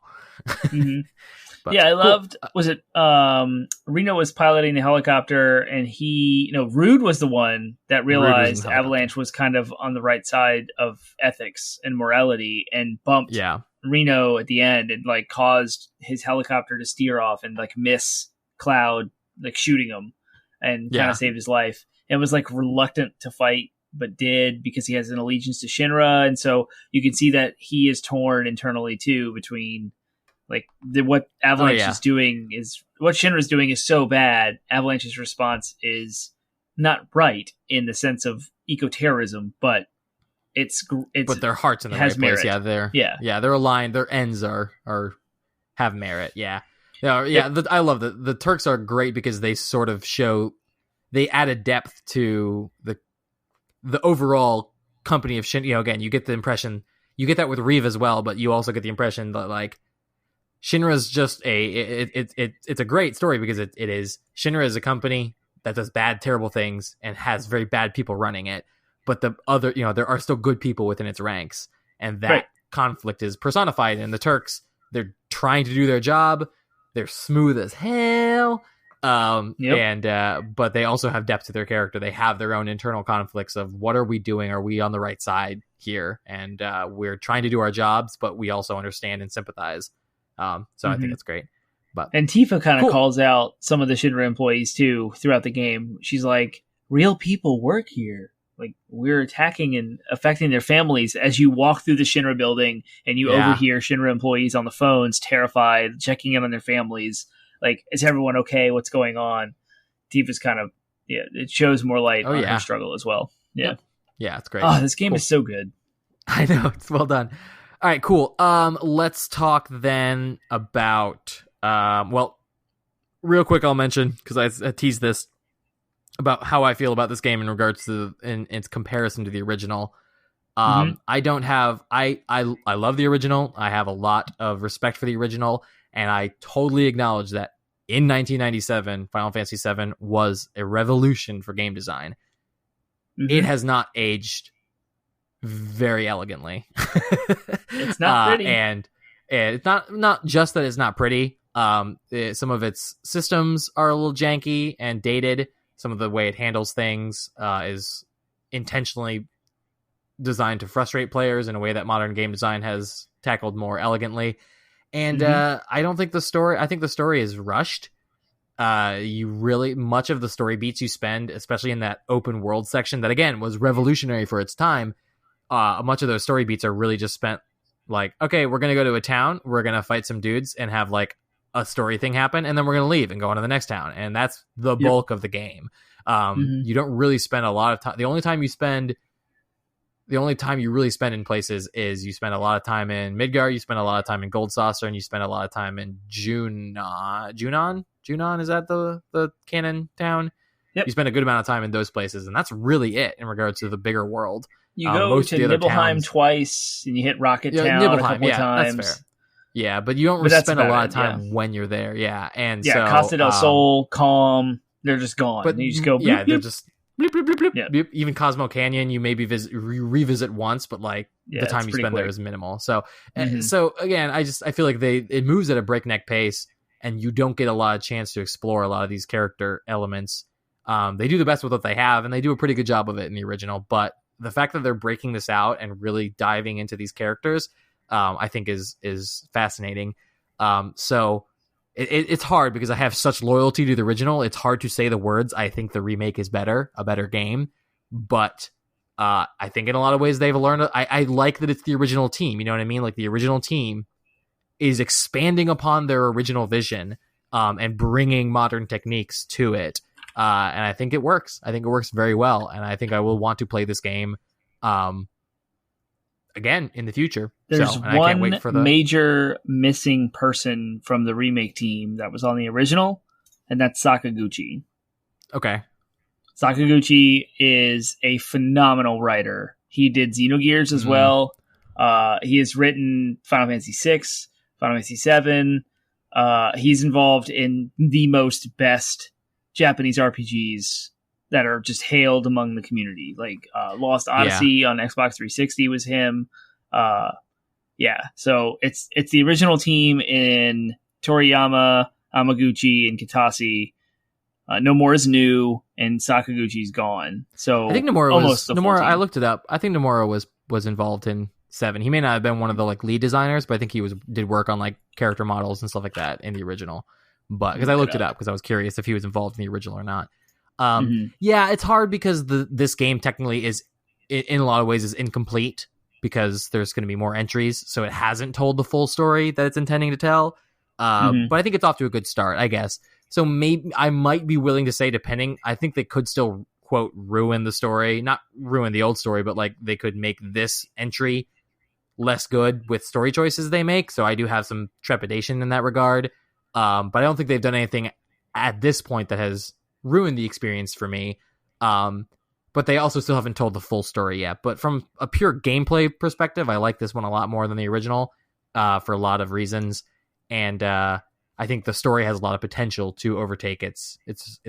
but, I loved. Was it Reno was piloting the helicopter, and Rude was the one that realized Avalanche was kind of on the right side of ethics and morality, and bumped Reno at the end, and like caused his helicopter to steer off and like miss Cloud, like shooting him, and kind of saved his life. And was like reluctant to fight but did because he has an allegiance to Shinra, and so you can see that he is torn internally too between like what Avalanche is doing is what Shinra is doing is so bad. Avalanche's response is not right in the sense of eco-terrorism, but it's but their hearts in the right place. Yeah, they're aligned. Their ends are have merit. Yeah. I love that. The Turks are great because they sort of they add a depth to the overall company of Shin. Again, you get the impression, you get that with Reeve as well, but you also get the impression that like Shinra's just it's a great story because it is. Shinra is a company that does bad, terrible things and has very bad people running it. But the other, there are still good people within its ranks, and that conflict is personified in the Turks. They're trying to do their job. They're smooth as hell. But they also have depth to their character. They have their own internal conflicts of what are we doing? Are we on the right side here? And we're trying to do our jobs, but we also understand and sympathize. I think it's great. And Tifa kind of calls out some of the Shinra employees too throughout the game. She's like, real people work here. Like, we're attacking and affecting their families as you walk through the Shinra building and you overhear Shinra employees on the phones, terrified, checking in on their families. Like, is everyone okay? What's going on? Tifa's kind of, it shows more light on her struggle as well. Yeah. Yeah, it's great. Oh, this game is so good. I know. It's well done. All right, cool. Let's talk then about, real quick, I'll mention, because I teased this, about how I feel about this game in regards to in its comparison to the original. I don't have I love the original. I have a lot of respect for the original, and I totally acknowledge that in 1997, Final Fantasy VII was a revolution for game design. It has not aged very elegantly. It's not pretty, and it's not just that it's not pretty. Some of its systems are a little janky and dated. Some of the way it handles things is intentionally designed to frustrate players in a way that modern game design has tackled more elegantly. And I don't think I think the story is rushed. Much of the story beats you spend, especially in that open world section that, again, was revolutionary for its time. Much of those story beats are really just spent like, okay, we're going to go to a town, we're going to fight some dudes and have like a story thing happen, and then we're going to leave and go on to the next town. And that's the bulk of the game. You don't really spend a lot of time. The only time you really spend in places is you spend a lot of time in Midgar, you spend a lot of time in Gold Saucer, and you spend a lot of time in Junon. Junon, is that the canon town? Yep. You spend a good amount of time in those places, and that's really it in regards to the bigger world. You go to Nibelheim twice, and you hit Rocket Town a couple times. That's fair. Yeah, but you don't really spend a lot of time when you're there. Yeah, and so Costa del Sol, Calm, they're just gone. But you just go. Bloop, bloop. They're just bloop, bloop, bloop, bloop. Yeah. Even Cosmo Canyon, you maybe revisit once, but like the time you spend there is minimal. So, so again, I feel like it moves at a breakneck pace, and you don't get a lot of chance to explore a lot of these character elements. They do the best with what they have, and they do a pretty good job of it in the original. But the fact that they're breaking this out and really diving into these characters, I think is fascinating. So it's hard because I have such loyalty to the original. It's hard to say the words, I think the remake is a better game. But I think in a lot of ways they've learned. I like that it's the original team. You know what I mean? Like the original team is expanding upon their original vision and bringing modern techniques to it. And I think it works. I think it works very well. And I think I will want to play this game again in the future. There's one major missing person from the remake team that was on the original, and that's Sakaguchi. Okay. Sakaguchi is a phenomenal writer. He did Xenogears as well. He has written Final Fantasy VI, Final Fantasy VII. He's involved in the most best Japanese RPGs that are just hailed among the community. Like Lost Odyssey on Xbox 360 was him. So it's the original team in Toriyama, Amaguchi, and Kitase. Nomura is new, and Sakaguchi's gone. So I think Nomura. I looked it up. I think Nomura was involved in 7. He may not have been one of the like lead designers, but I think he did work on like character models and stuff like that in the original. But because I looked it up because I was curious if he was involved in the original or not. Yeah, it's hard because this game technically is in a lot of ways is incomplete because there's going to be more entries, so it hasn't told the full story that it's intending to tell. But I think it's off to a good start, I guess. So maybe I might be willing to say, depending, I think they could still, quote, ruin the story. Not ruin the old story, but like they could make this entry less good with story choices they make. So I do have some trepidation in that regard. But I don't think they've done anything at this point that has ruined the experience for me. But they also still haven't told the full story yet. But from a pure gameplay perspective, I like this one a lot more than the original for a lot of reasons. And I think the story has a lot of potential to overtake its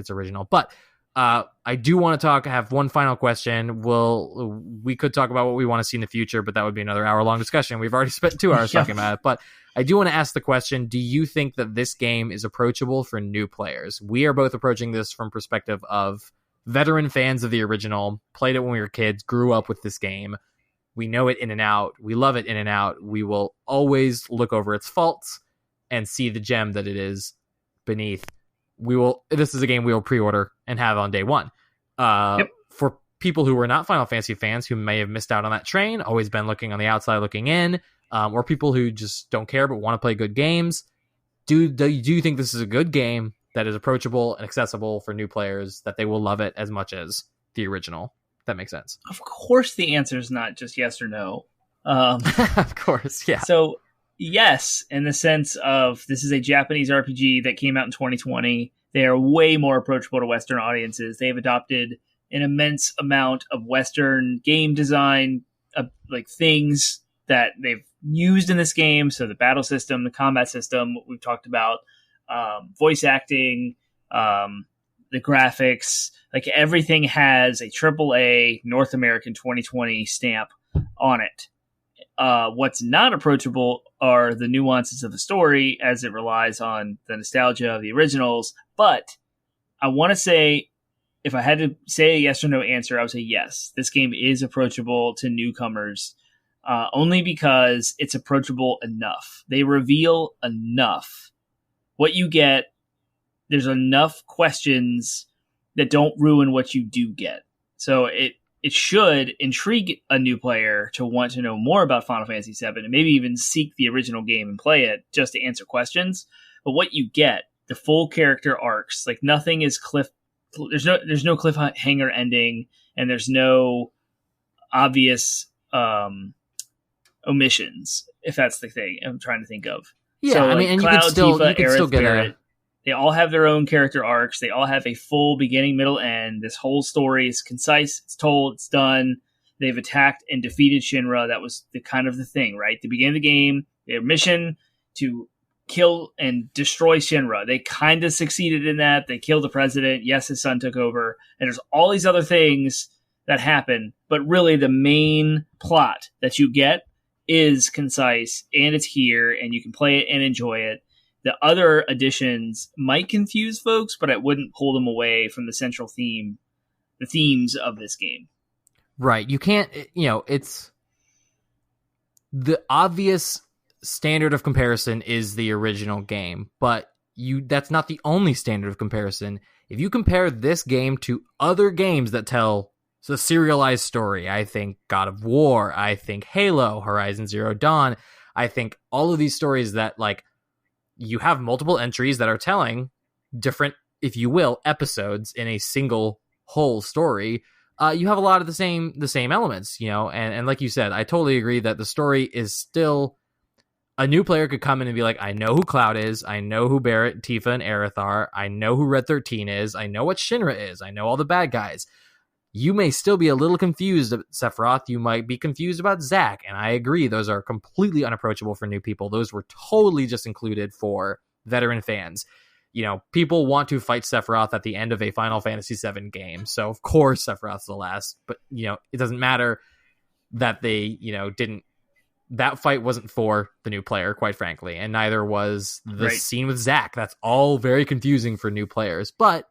original. But I do want to have one final question. We could talk about what we want to see in the future, but that would be another hour-long discussion. We've already spent 2 hours talking about it. But I do want to ask the question, do you think that this game is approachable for new players? We are both approaching this from perspective of veteran fans of the original, played it when we were kids, grew up with this game. We know it in and out. We love it in and out. We will always look over its faults and see the gem that it is beneath. This is a game we will pre-order and have on day one. For people who were not Final Fantasy fans, who may have missed out on that train, always been looking on the outside looking in, or people who just don't care but want to play good games, do you think this is a good game that is approachable and accessible for new players, that they will love it as much as the original? If that makes sense. Of course the answer is not just yes or no. Of course, yeah. So yes, in the sense of this is a Japanese RPG that came out in 2020. They are way more approachable to Western audiences. They've adopted an immense amount of Western game design, like things that they've used in this game. So the battle system, the combat system, what we've talked about, voice acting, the graphics, like everything has a AAA North American 2020 stamp on it. What's not approachable are the nuances of the story, as it relies on the nostalgia of the originals. But I want to say, if I had to say a yes or no answer, I would say yes. This game is approachable to newcomers, only because it's approachable enough. They reveal enough. What you get, there's enough questions that don't ruin what you do get. So it should intrigue a new player to want to know more about Final Fantasy VII and maybe even seek the original game and play it just to answer questions. But what you get, the full character arcs, like nothing is there's no cliffhanger ending, and there's no obvious omissions, if that's the thing I'm trying to think of. Yeah, so, I mean, and Cloud, you can still get Barrett, they all have their own character arcs. They all have a full beginning, middle, end. This whole story is concise. It's told. It's done. They've attacked and defeated Shinra. That was the thing, right? The beginning of the game, their mission to kill and destroy Shinra. They kind of succeeded in that. They killed the president. Yes, his son took over. And there's all these other things that happen. But really, the main plot that you get is concise, and it's here, and you can play it and enjoy it. The other additions might confuse folks, but it wouldn't pull them away from the central theme, the themes of this game. Right. You can't, it's the obvious standard of comparison is the original game, but that's not the only standard of comparison. If you compare this game to other games that tell the serialized story, I think God of War, I think Halo, Horizon Zero Dawn, I think all of these stories that, like, you have multiple entries that are telling different, if you will, episodes in a single whole story. You have a lot of the same elements, and like you said, I totally agree that the story is still, a new player could come in and be like, I know who Cloud is, I know who Barrett, Tifa, and Aerith are, I know who Red 13 is, I know what Shinra is, I know all the bad guys. You may still be a little confused about Sephiroth. You might be confused about Zack. And I agree, those are completely unapproachable for new people. Those were totally just included for veteran fans. People want to fight Sephiroth at the end of a Final Fantasy VII game. So, of course, Sephiroth's the last. But, it doesn't matter that they, didn't. That fight wasn't for the new player, quite frankly. And neither was the scene with Zack. That's all very confusing for new players. But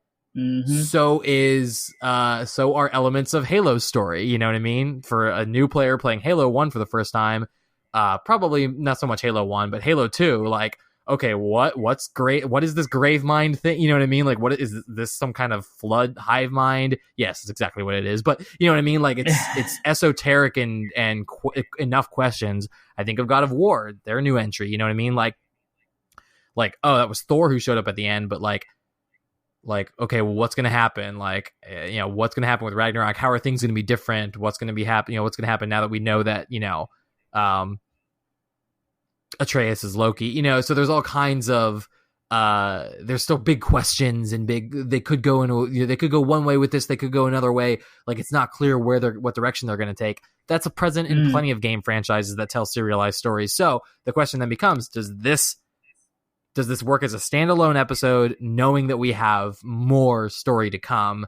so are elements of Halo's story, you know what I mean? For a new player playing Halo 1 for the first time, probably not so much Halo 1, but Halo 2, like, okay, what's great? What is this grave mind thing? You know what I mean? Like, what is this? Some kind of flood hive mind? Yes, it's exactly what it is. But you know what I mean? Like, it's esoteric and enough questions. I think of God of War, their new entry. You know what I mean? Like, oh, that was Thor who showed up at the end, but like, okay, well, what's going to happen? Like, what's going to happen with Ragnarok? How are things going to be different? What's going to be happen? What's going to happen now that we know that, Atreus is Loki, so there's all kinds of, there's still big questions and they could go they could go one way with this. They could go another way. Like, it's not clear what direction they're going to take. That's a present in plenty of game franchises that tell serialized stories. So the question then becomes, does this work as a standalone episode, knowing that we have more story to come,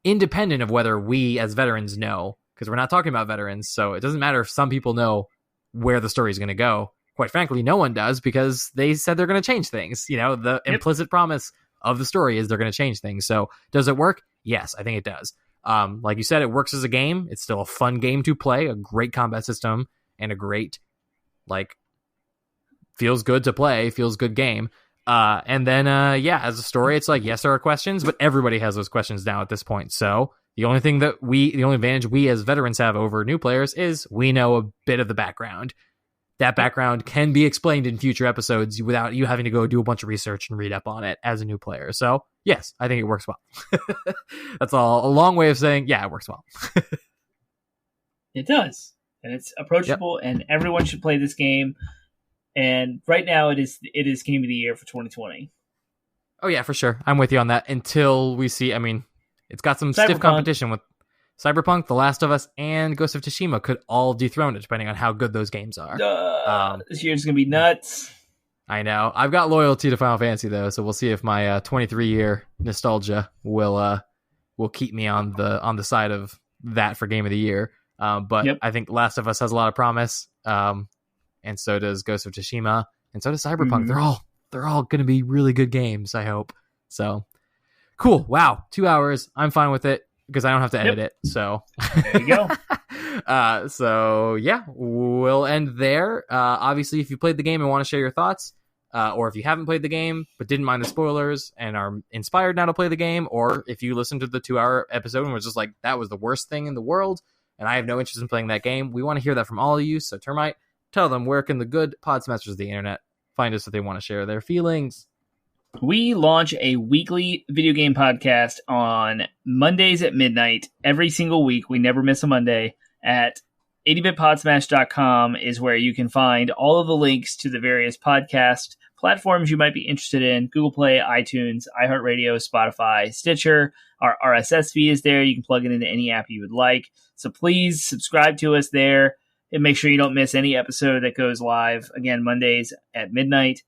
independent of whether we as veterans know? Because we're not talking about veterans, so it doesn't matter if some people know where the story is going to go. Quite frankly, no one does, because they said they're going to change things. The implicit promise of the story is they're going to change things. So does it work? Yes, I think it does. Like you said, it works as a game. It's still a fun game to play, a great combat system, and a great, feels good to play, feels good game. And then, as a story, it's like, yes, there are questions, but everybody has those questions now at this point. So the only advantage we as veterans have over new players is we know a bit of the background. That background can be explained in future episodes without you having to go do a bunch of research and read up on it as a new player. So yes, I think it works well. That's all a long way of saying, yeah, it works well. It does. And it's approachable, and everyone should play this game. And right now it is Game of the Year for 2020. Oh yeah, for sure. I'm with you on that until we see, it's got some stiff competition with Cyberpunk, The Last of Us, and Ghost of Tsushima could all dethrone it, depending on how good those games are. This year's going to be nuts. I know. I've got loyalty to Final Fantasy, though, so we'll see if my 23-year nostalgia will keep me on the side of that for Game of the Year. But I think Last of Us has a lot of promise, and so does Ghost of Tsushima, and so does Cyberpunk. Mm-hmm. They're all going to be really good games, I hope. So, cool. Wow, 2 hours. I'm fine with it, because I don't have to edit it. So there you go. So yeah, we'll end there. Obviously, if you played the game and want to share your thoughts, or if you haven't played the game but didn't mind the spoilers and are inspired now to play the game, or if you listened to the 2-hour episode and was just like, that was the worst thing in the world and I have no interest in playing that game, we want to hear that from all of you. So Termite, tell them, where can the good Podsmashers of the internet find us if they want to share their feelings? We launch a weekly video game podcast on Mondays at midnight every single week. We never miss a Monday. At 80bitpodsmash.com is where you can find all of the links to the various podcast platforms you might be interested in. Google Play, iTunes, iHeartRadio, Spotify, Stitcher. Our RSS feed is there. You can plug it into any app you would like. So please subscribe to us there and make sure you don't miss any episode that goes live. Again, Mondays at midnight.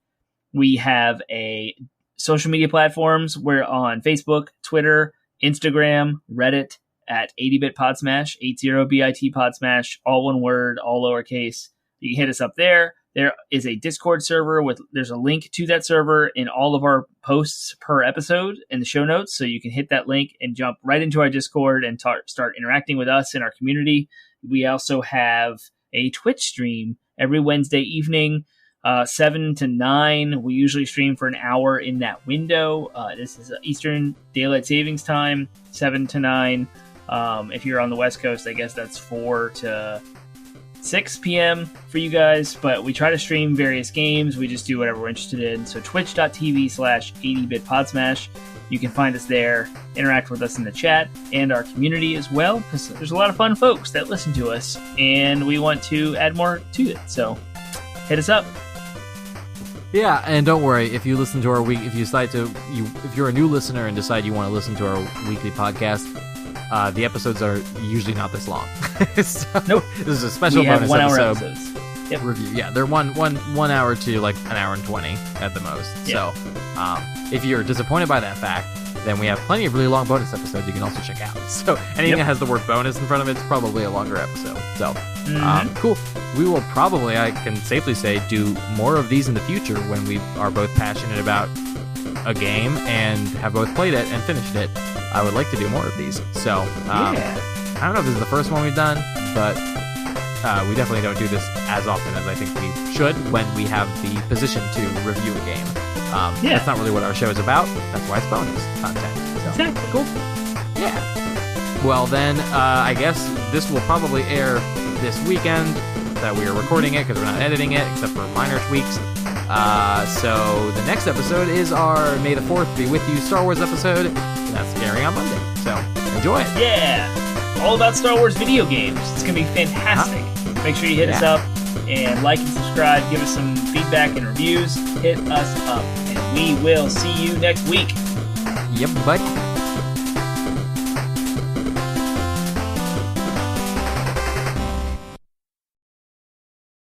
We have a social media platforms. We're on Facebook, Twitter, Instagram, Reddit at 80bitpodsmash, 80bit podsmash, all one word, all lowercase. You can hit us up there. There is a Discord server there's a link to that server in all of our posts per episode in the show notes. So you can hit that link and jump right into our Discord and start interacting with us in our community. We also have a Twitch stream every Wednesday evening, 7 to 9. We usually stream for an hour in that window. This is Eastern Daylight Savings Time, 7 to 9. If you're on the West Coast, I guess that's 4 to 6 p.m. for you guys. But we try to stream various games. We just do whatever we're interested in. So twitch.tv/80bitpodsmash. You can find us there, interact with us in the chat and our community as well, because there's a lot of fun folks that listen to us, and we want to add more to it. So hit us up. Yeah, and don't worry, if you listen to our week, if you're a new listener and decide you want to listen to our weekly podcast, the episodes are usually not this long. So, nope. This is a special bonus 1 hour episode. episodes. Yep. Review. Yeah, they're one hour to like an hour and 20 at the most. Yep. So, if you're disappointed by that fact, then we have plenty of really long bonus episodes you can also check out. So anything that has the word bonus in front of it is probably a longer episode. So cool. We will probably, I can safely say, do more of these in the future when we are both passionate about a game and have both played it and finished it. I would like to do more of these. So I don't know if this is the first one we've done, but we definitely don't do this as often as I think we should when we have the position to review a game. That's not really what our show is about. That's why it's bonus content. So. Exactly. Cool. Yeah. Well, then, I guess this will probably air this weekend that we are recording it because we're not editing it except for minor tweaks. So the next episode is our May the 4th Be With You Star Wars episode, and that's airing on Monday. So enjoy it. Yeah. All about Star Wars video games. It's going to be fantastic. Make sure you hit us up and like and subscribe. Give us some feedback and reviews. Hit us up. And we will see you next week. Yep, bye.